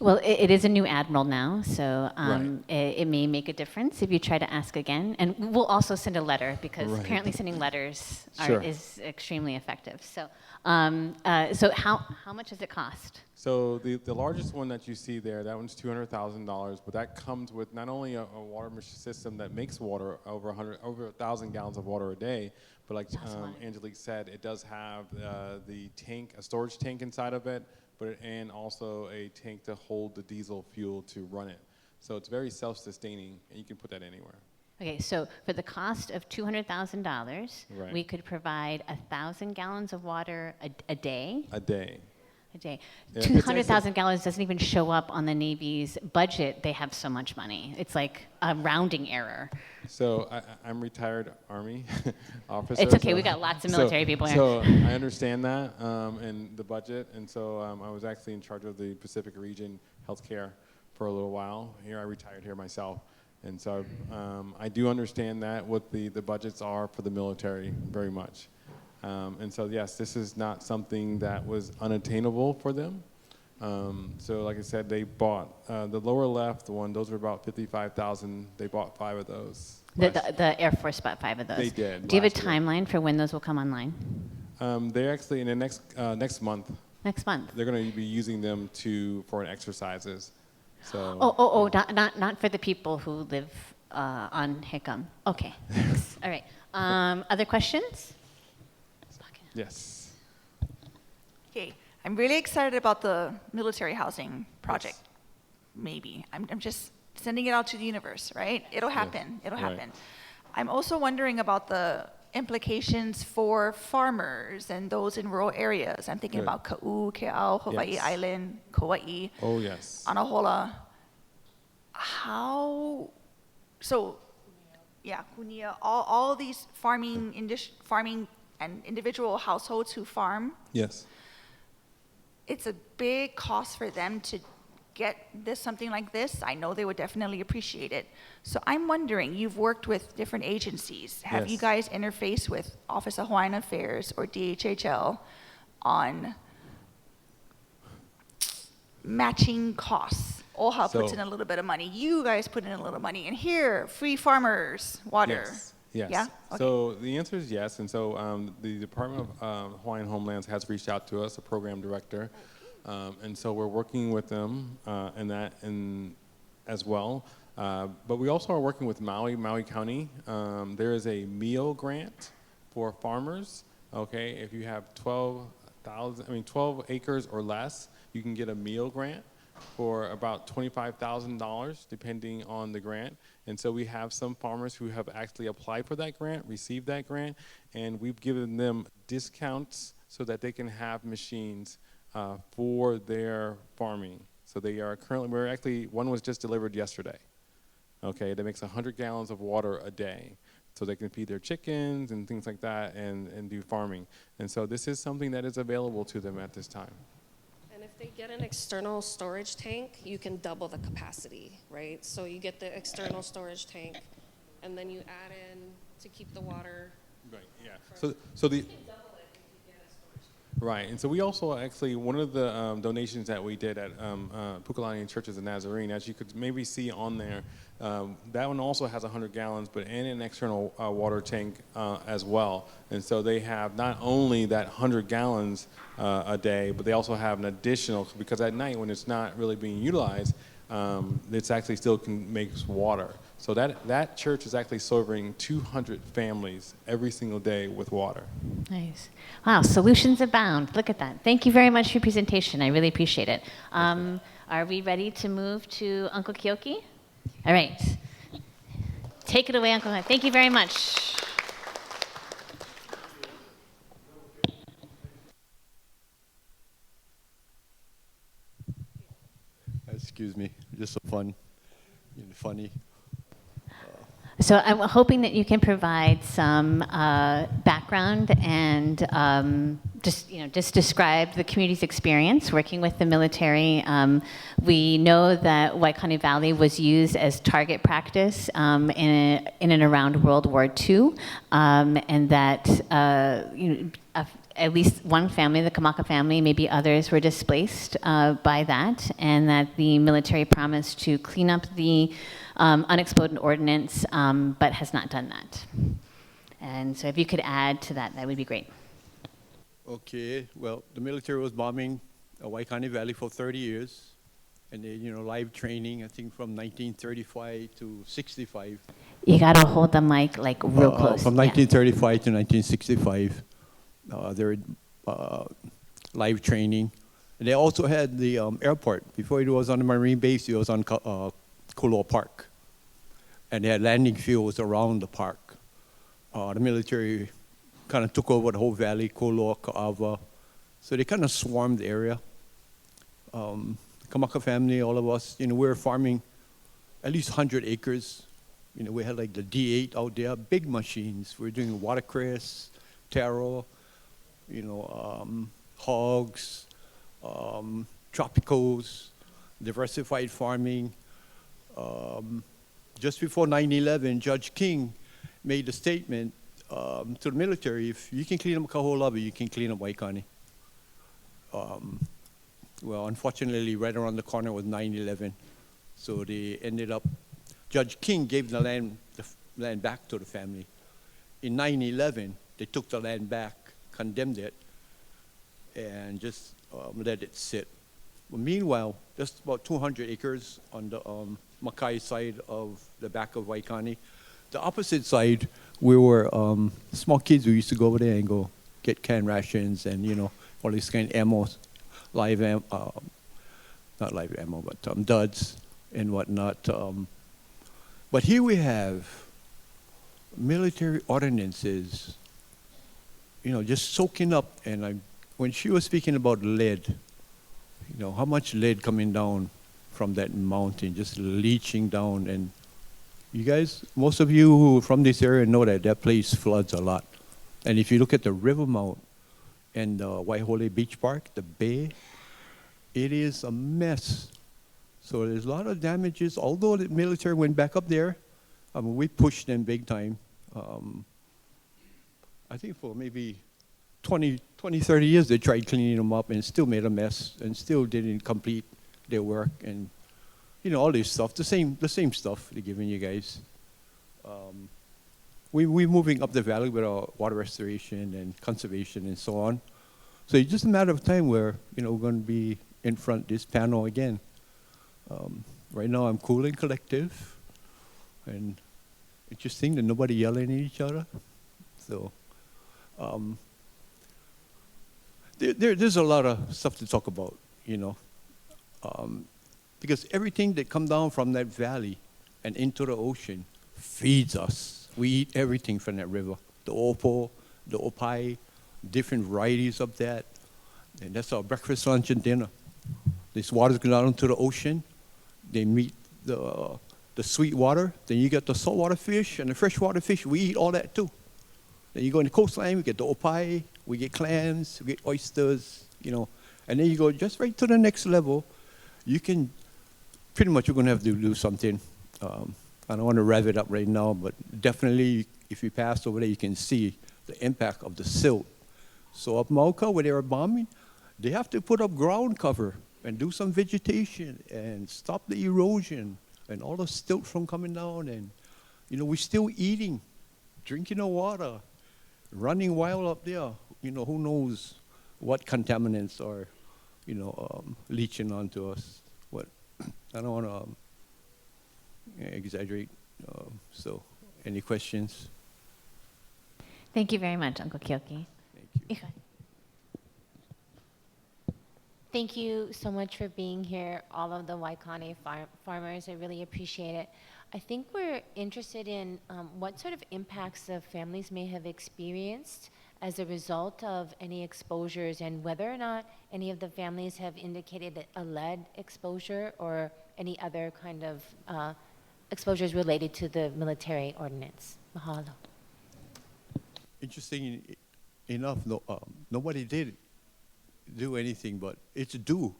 Well, it is a new admiral now, so Right. it may make a difference if you try to ask again. And we'll also send a letter because Right. apparently sending letters Sure. is extremely effective. So, so how much does it cost? So the largest one that you see there, that one's $200,000, but that comes with not only a water system that makes water over 1,000 gallons of water a day, but like Angelique said, it does have the tank, a storage tank inside of it, and also a tank to hold the diesel fuel to run it. So it's very self-sustaining, and you can put that anywhere. Okay, so for the cost of $200,000, Right. we could provide 1,000 gallons of water a day. A day. A day. Yeah, it's nice 200,000 gallons doesn't even show up on the Navy's budget. They have so much money. It's like a rounding error. So I'm retired Army officer. It's okay, so- we got lots of military people here. So I understand that and the budget, and so I was actually in charge of the Pacific region healthcare for a little while. Here I retired here myself, and so I do understand that what the budgets are for the military very much. And so yes, this is not something that was unattainable for them. So like I said, they bought the lower left one. Those were about 55,000. They bought 5 of those. The Air Force bought 5 of those. They did. Do you have a last year. timeline for when those will come online? They're actually in the next month. Next month. They're going to be using them for exercises. So. Not for the people who live on Hickam. Okay, thanks. All right. Other questions? Yes. Okay, I'm really excited about the military housing project. Maybe. I'm just sending it out to the universe, right? It'll happen. It'll Right. happen. I'm also wondering about the implications for farmers and those in rural areas. I'm thinking Good. about Ka'u, Ke'au, Hawaii Yes. Island, Kauai, Oh yes. Anahola. Kunia, all these farming and individual households who farm, Yes. it's a big cost for them to get something like this. I know they would definitely appreciate it. So I'm wondering, you've worked with different agencies. Have you Yes. guys interfaced with Office of Hawaiian Affairs or DHHL on matching costs? OHA puts So- in a little bit of money. You guys put in a little money. And here, free farmers, water. Yes. Yes. Yeah? Okay. So the answer is yes. And so the Department of Hawaiian Homelands has reached out to us, a program director. And so we're working with them as well. But we also are working with Maui County. There is a meal grant for farmers. Okay, if you have 12 acres or less, you can get a meal grant for about $25,000 depending on the grant. And so we have some farmers who have actually applied for that grant, received that grant, and we've given them discounts so that they can have machines for their farming. So they are currently, one was just delivered yesterday. Okay, that makes 100 gallons of water a day. So they can feed their chickens and things like that and do farming. And so this is something that is available to them at this time. And if they get an external storage tank, you can double the capacity, right? So you get the external storage tank, and then you add in to keep the water. Right, yeah. So the right, and so we also actually, one of the donations that we did at Pukalani Churches of Nazarene, as you could maybe see on there, that one also has 100 gallons, but and an external water tank as well. And so they have not only that 100 gallons a day, but they also have an additional, because at night when it's not really being utilized, it's actually still makes water. So that church is actually serving 200 families every single day with water. Nice. Wow, solutions abound. Look at that. Thank you very much for your presentation. I really appreciate it. Are we ready to move to Uncle Kyoki? All right. Take it away, Uncle Clive. Thank you very much. Excuse me, just so funny. So I'm hoping that you can provide some background and just describe the community's experience working with the military. We know that Waikani Valley was used as target practice in and around World War II, and that at least one family, the Kamaka family, maybe others were displaced by that, and that the military promised to clean up the unexploded ordnance, but has not done that. And so if you could add to that, that would be great. Okay, well, the military was bombing Waikani Valley for 30 years, and they, live training, I think from 1935 to 65. You gotta hold the mic like real close. From 1935 to 1965, they were live training. And they also had the airport. Before it was on the Marine base, it was on Kuloa Park. And they had landing fields around the park. The military kind of took over the whole valley, Kuloa, Ka'ava. So they kind of swarmed the area. Kamaka family, all of us, we were farming at least 100 acres. We had like the D8 out there, big machines. We were doing watercress, taro, hogs, tropicals, diversified farming. Just before 9/11, Judge King made a statement to the military: if you can clean up Kaholabi, you can clean up Waikani. Well, unfortunately, right around the corner was 9/11, so they ended up. Judge King gave the land back to the family. In 9/11, they took the land back, condemned it, and just let it sit. Well, meanwhile, just about 200 acres on the Makai side of the back of Waikani. The opposite side, we were small kids. We used to go over there and go get canned rations and all these kind of ammo, live ammo, not live ammo, but duds and whatnot. But here we have military ordinances, just soaking up. And when she was speaking about lead, how much lead coming down from that mountain, just leaching down. And you guys, most of you who are from this area know that place floods a lot. And if you look at the river mount and the Waihole Beach Park, the bay, it is a mess. So there's a lot of damages. Although the military went back up there, we pushed them big time. I think for maybe 20, 30 years they tried cleaning them up and still made a mess and still didn't complete their work. And all this stuff, the same stuff they're giving you guys. We're moving up the valley with our water restoration and conservation and so on. So it's just a matter of time where we're going to be in front of this panel again. Right now I'm cool and collective, and interesting that nobody yelling at each other. So there's a lot of stuff to talk about, because everything that comes down from that valley and into the ocean feeds us. We eat everything from that river. The opo, the opai, different varieties of that. And that's our breakfast, lunch, and dinner. This water's going down into the ocean. They meet the sweet water. Then you get the saltwater fish and the freshwater fish. We eat all that too. Then you go in the coastline, we get the opai, we get clams, we get oysters, and then you go just right to the next level. You can, pretty much you're going to have to do something. I don't want to rev it up right now, but definitely if you pass over there, you can see the impact of the silt. So up Mauka, where they were bombing, they have to put up ground cover and do some vegetation and stop the erosion and all the silt from coming down. And, we're still eating, drinking the water, running wild up there. Who knows what contaminants are, leaching onto us. What I don't want to exaggerate. So, any questions? Thank you very much, Uncle Kyoki. Thank you. Thank you so much for being here, all of the Waikane farmers. I really appreciate it. I think we're interested in what sort of impacts the families may have experienced as a result of any exposures, and whether or not any of the families have indicated that a lead exposure or any other kind of exposures related to the military ordinance. Mahalo. Interesting enough, nobody did do anything, but it's due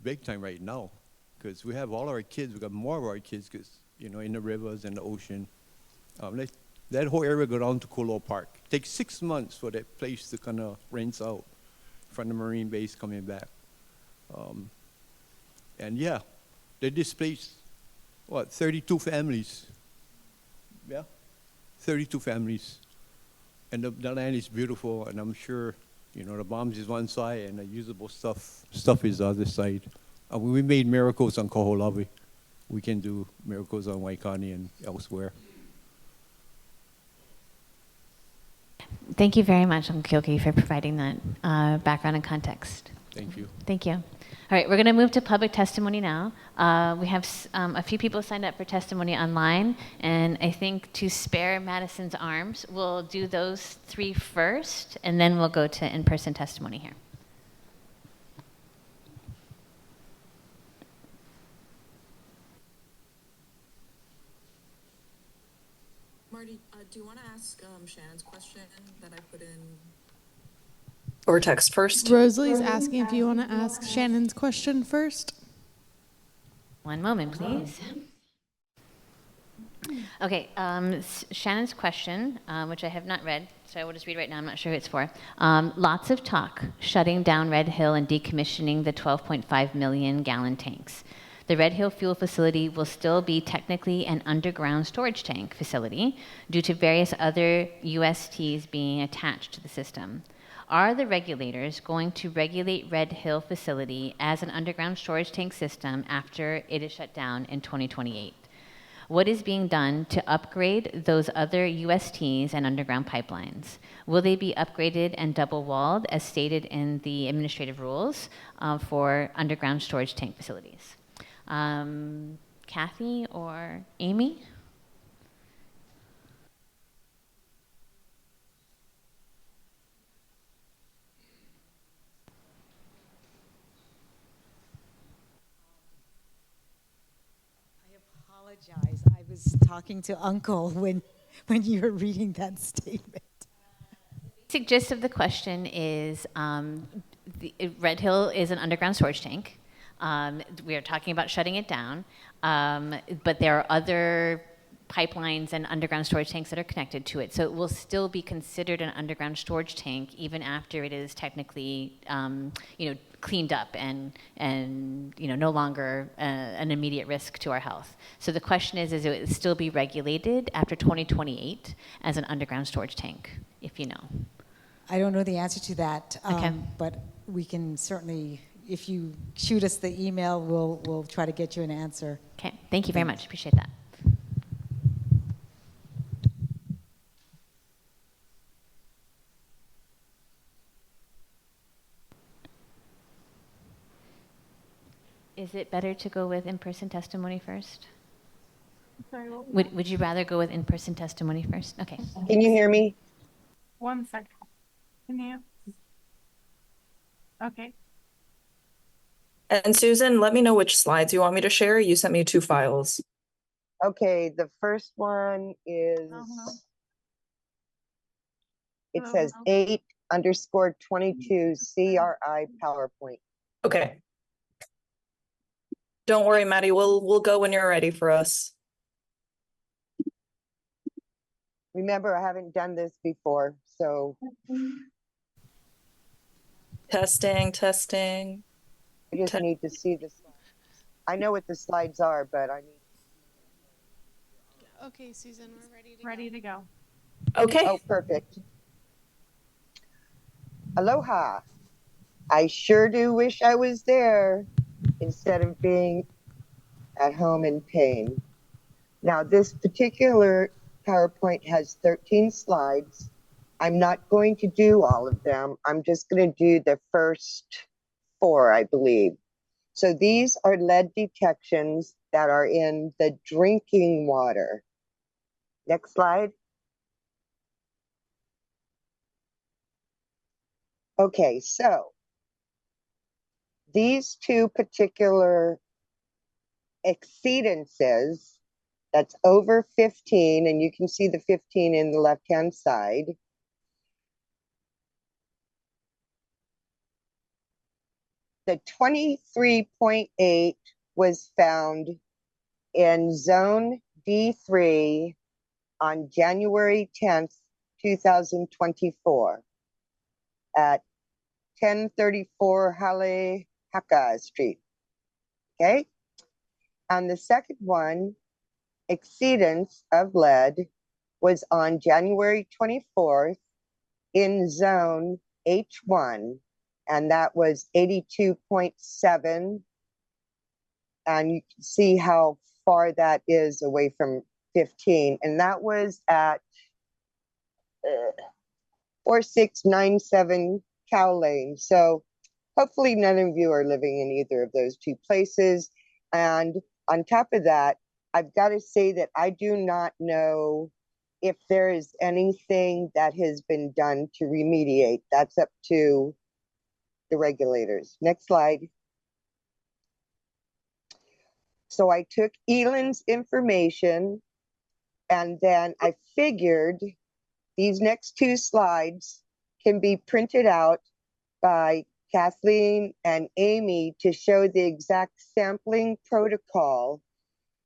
big time right now, because we have all our kids. We got more of our kids, because in the rivers and the ocean. That whole area go down to Kolo Park. It takes 6 months for that place to kind of rinse out from the Marine base coming back. And yeah, they displaced 32 families. Yeah, 32 families. And the land is beautiful, and I'm sure, the bombs is one side and the usable stuff is the other side. We made miracles on Koholawe. We can do miracles on Waikane and elsewhere. Thank you very much, Uncle Kyoki, for providing that background and context. Thank you. Thank you. All right, we're going to move to public testimony now. We have a few people signed up for testimony online, and I think to spare Madison's arms, we'll do those 3 first, and then we'll go to in-person testimony here. Marty, do you want to ask Shannon's question that I put in? Or text first? Rosalie's asking if you want to ask Shannon's question first. One moment, please. Okay, Shannon's question, which I have not read, so I will just read right now. I'm not sure who it's for. Lots of talk shutting down Red Hill and decommissioning the 12.5 million gallon tanks. The Red Hill fuel facility will still be technically an underground storage tank facility due to various other USTs being attached to the system. Are the regulators going to regulate Red Hill facility as an underground storage tank system after it is shut down in 2028? What is being done to upgrade those other USTs and underground pipelines? Will they be upgraded and double-walled as stated in the administrative rules for underground storage tank facilities? Kathy or Amy? Apologize. I was talking to Uncle when you were reading that statement. The basic gist of the question is Red Hill is an underground storage tank. We are talking about shutting it down, but there are other pipelines and underground storage tanks that are connected to it. So it will still be considered an underground storage tank even after it is technically, cleaned up and no longer an immediate risk to our health. So the question is it will still be regulated after 2028 as an underground storage tank, if you know? I don't know the answer to that, Okay. but we can certainly, if you shoot us the email, we'll try to get you an answer. Okay, thank you very much. Appreciate that. Is it better to go with in-person testimony first? Sorry, Would you rather go with in-person testimony first? Okay. Can you hear me? 1 second. Can you? Okay. And Susan, let me know which slides you want me to share. You sent me 2 files. Okay, the first one is, it says 8_22 CRI PowerPoint. Okay. Don't worry, Maddie. We'll go when you're ready for us. Remember, I haven't done this before, so. Testing. I just need to see the slides. I know what the slides are, but I need. Okay, Susan, we're ready to go. Okay. Oh, perfect. Aloha. I sure do wish I was there instead of being at home in pain. Now, this particular PowerPoint has 13 slides. I'm not going to do all of them. I'm just going to do the first 24, I believe. So these are lead detections that are in the drinking water. Next slide. Okay, so these two particular exceedances, that's over 15, and you can see the 15 in the left-hand side. The 23.8 was found in zone D3 on January 10th, 2024 at 1034 Hale-Haka Street. Okay? And the second one, exceedance of lead, was on January 24th in zone H1, and that was 82.7. And you can see how far that is away from 15. And that was at 4697 Cow Lane. So hopefully none of you are living in either of those two places. And on top of that, I've got to say that I do not know if there is anything that has been done to remediate. That's up to the regulators. Next slide. So I took Elin's information, and then I figured these next two slides can be printed out by Kathleen and Amy to show the exact sampling protocol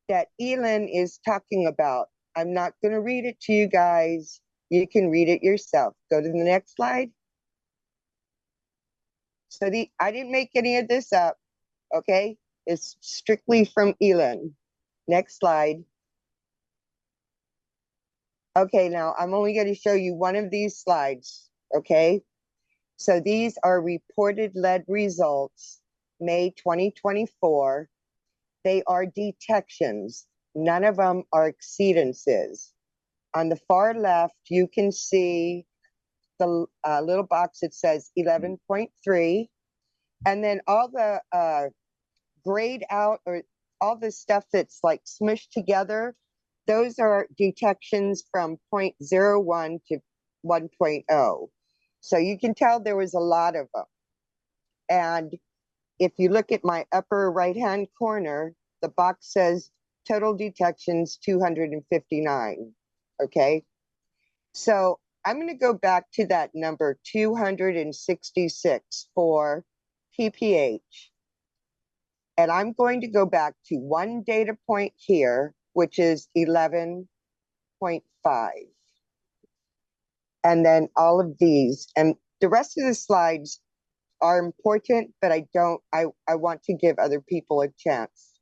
that Elin is talking about. I'm not going to read it to you guys. You can read it yourself. Go to the next slide. So I didn't make any of this up, okay? It's strictly from Elin. Next slide. Okay, now I'm only going to show you one of these slides, okay? So these are reported lead results, May 2024. They are detections. None of them are exceedances. On the far left, you can see the little box that says 11.3. And then all the grayed out, or all the stuff that's like smushed together, those are detections from 0.01 to 1.0. So you can tell there was a lot of them. And if you look at my upper right-hand corner, the box says total detections 259, okay? So I'm gonna go back to that number 266 for ppH. And I'm going to go back to one data point here, which is 11.5. And then all of these, and the rest of the slides are important, but I want to give other people a chance.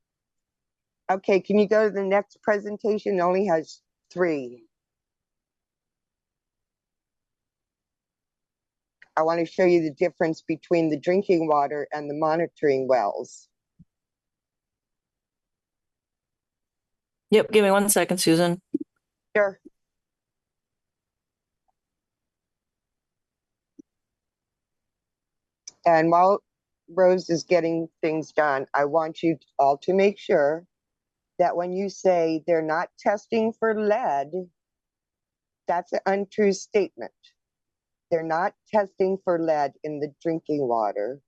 Okay, can you go to the next presentation? It only has 3. I want to show you the difference between the drinking water and the monitoring wells. Yep, give me 1 second, Susan. Sure. And while Rose is getting things done, I want you all to make sure that when you say they're not testing for lead, that's an untrue statement. They're not testing for lead in the drinking water,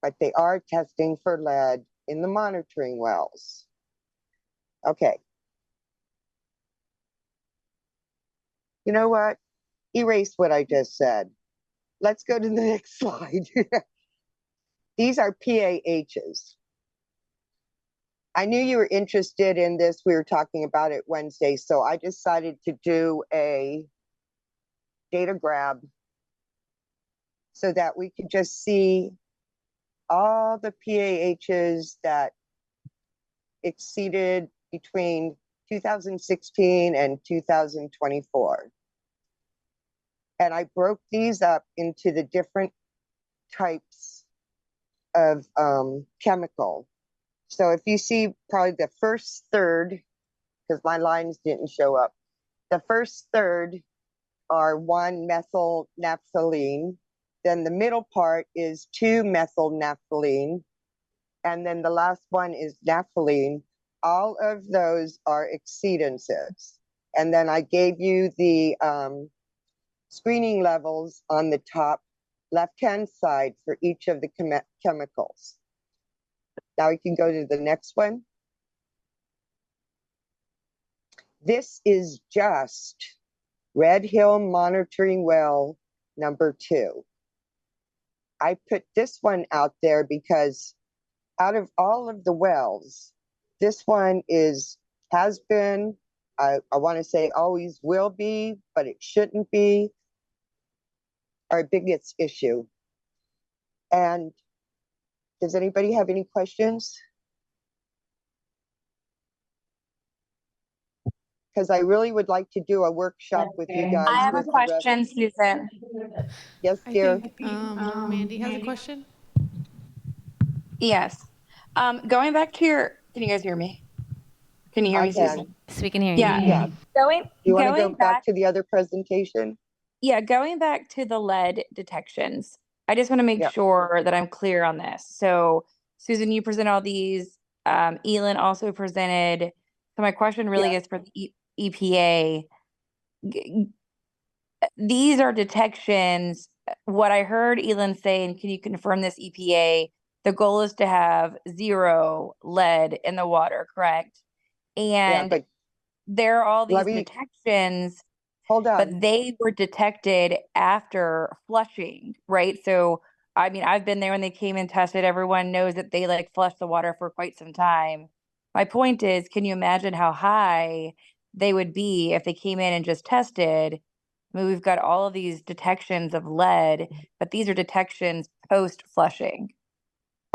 but they are testing for lead in the monitoring wells. Okay. You know what? Erase what I just said. Let's go to the next slide. These are PAHs. I knew you were interested in this. We were talking about it Wednesday, so I decided to do a data grab so that we could just see all the PAHs that exceeded between 2016 and 2024. And I broke these up into the different types of chemical. So if you see probably the first third, because my lines didn't show up, the first third are 1-methyl naphthalene. Then the middle part is 2-methylnaphthalene. And then the last one is naphthalene. All of those are exceedances. And then I gave you the screening levels on the top left-hand side for each of the chemicals. Now we can go to the next one. This is just Red Hill Monitoring Well number 2. I put this one out there because out of all of the wells, this one has been, I want to say always will be, but it shouldn't be, our biggest issue. And does anybody have any questions? Because I really would like to do a workshop with you guys. I have a question, Susan. Yes, I dear. think Mandy has a question. Yes. Going back to your, can you guys hear me? Can you hear me, Susan? So we can hear you. Yeah. Yeah. Going You want to go going back to the other presentation? Yeah, going back to the lead detections, I just want to make Yeah. sure that I'm clear on this. So, Susan, you present all these. Elin also presented. So my question really is for the EPA. These are detections. What I heard Elin say, and can you confirm this, EPA? The goal is to have 0 lead in the water, correct? And but there are all these let me- detections. Hold on. But they were detected after flushing, right? So, I mean, I've been there when they came and tested. Everyone knows that they like flush the water for quite some time. My point is, can you imagine how high they would be if they came in and just tested? I mean, we've got all of these detections of lead, but these are detections post flushing.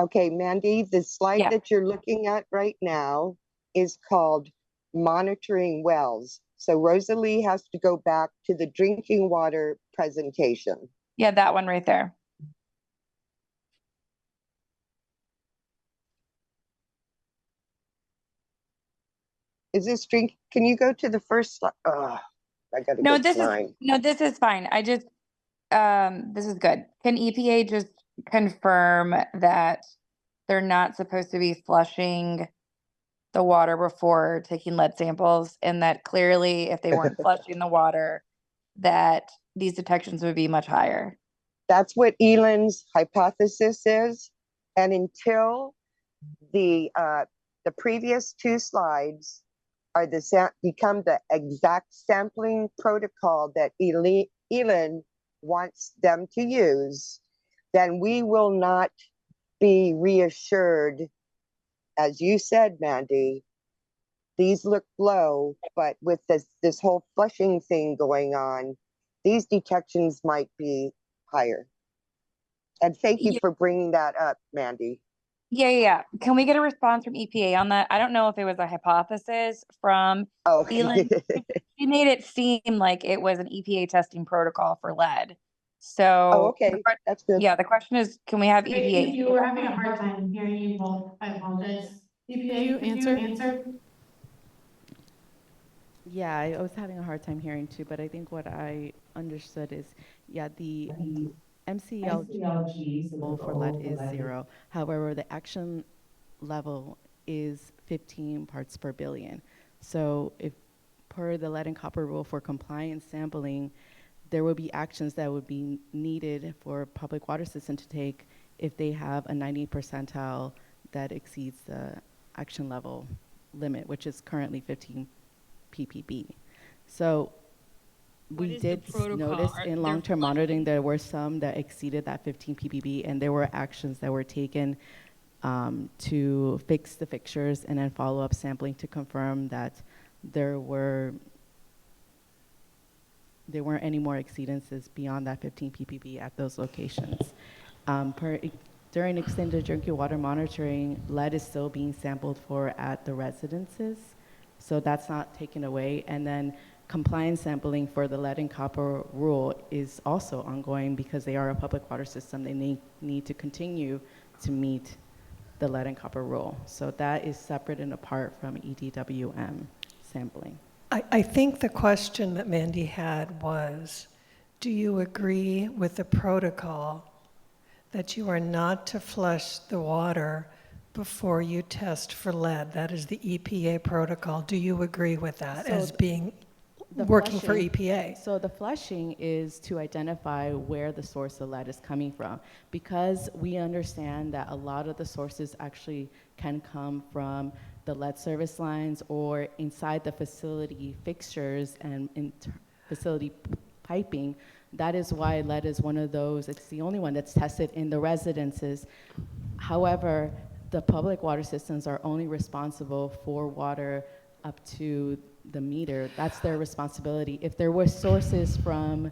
Okay, Mandy, the slide that you're looking at right now is called Monitoring Wells. So Rosalie has to go back to the drinking water presentation. Yeah, that one right there. Is this drink? Can you go to the first slide? Oh, I got a No, good this slide. this is fine. I just this is good. Can EPA just confirm that they're not supposed to be flushing the water before taking lead samples, and that clearly if they weren't flushing the water, that these detections would be much higher? That's what Elin's hypothesis is. And until the previous 2 slides are become the exact sampling protocol that Elin wants them to use, then we will not be reassured. As you said, Mandy, these look low, but with this whole flushing thing going on, these detections might be higher. And thank you for bringing that up, Mandy. Yeah. Can we get a response from EPA on that? I don't know if it was a hypothesis from Elin. She made it seem like it was an EPA testing protocol for lead. So, okay, that's good. Yeah, the question is, can we have EPA? You were having a hard time hearing you both. I apologize. EPA, Could you answer? Yeah, I was having a hard time hearing too, but I think what I understood is, the MCLG goal for lead is 0. However, the action level is 15 parts per billion. So if per the lead and copper rule for compliance sampling, there will be actions that would be needed for public water system to take if they have a 90 percentile that exceeds the action level limit, which is currently 15 ppb. So we did notice in long-term monitoring there were some that exceeded that 15 ppb, and there were actions that were taken to fix the fixtures and then follow-up sampling to confirm that there weren't any more exceedances beyond that 15 ppb at those locations. During extended drinking water monitoring, lead is still being sampled for at the residences, so that's not taken away. And then compliance sampling for the lead and copper rule is also ongoing because they are a public water system. They need to continue to meet the lead and copper rule. So that is separate and apart from EDWM sampling. I think the question that Mandy had was, Do you agree with the protocol that you are not to flush the water before you test for lead? That is the EPA protocol. Do you agree with that So as being The working for flushing- EPA? So the flushing is to identify where the source of lead is coming from, because we understand that a lot of the sources actually can come from the lead service lines or inside the facility fixtures and facility piping. That is why lead is one of those, it's the only one that's tested in the residences. However, the public water systems are only responsible for water up to the meter. That's their responsibility. If there were sources from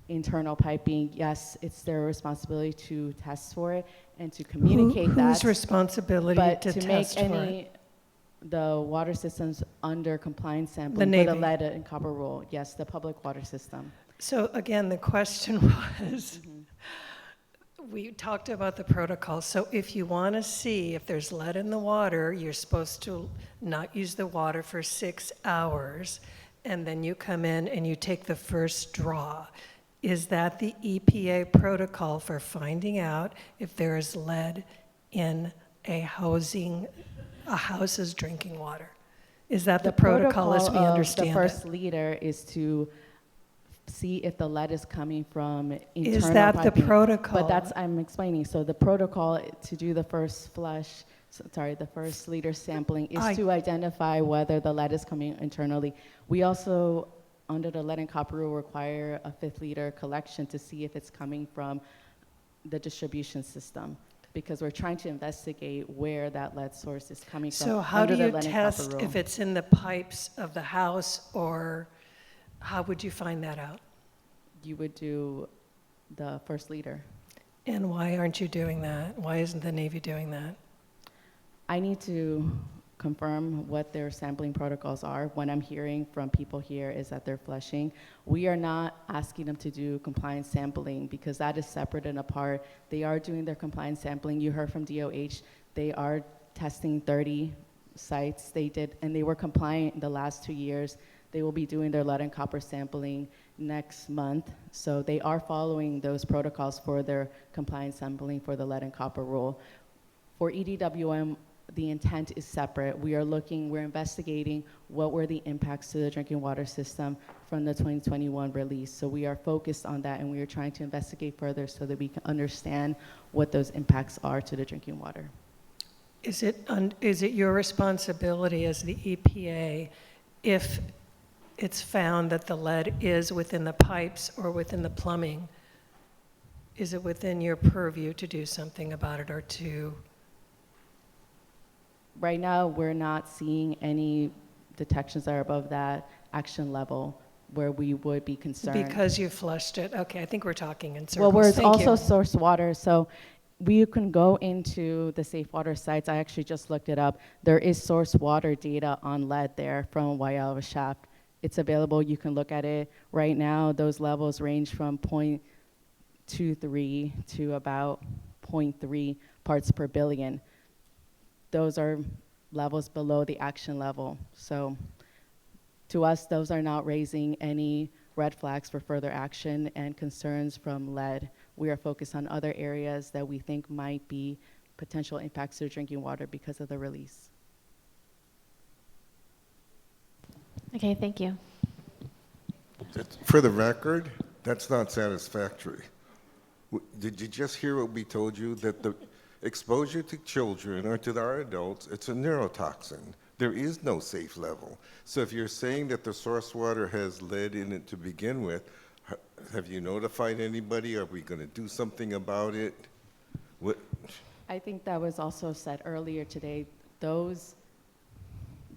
internal piping, yes, it's their responsibility to test for it and to communicate that. Whose responsibility But to to test make for any it? the water systems under compliance sampling for the Navy. lead and copper rule, yes, the public water system. So again, the question was, we talked about the protocol. So if you want to see if there's lead in the water, you're supposed to not use the water for 6 hours, and then you come in and you take the first draw. Is that the EPA protocol for finding out if there is lead in a house's drinking water? Is that the protocol as we of understand the first it? leader is to see if the lead is coming from internal Is that the piping. protocol? But that's, I'm explaining. So the protocol to do the first flush, the first liter sampling is to identify whether the lead is coming internally. We also, under the lead and copper rule, require a 5th liter collection to see if it's coming from the distribution system, because we're trying to investigate where that lead source is coming from. So how under do the you lead and copper test rule. if it's in the pipes of the house, or how would you find that out? You would do the first liter. And why aren't you doing that? Why isn't the Navy doing that? I need to confirm what their sampling protocols are. What I'm hearing from people here is that they're flushing. We are not asking them to do compliance sampling because that is separate and apart. They are doing their compliance sampling. You heard from DOH, they are testing 30 sites. They did, and they were compliant in the last 2 years. They will be doing their lead and copper sampling next month. So they are following those protocols for their compliance sampling for the lead and copper rule. For EDWM, the intent is separate. We're investigating what were the impacts to the drinking water system from the 2021 release. So we are focused on that, and we are trying to investigate further so that we can understand what those impacts are to the drinking water. Is it your responsibility as the EPA, if it's found that the lead is within the pipes or within the plumbing, is it within your purview to do something about it, or to? Right now, we're not seeing any detections that are above that action level where we would be concerned. Because you flushed it. Okay, I think we're talking in circles. Well, where it's Thank also you. source water, so we can go into the safe water sites. I actually just looked it up. There is source water data on lead there from Waialawa Shaft. It's available. You can look at it. Right now, those levels range from 0.23 to about 0.3 parts per billion. Those are levels below the action level. So to us, those are not raising any red flags for further action and concerns from lead. We are focused on other areas that we think might be potential impacts to drinking water because of the release. Okay, thank you. For the record, that's not satisfactory. Did you just hear what we told you? That the exposure to children or to our adults, it's a neurotoxin. There is no safe level. So if you're saying that the source water has lead in it to begin with, have you notified anybody? Are we going to do something about it? What? I think that was also said earlier today.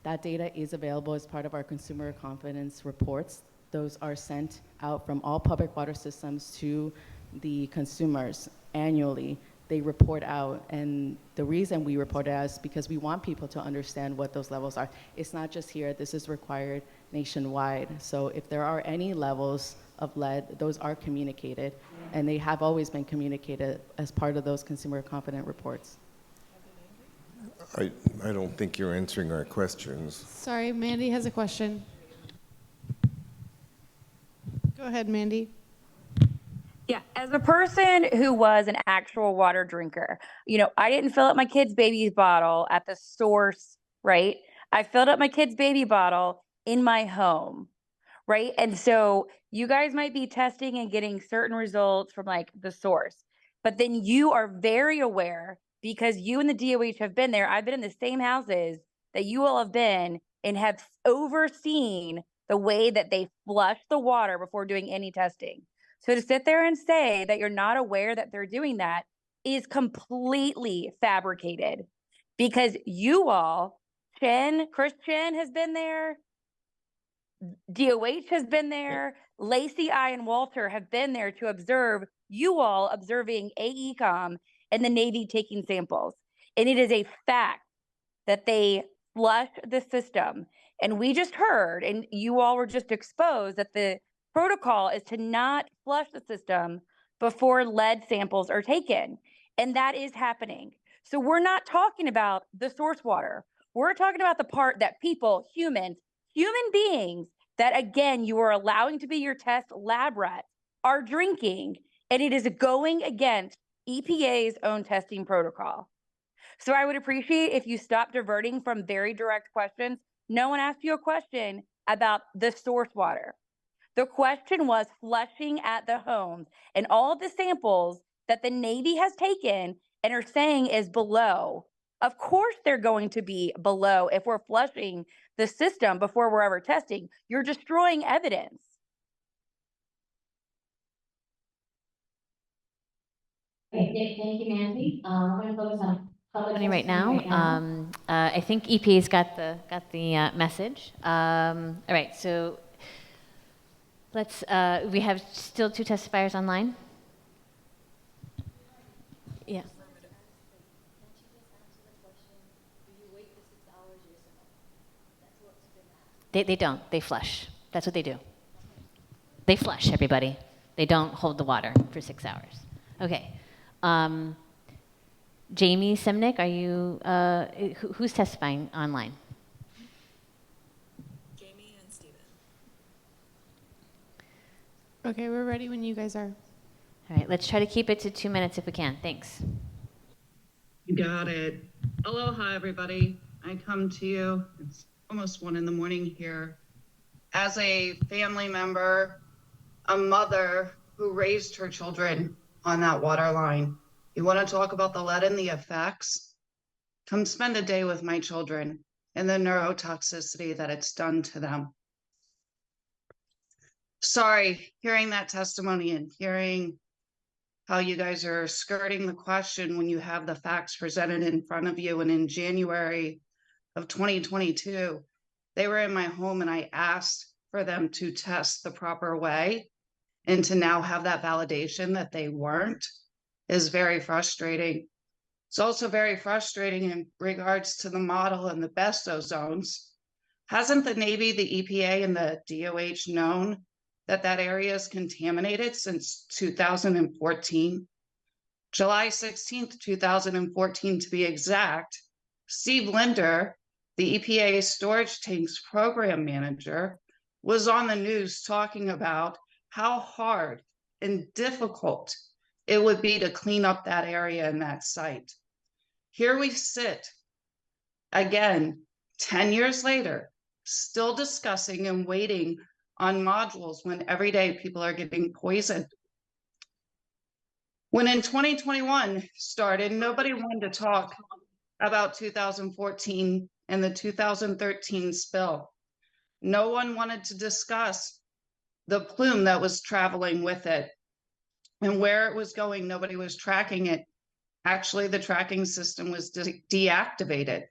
That data is available as part of our consumer confidence reports. Those are sent out from all public water systems to the consumers annually. They report out, and the reason we report out is because we want people to understand what those levels are. It's not just here, this is required nationwide. So if there are any levels of lead, those are communicated, and they have always been communicated as part of those consumer confidence reports. I don't think you're answering our questions. Sorry, Mandy has a question. Go ahead, Mandy. Yeah, as a person who was an actual water drinker, I didn't fill up my kid's baby bottle at the source, right? I filled up my kid's baby bottle in my home, right? And so you guys might be testing and getting certain results from like the source, but then you are very aware because you and the DOH have been there. I've been in the same houses that you all have been and have overseen the way that they flush the water before doing any testing. So to sit there and say that you're not aware that they're doing that is completely fabricated because you all, Chris Chen has been there, DOH has been there, Lacey, I, and Walter have been there to observe you all observing AECOM and the Navy taking samples. And it is a fact that they flush the system. And we just heard, and you all were just exposed, that the protocol is to not flush the system before lead samples are taken. And that is happening. So we're not talking about the source water. We're talking about the part that people, human beings, that again, you are allowing to be your test lab rats, are drinking. And it is going against EPA's own testing protocol. So I would appreciate if you stop diverting from very direct questions. No one asked you a question about the source water. The question was flushing at the homes and all of the samples that the Navy has taken and are saying is below. Of course, they're going to be below if we're flushing the system before we're ever testing. You're destroying evidence. Okay, thank you, Nancy. We're going to focus on public right now. I think EPA's got the message. All right, so let's. We have still 2 testifiers online. Yeah. They don't. They flush. That's what they do. They flush, everybody. They don't hold the water for 6 hours. Okay. Jamie Semnick, are you, who's testifying online? Jamie and Steven. Okay, we're ready when you guys are. All right, let's try to keep it to 2 minutes if we can. Thanks. You got it. Aloha, everybody. I come to you, it's almost 1 a.m. here, as a family member, a mother who raised her children on that water line. You want to talk about the lead and the effects? Come spend a day with my children and the neurotoxicity that it's done to them. Sorry, hearing that testimony and hearing how you guys are skirting the question when you have the facts presented in front of you. And in January of 2022, they were in my home and I asked for them to test the proper way, and to now have that validation that they weren't is very frustrating. It's also very frustrating in regards to the model and the BESO zones. Hasn't the Navy, the EPA, and the DOH known that that area is contaminated since 2014? July 16th, 2014 to be exact, Steve Linder, the EPA Storage Tanks Program Manager, was on the news talking about how hard and difficult it would be to clean up that area and that site. Here we sit, again, 10 years later, still discussing and waiting on modules when every day people are getting poisoned. When in 2021 started, nobody wanted to talk about 2014 and the 2013 spill. No one wanted to discuss the plume that was traveling with it and where it was going. Nobody was tracking it. Actually, the tracking system was deactivated.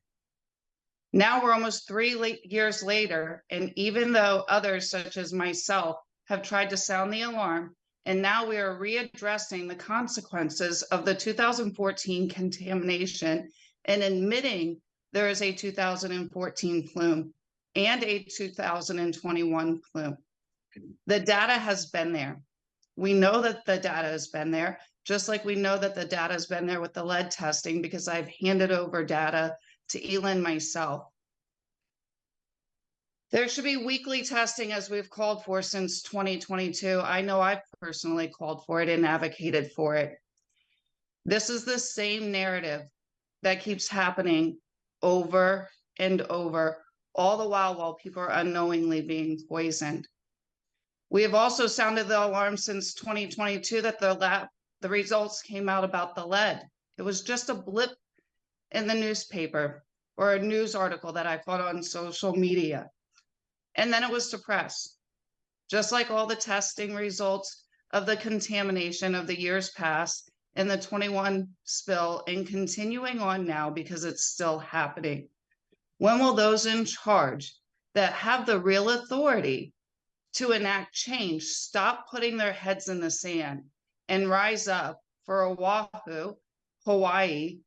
Now we're almost 3 years later, and even though others such as myself have tried to sound the alarm, and now we are readdressing the consequences of the 2014 contamination and admitting there is a 2014 plume and a 2021 plume. The data has been there. We know that the data has been there, just like we know that the data has been there with the lead testing, because I've handed over data to Elin myself. There should be weekly testing as we've called for since 2022. I know I've personally called for it and advocated for it. This is the same narrative that keeps happening over and over, all the while people are unknowingly being poisoned. We have also sounded the alarm since 2022 that the results came out about the lead. It was just a blip in the newspaper or a news article that I caught on social media. And then it was suppressed, just like all the testing results of the contamination of the years past and the 21 spill and continuing on now because it's still happening. When will those in charge that have the real authority to enact change stop putting their heads in the sand and rise up for Oahu, Hawaii,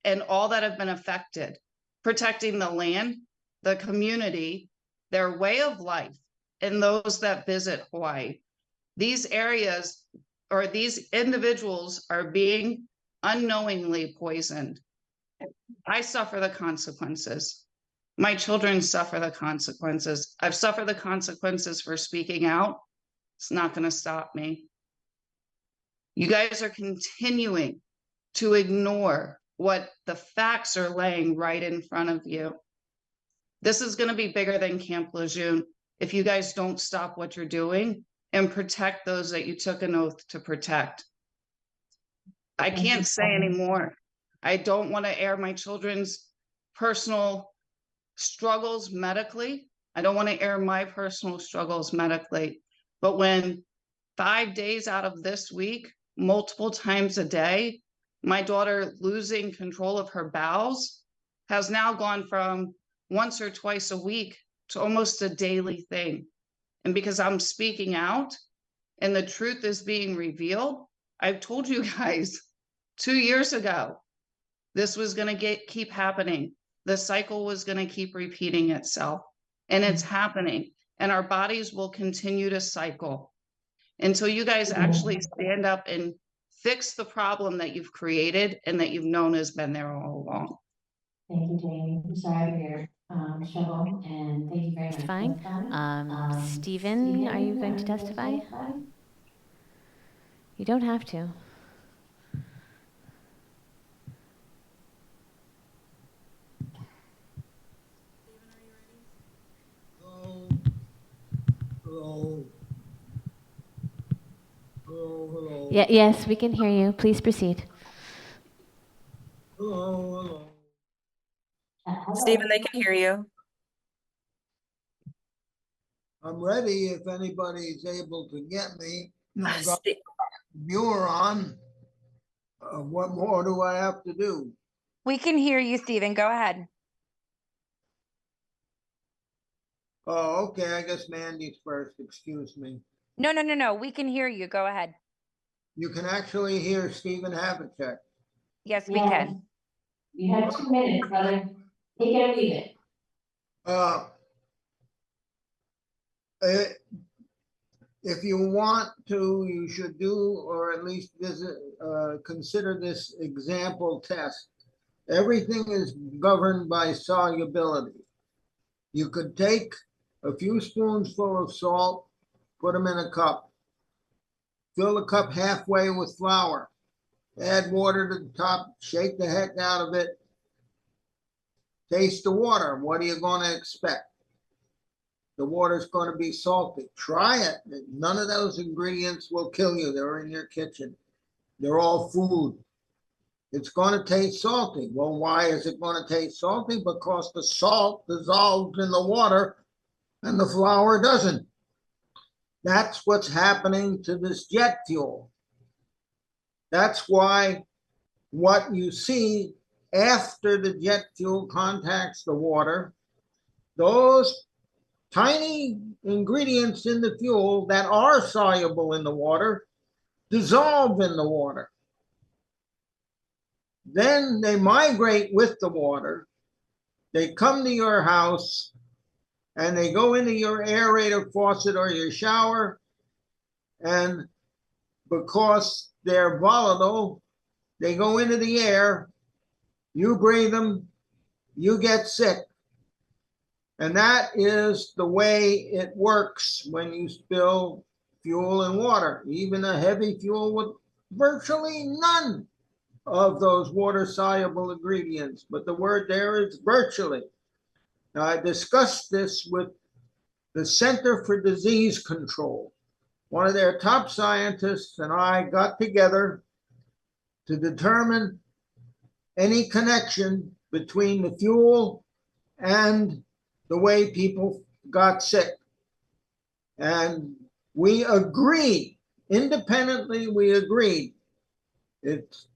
and all that have been affected, protecting the land, the community, their way of life, and those that visit Hawaii? These areas or these individuals are being unknowingly poisoned. I suffer the consequences. My children suffer the consequences. I've suffered the consequences for speaking out. It's not going to stop me. You guys are continuing to ignore what the facts are laying right in front of you. This is going to be bigger than Camp Lejeune if you guys don't stop what you're doing and protect those that you took an oath to protect. I can't say anymore. I don't want to air my children's personal struggles medically. I don't want to air my personal struggles medically. But when 5 days out of this week, multiple times a day, my daughter losing control of her bowels has now gone from once or twice a week to almost a daily thing. And because I'm speaking out and the truth is being revealed, I've told you guys 2 years ago, this was going to keep happening. The cycle was going to keep repeating itself, and it's happening, and our bodies will continue to cycle until you guys actually stand up and fix the problem that you've created and that you've known has been there all along. Thank you, Jamie. I'm sorry for your struggle, and thank you very much. It's fine. Stephen, are you going to testify? You don't have to. Hello. Hello, hello. Yes, we can hear you. Please proceed. Hello, hello. Stephen, they can hear you. I'm ready if anybody's able to get me. I've got the viewer on. What more do I have to do? We can hear you, Stephen. Go ahead. Oh, okay. I guess Mandy's first. Excuse me. No. We can hear you. Go ahead. You can actually hear Stephen Havlicek. Yes, we can. You have 2 minutes, brother. Take it or leave it. If you want to, you should do, or at least visit, consider this example test. Everything is governed by solubility. You could take a few spoonsful of salt, put them in a cup, fill the cup halfway with flour, add water to the top, shake the heck out of it, taste the water. What are you going to expect? The water's going to be salty. Try it. None of those ingredients will kill you. They're in your kitchen. They're all food. It's going to taste salty. Well, why is it going to taste salty? Because the salt dissolves in the water and the flour doesn't. That's what's happening to this jet fuel. That's why what you see after the jet fuel contacts the water, those tiny ingredients in the fuel that are soluble in the water dissolve in the water. Then they migrate with the water. They come to your house and they go into your aerator faucet or your shower. And because they're volatile, they go into the air. You breathe them, you get sick. And that is the way it works when you spill fuel and water, even a heavy fuel with virtually none of those water-soluble ingredients. But the word there is virtually. Now, I discussed this with the Center for Disease Control. One of their top scientists and I got together to determine any connection between the fuel and the way people got sick. And we agreed, independently, we agreed. It's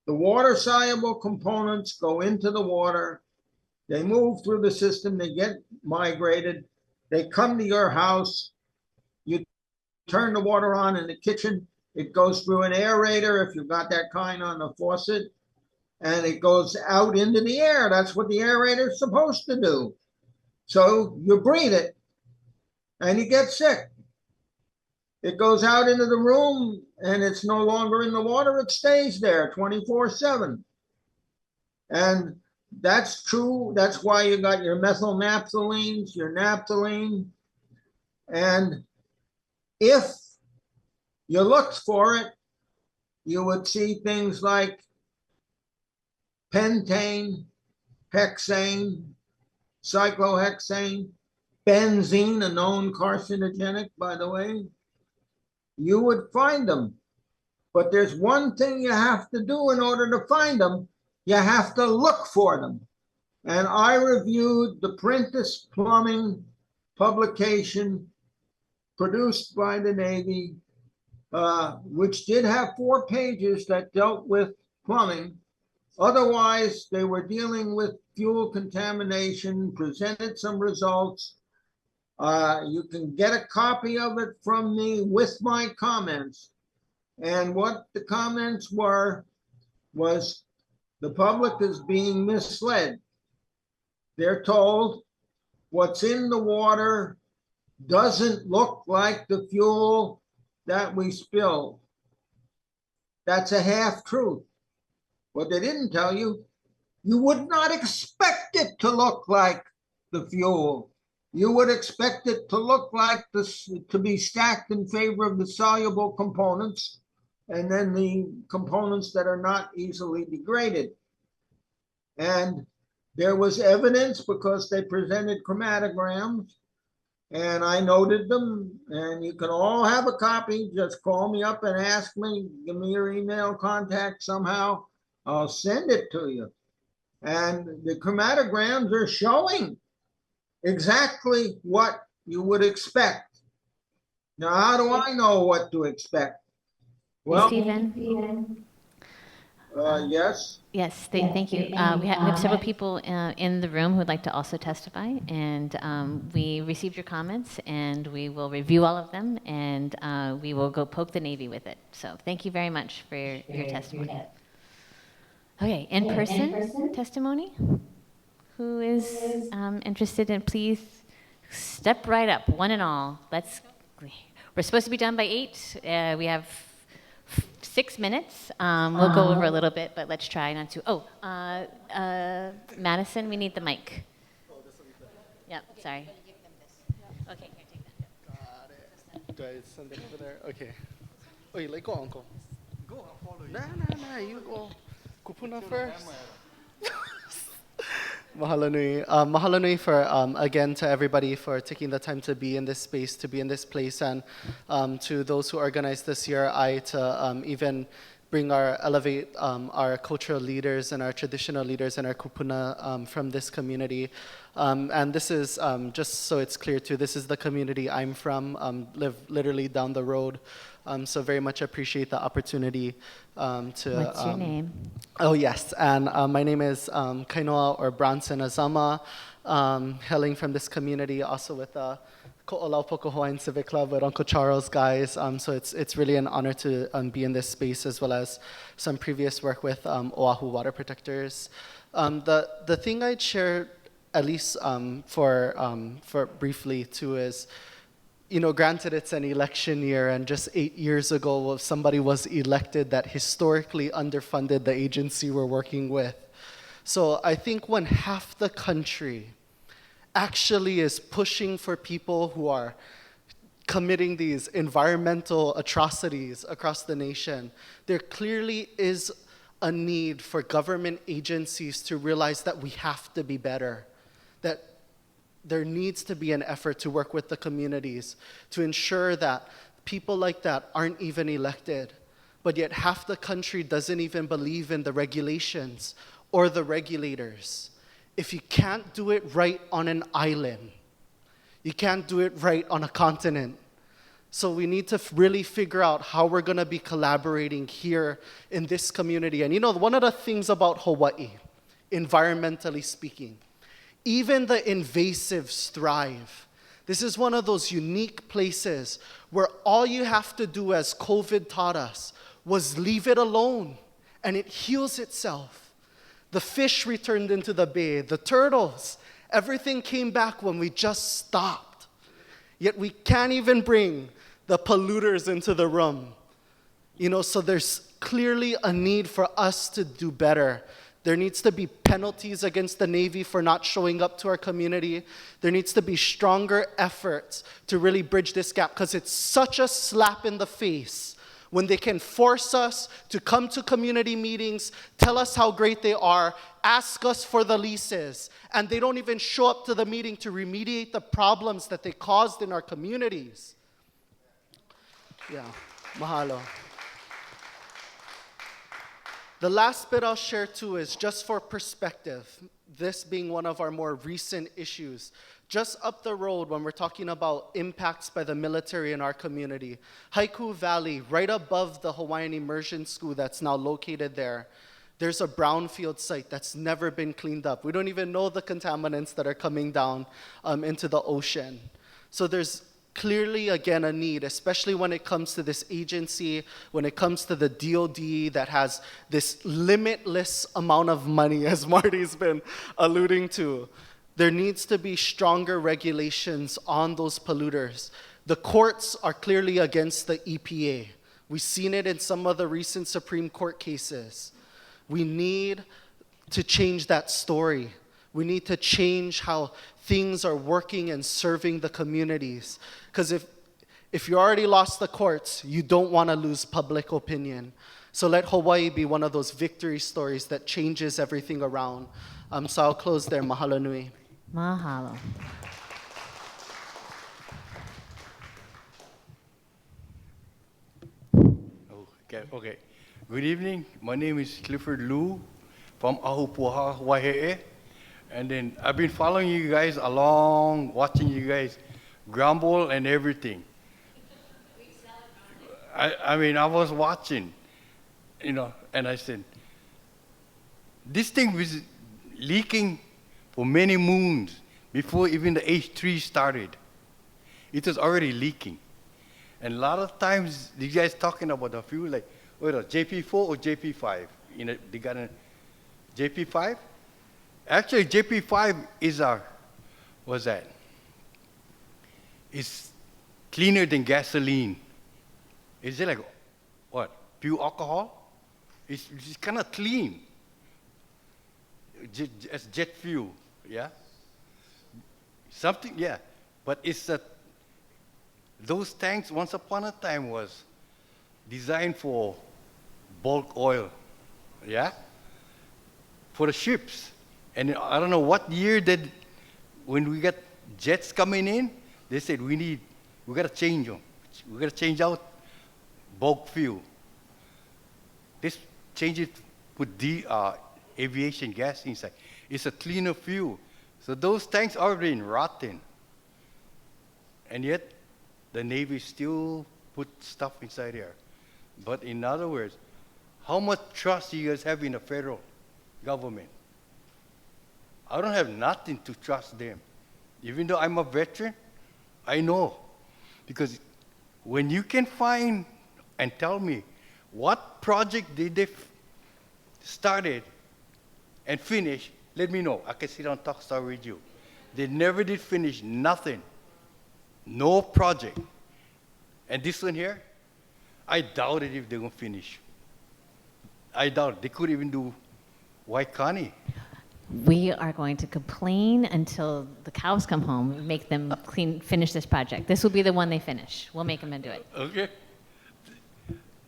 the water-soluble components go into the water. They move through the system. They get migrated. They come to your house. You turn the water on in the kitchen. It goes through an aerator if you've got that kind on the faucet. And it goes out into the air. That's what the aerator is supposed to do. So you breathe it and you get sick. It goes out into the room and it's no longer in the water. It stays there 24/7. And that's true. That's why you got your methylnaphthalines, your naphthalene. And if you looked for it, you would see things like pentane, hexane, cyclohexane, benzene, a known carcinogenic, by the way. You would find them. But there's one thing you have to do in order to find them. You have to look for them. And I reviewed the Prentice Plumbing publication produced by the Navy, which did have 4 pages that dealt with plumbing. Otherwise, they were dealing with fuel contamination, presented some results. You can get a copy of it from me with my comments. And what the comments were was the public is being misled. They're told what's in the water doesn't look like the fuel that we spill. That's a half truth. What they didn't tell you, you would not expect it to look like the fuel. You would expect it to look like this, to be stacked in favor of the soluble components, and then the components that are not easily degraded. And there was evidence because they presented chromatograms, and I noted them, and you can all have a copy. Just call me up and ask me, give me your email contact somehow. I'll send it to you. And the chromatograms are showing exactly what you would expect. Now, how do I know what to expect? Well, Stephen? Yes. Yes, thank you. We have several people in the room who would like to also testify, and we received your comments, and we will review all of them, and we will go poke the Navy with it. So thank you very much for your testimony. Okay, in-person testimony? Who is interested in, please step right up, one and all. We're supposed to be done by 8. We have 6 minutes. We'll go over a little bit, but let's try not to. Madison, we need the mic. Yep, sorry. Okay, here, take that. Do I send it over there? Okay. Oh, you like go, uncle. Go, I'll follow you. Nah, you go. Kupuna first. Mahalo nui. Mahalo nui for, again, to everybody for taking the time to be in this space, to be in this place, and to those who organized this CRI to even elevate our cultural leaders and our traditional leaders and our kupuna from this community. And this is, just so it's clear too, this is the community I'm from, live literally down the road. So very much appreciate the opportunity to... What's your name? Oh, yes. And my name is Kainoa or Bronson Azama, hailing from this community, also with the Ko'olaupoko Hawaiian Civic Club with Uncle Charles guys. So it's really an honor to be in this space, as well as some previous work with Oahu Water Protectors. The thing I'd share, at least for briefly too, is, you know, granted it's an election year, and just 8 years ago somebody was elected that historically underfunded the agency we're working with. So I think when half the country actually is pushing for people who are committing these environmental atrocities across the nation, there clearly is a need for government agencies to realize that we have to be better, that there needs to be an effort to work with the communities to ensure that people like that aren't even elected, but yet half the country doesn't even believe in the regulations or the regulators. If you can't do it right on an island, you can't do it right on a continent. So we need to really figure out how we're going to be collaborating here in this community. And you know, one of the things about Hawaii, environmentally speaking, even the invasives thrive. This is one of those unique places where all you have to do, as COVID taught us, was leave it alone, and it heals itself. The fish returned into the bay, the turtles, everything came back when we just stopped. Yet we can't even bring the polluters into the room. You know, so there's clearly a need for us to do better. There needs to be penalties against the Navy for not showing up to our community. There needs to be stronger efforts to really bridge this gap, because it's such a slap in the face when they can force us to come to community meetings, tell us how great they are, ask us for the leases, and they don't even show up to the meeting to remediate the problems that they caused in our communities. Yeah, mahalo. The last bit I'll share too is just for perspective, this being one of our more recent issues. Just up the road, when we're talking about impacts by the military in our community, Haiku Valley, right above the Hawaiian Immersion School that's now located there, there's a brownfield site that's never been cleaned up. We don't even know the contaminants that are coming down into the ocean. So there's clearly, again, a need, especially when it comes to this agency, when it comes to the DOD that has this limitless amount of money, as Marty's been alluding to. There needs to be stronger regulations on those polluters. The courts are clearly against the EPA. We've seen it in some of the recent Supreme Court cases. We need to change that story. We need to change how things are working and serving the communities. Because if you already lost the courts, you don't want to lose public opinion. So let Hawaii be one of those victory stories that changes everything around. So I'll close there. Mahalo nui. Mahalo. Okay. Good evening. My name is Clifford Liu from Ahupua'a, Hawaii. And then I've been following you guys along, watching you guys grumble and everything. I mean, I was watching, you know, and I said, this thing was leaking for many moons before even the H3 started. It was already leaking. And a lot of times, you guys talking about the fuel, like, whether JP4 or JP5. You know, they got a JP5? Actually, JP5 is what's that? It's cleaner than gasoline. Is it like, what, pure alcohol? It's kind of clean. It's jet fuel, yeah? Something, yeah. But it's those tanks, once upon a time, was designed for bulk oil, yeah? For the ships. And I don't know what year when we got jets coming in, they said we got to change them. We got to change out bulk fuel. This change it with the aviation gas inside. It's a cleaner fuel. So those tanks are already rotten. And yet, the Navy still put stuff inside there. But in other words, how much trust do you guys have in the federal government? I don't have nothing to trust them. Even though I'm a veteran, I know. Because when you can find and tell me what project did they started and finish, let me know. I can sit down and talk story with you. They never did finish nothing. No project. And this one here, I doubt it if they're going to finish. I doubt it. They could even do Waikani. we are going to complain until the cows come home, make them finish this project. This will be the one they finish. We'll make them do it. Okay.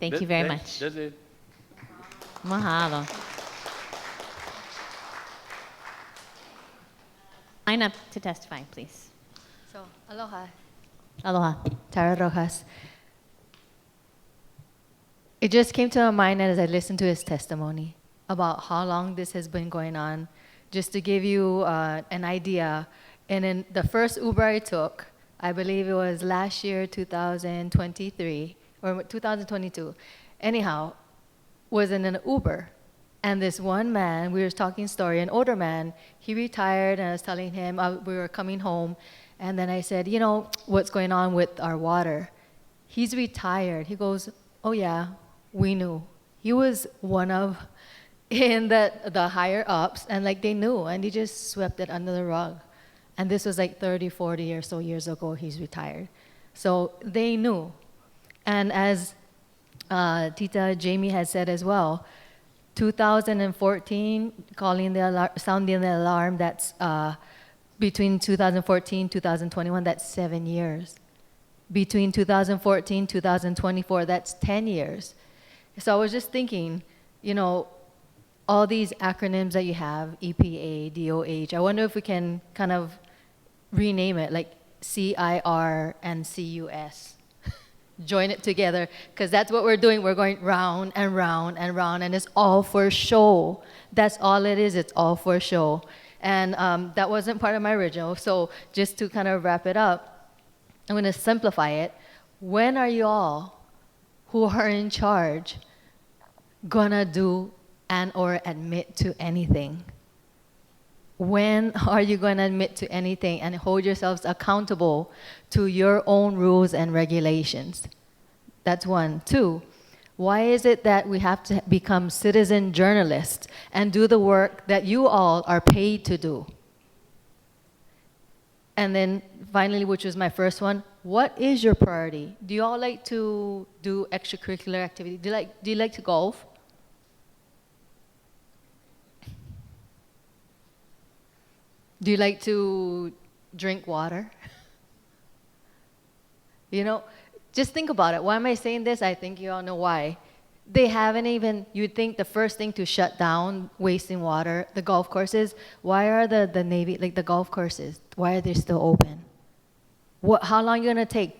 Thank you very much. That's it. Mahalo. Line up to testify, please. So, aloha. Aloha. Tara Rojas. It just came to my mind as I listened to his testimony about how long this has been going on. Just to give you an idea, and in the first Uber I took, I believe it was last year, 2023, or 2022. Anyhow, was in an Uber. And this one man, we were talking story, an older man, he retired, and I was telling him we were coming home. And then I said, you know, what's going on with our water? He's retired. He goes, oh yeah, we knew. He was one of in the higher ups, and like they knew, and he just swept it under the rug. And this was like 30, 40 or so years ago, he's retired. So they knew. And as Tita Jamie had said as well, 2014, sounding the alarm, that's between 2014, 2021, that's 7 years. Between 2014, 2024, that's 10 years. So I was just thinking, you know, all these acronyms that you have, EPA, DOH, I wonder if we can kind of rename it, like CIR and CUS. Join it together, because that's what we're doing. We're going round and round and round, and it's all for show. That's all it is. It's all for show. And that wasn't part of my original. So just to kind of wrap it up, I'm going to simplify it. When are you all who are in charge gonna do and or admit to anything? When are you going to admit to anything and hold yourselves accountable to your own rules and regulations? That's one. Two, why is it that we have to become citizen journalists and do the work that you all are paid to do? And then finally, which was my first one, what is your priority? Do you all like to do extracurricular activity? Do you like to golf? Do you like to drink water? You know, just think about it. Why am I saying this? I think you all know why. They haven't even, you'd think the first thing to shut down wasting water, the golf courses, why are the Navy, like the golf courses, why are they still open? How long are you gonna take?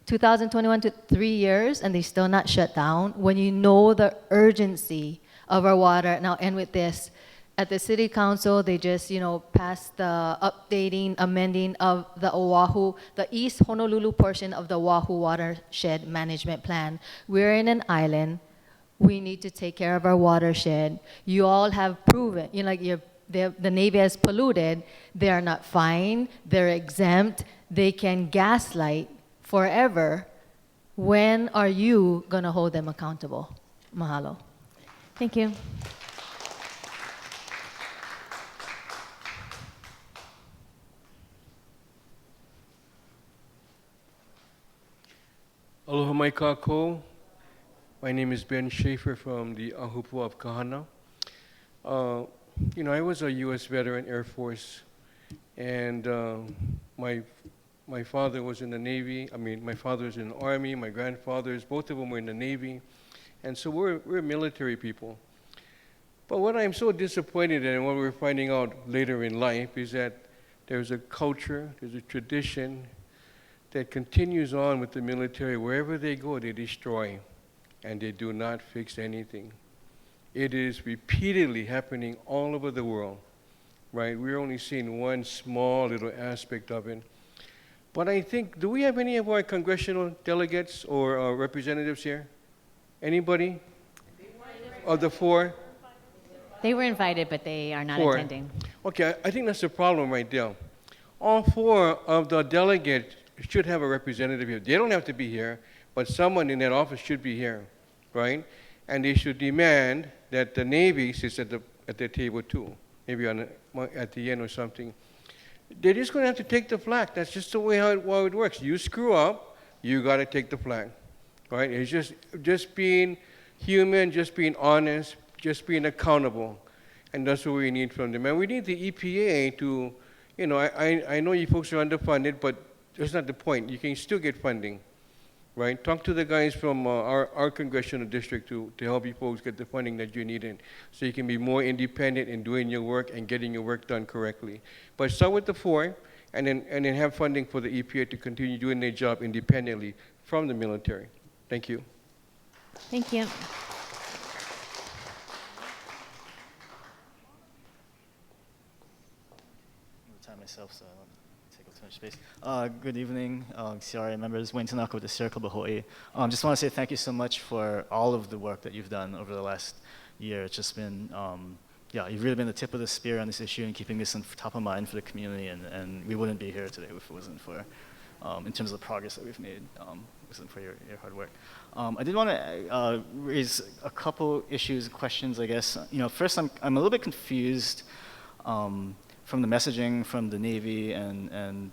2021 to 3 years and they still not shut down when you know the urgency of our water. Now, and with this, at the city council, they just, you know, passed the updating, amending of the Oahu, the East Honolulu portion of the Oahu Watershed Management Plan. We're in an island. We need to take care of our watershed. You all have proven, you know, like the Navy has polluted. They are not fined. They're exempt. They can gaslight forever. When are you gonna hold them accountable? Mahalo. Thank you. Aloha mai kākou. My name is Ben Schaefer from the Ahupua of Kahana. You know, I was a U.S. veteran, Air Force, and my father was in the Navy. I mean, my father was in the Army, my grandfathers, both of them were in the Navy. And so we're military people. But what I'm so disappointed in, and what we're finding out later in life, is that there's a culture, there's a tradition that continues on with the military. Wherever they go, they destroy, and they do not fix anything. It is repeatedly happening all over the world, right? We're only seeing one small little aspect of it. But I think, do we have any of our congressional delegates or representatives here? Anybody? Of the four? They were invited, but they are not Four. attending. Okay, I think that's the problem right there. All four of the delegates should have a representative here. They don't have to be here, but someone in that office should be here, right? And they should demand that the Navy sits at the table too, maybe at the end or something. They're just going to have to take the flak. That's just the way how it works. You screw up, you got to take the flak, right? It's just being human, just being honest, just being accountable. And that's what we need from them. And we need the EPA to, you know, I know you folks are underfunded, but that's not the point. You can still get funding, right? Talk to the guys from our congressional district to help you folks get the funding that you need in, so you can be more independent in doing your work and getting your work done correctly. But start with the 4, and then have funding for the EPA to continue doing their job independently from the military. Thank you. Thank you. Time myself, so I don't take up too much space. Good evening, CRI members. Wayne Tanaka with the Sierra Club of Hawaii. Just want to say thank you so much for all of the work that you've done over the last year. It's just been, yeah, you've really been the tip of the spear on this issue and keeping this on top of mind for the community, and we wouldn't be here today if it wasn't for, in terms of the progress that we've made, wasn't for your hard work. I did want to raise a couple issues, questions, I guess. You know, first, I'm a little bit confused from the messaging from the Navy and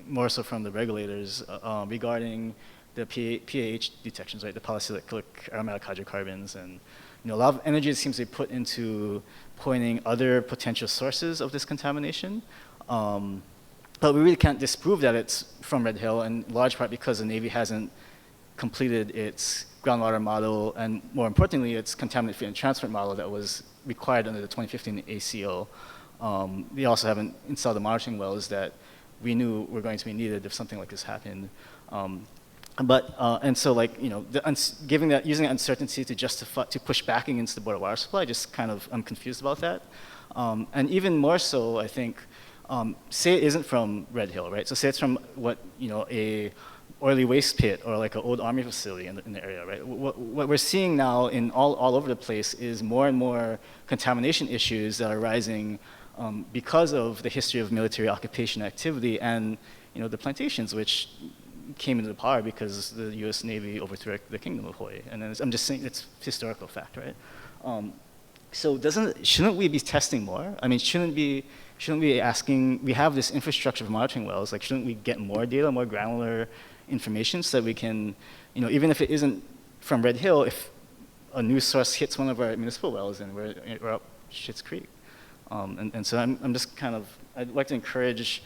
more so from the regulators regarding the PAH detections, right? The polycyclic aromatic hydrocarbons, and you know, a lot of energy seems to be put into pointing other potential sources of this contamination. But we really can't disprove that it's from Red Hill, in large part because the Navy hasn't completed its groundwater model, and more importantly, its contaminant free and transport model that was required under the 2015 ACO. We also haven't installed the monitoring wells that we knew were going to be needed if something like this happened. And so, like, you know, using that uncertainty to justify, to push back against the Board of Water Supply, just kind of, I'm confused about that. And even more so, I think, say it isn't from Red Hill, right? So say it's from what, you know, a oily waste pit or like an old army facility in the area, right? What we're seeing now in all over the place is more and more contamination issues that are rising because of the history of military occupation activity and, you know, the plantations, which came into power because the U.S. Navy overthrew the Kingdom of Hawaii. And then I'm just saying it's historical fact, right? So shouldn't we be testing more? I mean, shouldn't we asking, we have this infrastructure of monitoring wells, like shouldn't we get more data, more granular information so that we can, you know, even if it isn't from Red Hill, if a news source hits one of our municipal wells and we're up Schitt's Creek. And so I'm just kind of, I'd like to encourage,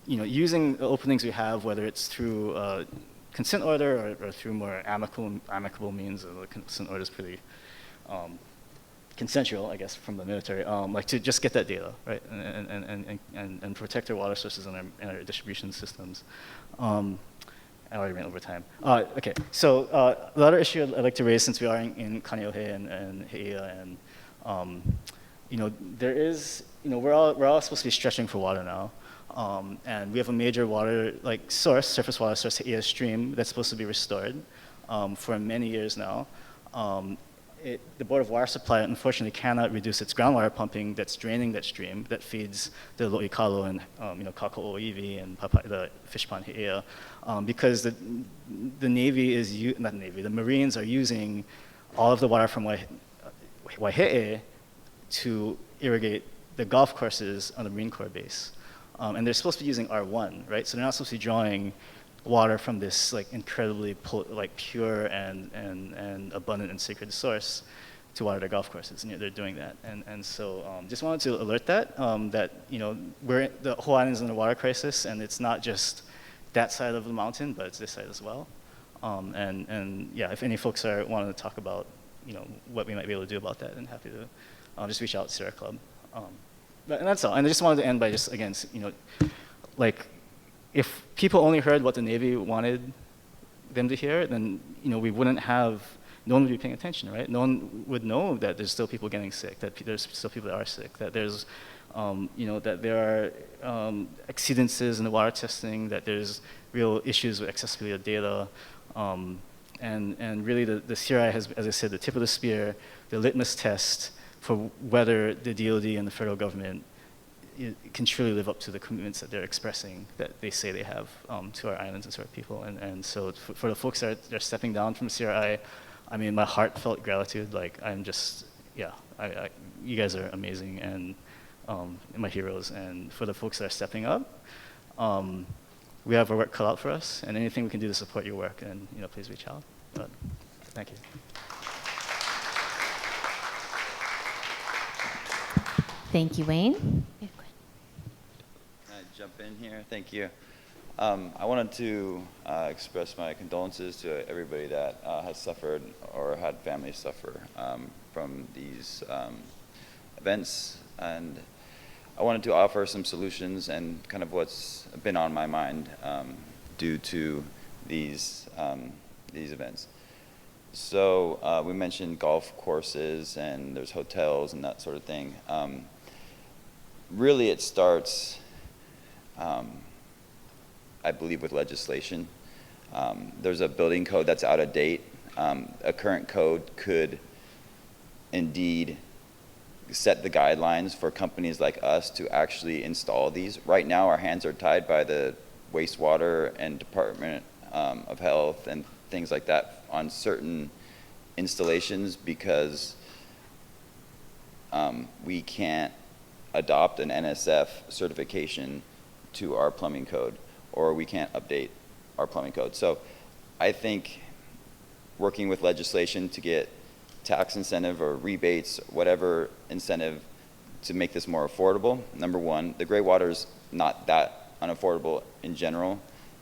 you know, using the openings we have, whether it's through consent order or through more amicable means. The consent order is pretty consensual, I guess, from the military, like to just get that data, right, and protect our water sources and our distribution systems. I already ran over time. Okay, so the other issue I'd like to raise, since we are in Kaneohe and He'ea, and you know, there is, you know, we're all supposed to be stretching for water now. And we have a major water, like source, surface water source, He'ea Stream, that's supposed to be restored for many years now. The Board of Water Supply, unfortunately, cannot reduce its groundwater pumping that's draining that stream that feeds the Lo'ikalo and you know, Kaka'oiwi and the fish pond He'ea, because the Navy is, not the Navy, the Marines are using all of the water from Waihe'e to irrigate the golf courses on the Marine Corps base. And they're supposed to be using R1, right? So they're not supposed to be drawing water from this like incredibly pure and abundant and sacred source to water their golf courses, and yet they're doing that. And so just wanted to alert that, that, you know, the whole island is in a water crisis, and it's not just that side of the mountain, but it's this side as well. And yeah, if any folks are wanting to talk about, you know, what we might be able to do about that, then happy to just reach out to Sierra Club. And that's all. And I just wanted to end by just, again, you know, like, if people only heard what the Navy wanted them to hear, then, you know, we wouldn't have, no one would be paying attention, right? No one would know that there's still people getting sick, that there's still people that are sick, that there's, you know, that there are exceedances in the water testing, that there's real issues with accessibility of data. And really the CRI has, as I said, the tip of the spear, the litmus test for whether the DoD and the federal government can truly live up to the commitments that they're expressing, that they say they have to our islands and to our people. And so for the folks that are stepping down from CRI, I mean, my heartfelt gratitude. Like, I'm just, yeah, you guys are amazing and my heroes. And for the folks that are stepping up, we have our work cut out for us, and anything we can do to support your work, and, you know, please reach out. But thank you. Thank you, Wayne. Can I jump in here? Thank you. I wanted to express my condolences to everybody that has suffered or had families suffer from these events. And I wanted to offer some solutions and kind of what's been on my mind due to these events. So we mentioned golf courses and there's hotels and that sort of thing. Really, it starts, I believe, with legislation. There's a building code that's out of date. A current code could indeed set the guidelines for companies like us to actually install these. Right now, our hands are tied by the wastewater and Department of Health and things like that on certain installations because we can't adopt an NSF certification to our plumbing code, or we can't update our plumbing code. So I think working with legislation to get tax incentive or rebates, whatever incentive to make this more affordable. Number one, the gray water is not that unaffordable in general.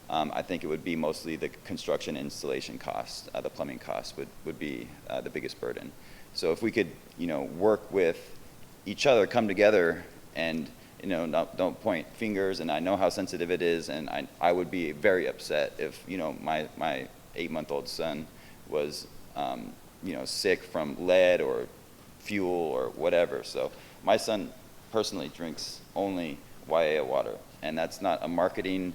I think it would be mostly the construction installation cost, the plumbing cost would be the biggest burden. So if we could, work with each other, come together and, don't point fingers, and I know how sensitive it is, and I would be very upset if, my 8-month-old son was, sick from lead or fuel or whatever. So my son personally drinks only YA water, and that's not a marketing,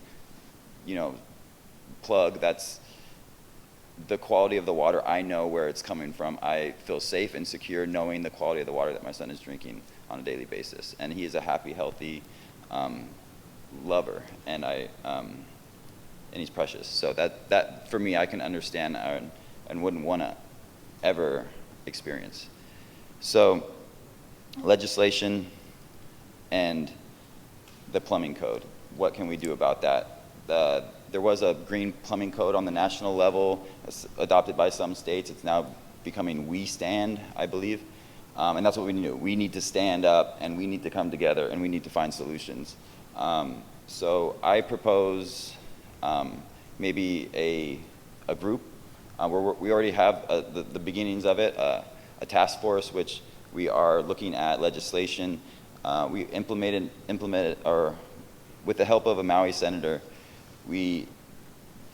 plug. That's the quality of the water. I know where it's coming from. I feel safe and secure knowing the quality of the water that my son is drinking on a daily basis. And he is a happy, healthy lover, and and he's precious. So that for me, I can understand and wouldn't want to ever experience. So legislation and the plumbing code. What can we do about that? There was a green plumbing code on the national level adopted by some states. It's now becoming We Stand, I believe. And that's what we need to do. We need to stand up and we need to come together and we need to find solutions. So I propose maybe a group where we already have the beginnings of it, a task force which we are looking at legislation. We implemented, or with the help of a Maui senator, we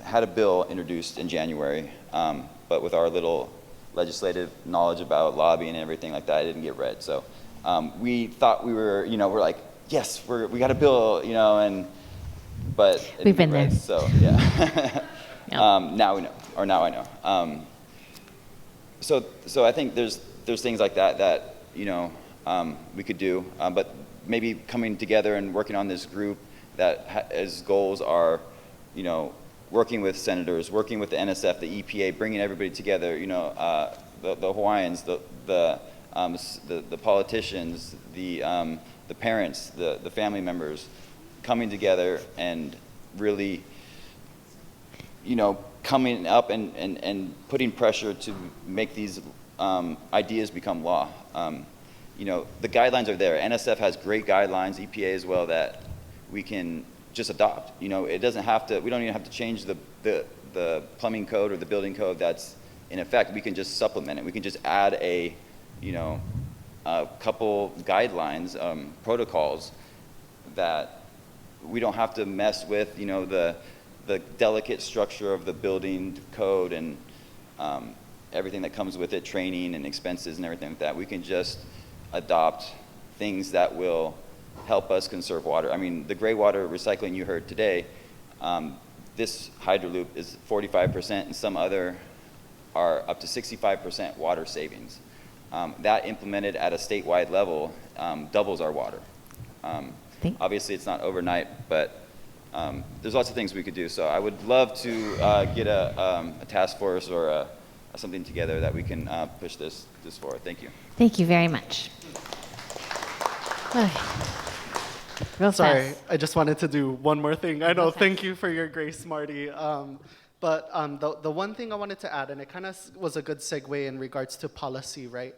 had a bill introduced in January, but with our little legislative knowledge about lobbying and everything like that, it didn't get read. So we thought we were, we're like, yes, we got a bill, but it We've didn't been get read, there. so yeah. Yep. Now we know, or now I know. So I think there's things like that we could do, but maybe coming together and working on this group that as goals are, working with senators, working with the NSF, the EPA, bringing everybody together, the Hawaiians, the politicians, the parents, the family members, coming together and really, coming up and putting pressure to make these ideas become law. The guidelines are there. NSF has great guidelines, EPA as well, that we can just adopt. It doesn't have to, we don't even have to change the plumbing code or the building code that's in effect. We can just supplement it. We can just add a couple guidelines, protocols that we don't have to mess with, the delicate structure of the building code and everything that comes with it, training and expenses and everything like that. We can just adopt things that will help us conserve water. I mean, the gray water recycling you heard today, this Hydroloop is 45%, and some other are up to 65% water savings. That implemented at a statewide level doubles our water. Obviously, it's not overnight, but there's lots of things we could do. So I would love to get a task force or something together that we can push this forward. Thank you. Thank you very much. Real Sorry, fast. I just wanted to do one more thing. I know, thank you for your grace, Marty. But the one thing I wanted to add, and it kind of was a good segue in regards to policy, right?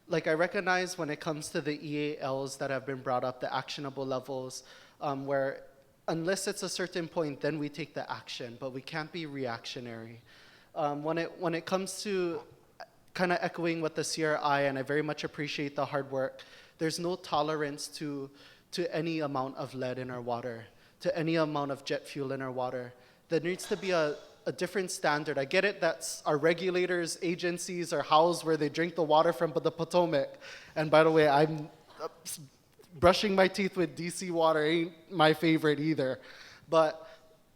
like I recognize when it comes to the EALs that have been brought up, the actionable levels, where unless it's a certain point, then we take the action, but we can't be reactionary. When it comes to kind of echoing what the CRI, and I very much appreciate the hard work, there's no tolerance to any amount of lead in our water, to any amount of jet fuel in our water. There needs to be a different standard. I get it that our regulators, agencies are housed where they drink the water from the Potomac. And by the way, I'm brushing my teeth with DC water ain't my favorite either. But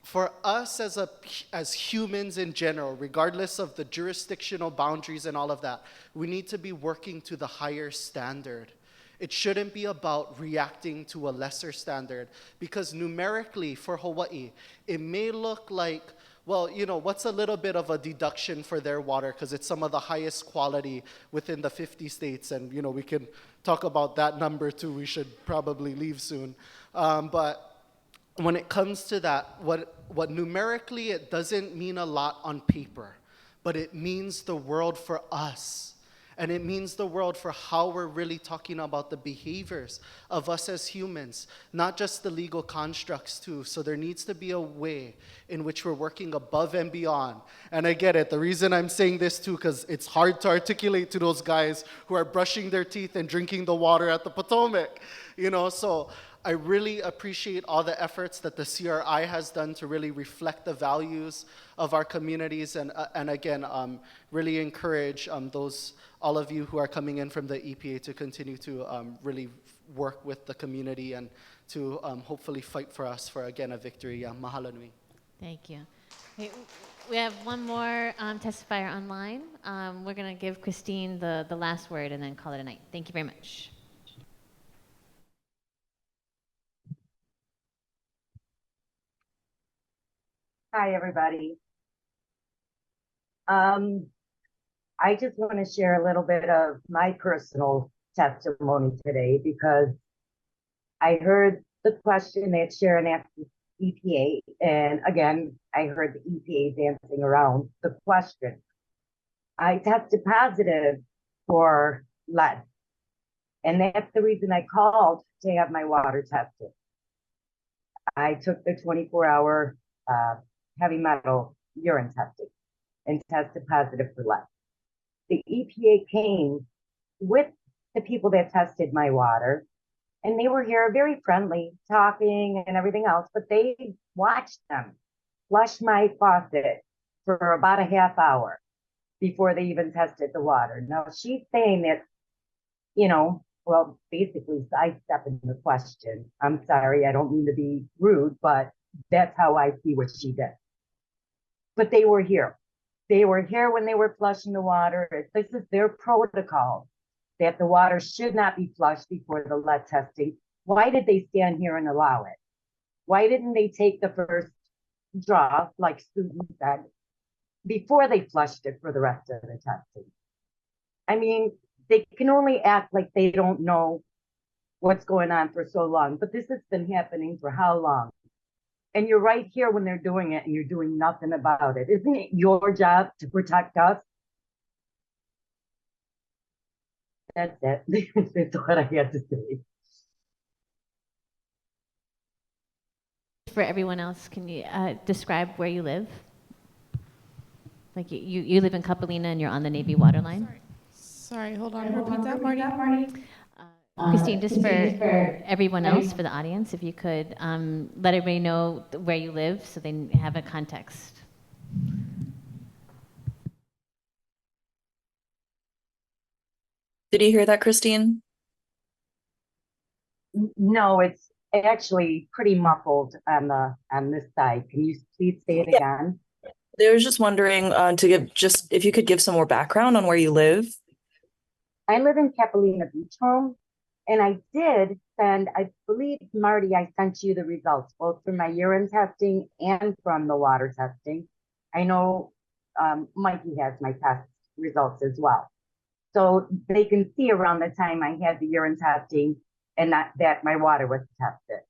for us as humans in general, regardless of the jurisdictional boundaries and all of that, we need to be working to the higher standard. It shouldn't be about reacting to a lesser standard, because numerically for Hawaii, it may look like, well, you know, what's a little bit of a deduction for their water because it's some of the highest quality within the 50 states, and you know, we can talk about that number too. We should probably leave soon. But when it comes to that, what numerically it doesn't mean a lot on paper, but it means the world for us. And it means the world for how we're really talking about the behaviors of us as humans, not just the legal constructs too. So there needs to be a way in which we're working above and beyond. And I get it. The reason I'm saying this too, because it's hard to articulate to those guys who are brushing their teeth and drinking the water at the Potomac, you know, so I really appreciate all the efforts that the CRI has done to really reflect the values of our communities, and again, really encourage all of you who are coming in from the EPA to continue to really work with the community and to hopefully fight for us for, again, a victory. Mahalo nui. Thank you. Okay, we have one more testifier online. We're going to give Christine the last word and then call it a night. Thank you very much. Hi, everybody. I just want to share a little bit of my personal testimony today, because I heard the question that Sharon asked the EPA, and again, I heard the EPA dancing around the question. I tested positive for lead, and that's the reason I called to have my water tested. I took the 24-hour heavy metal urine testing and tested positive for lead. The EPA came with the people that tested my water, and they were here very friendly, talking and everything else, but they watched them flush my faucet for about a half hour before they even tested the water. Now, she's saying that, you know, well, basically sidestepping the question. I'm sorry, I don't mean to be rude, but that's how I see what she did. But they were here. They were here when they were flushing the water. This is their protocol, that the water should not be flushed before the lead testing. Why did they stand here and allow it? Why didn't they take the first draw, like Susan said, before they flushed it for the rest of the testing? I mean, they can only act like they don't know what's going on for so long, but this has been happening for how long? And you're right here when they're doing it and you're doing nothing about it. Isn't it your job to protect us? That's it. That's what I had to say. For everyone else, can you describe where you live? Like you live in Kapalina and you're on the Navy water line? Sorry, hold on. Repeat that, Marty. Christine, just for everyone else, for the audience, if you could let everybody know where you live so they have a context. Did you hear that, Christine? No, it's actually pretty muffled on this side. Can you please say it again? I was just wondering to give just if you could give some more background on where you live. I live in Capelina Beach Home, and I did send, I believe, Marty, I sent you the results, both from my urine testing and from the water testing. I know Mikey has my test results as well. So they can see around the time I had the urine testing and that my water was tested.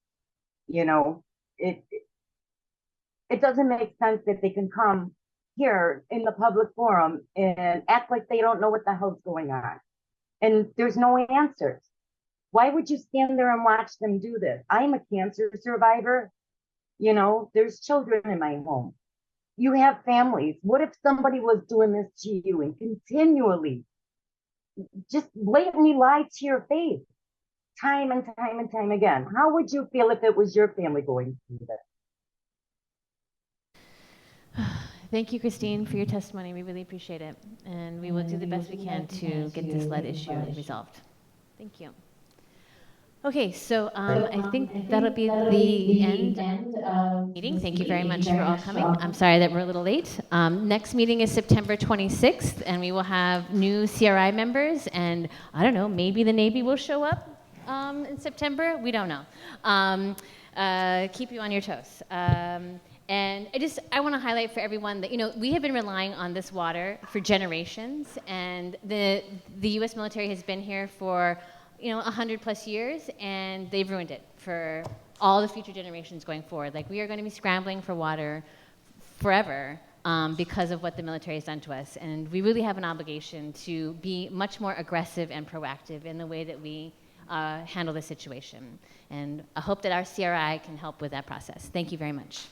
You know, it doesn't make sense that they can come here in the public forum and act like they don't know what the hell's going on. and there's no answers. Why would you stand there and watch them do this? I'm a cancer survivor. You know, there's children in my home. You have families. What if somebody was doing this to you and continually just blatantly lied to your face time and time and time again? How would you feel if it was your family going through this? Thank you, Christine, for your testimony. We really appreciate it. And we will do the best we can to get this lead issue resolved. Thank you. Okay, so I think that'll be the end of the meeting. Thank you very much for all coming. I'm sorry that we're a little late. Next meeting is September 26th, and we will have new CRI members, and I don't know, maybe the Navy will show up in September. We don't know. Keep you on your toes. And I want to highlight for everyone that, you know, we have been relying on this water for generations, and the U.S. military has been here for 100+ years, and they've ruined it for all the future generations going forward. Like, we are going to be scrambling for water forever because of what the military has done to us. And we really have an obligation to be much more aggressive and proactive in the way that we handle the situation. And I hope that our CRI can help with that process. Thank you very much.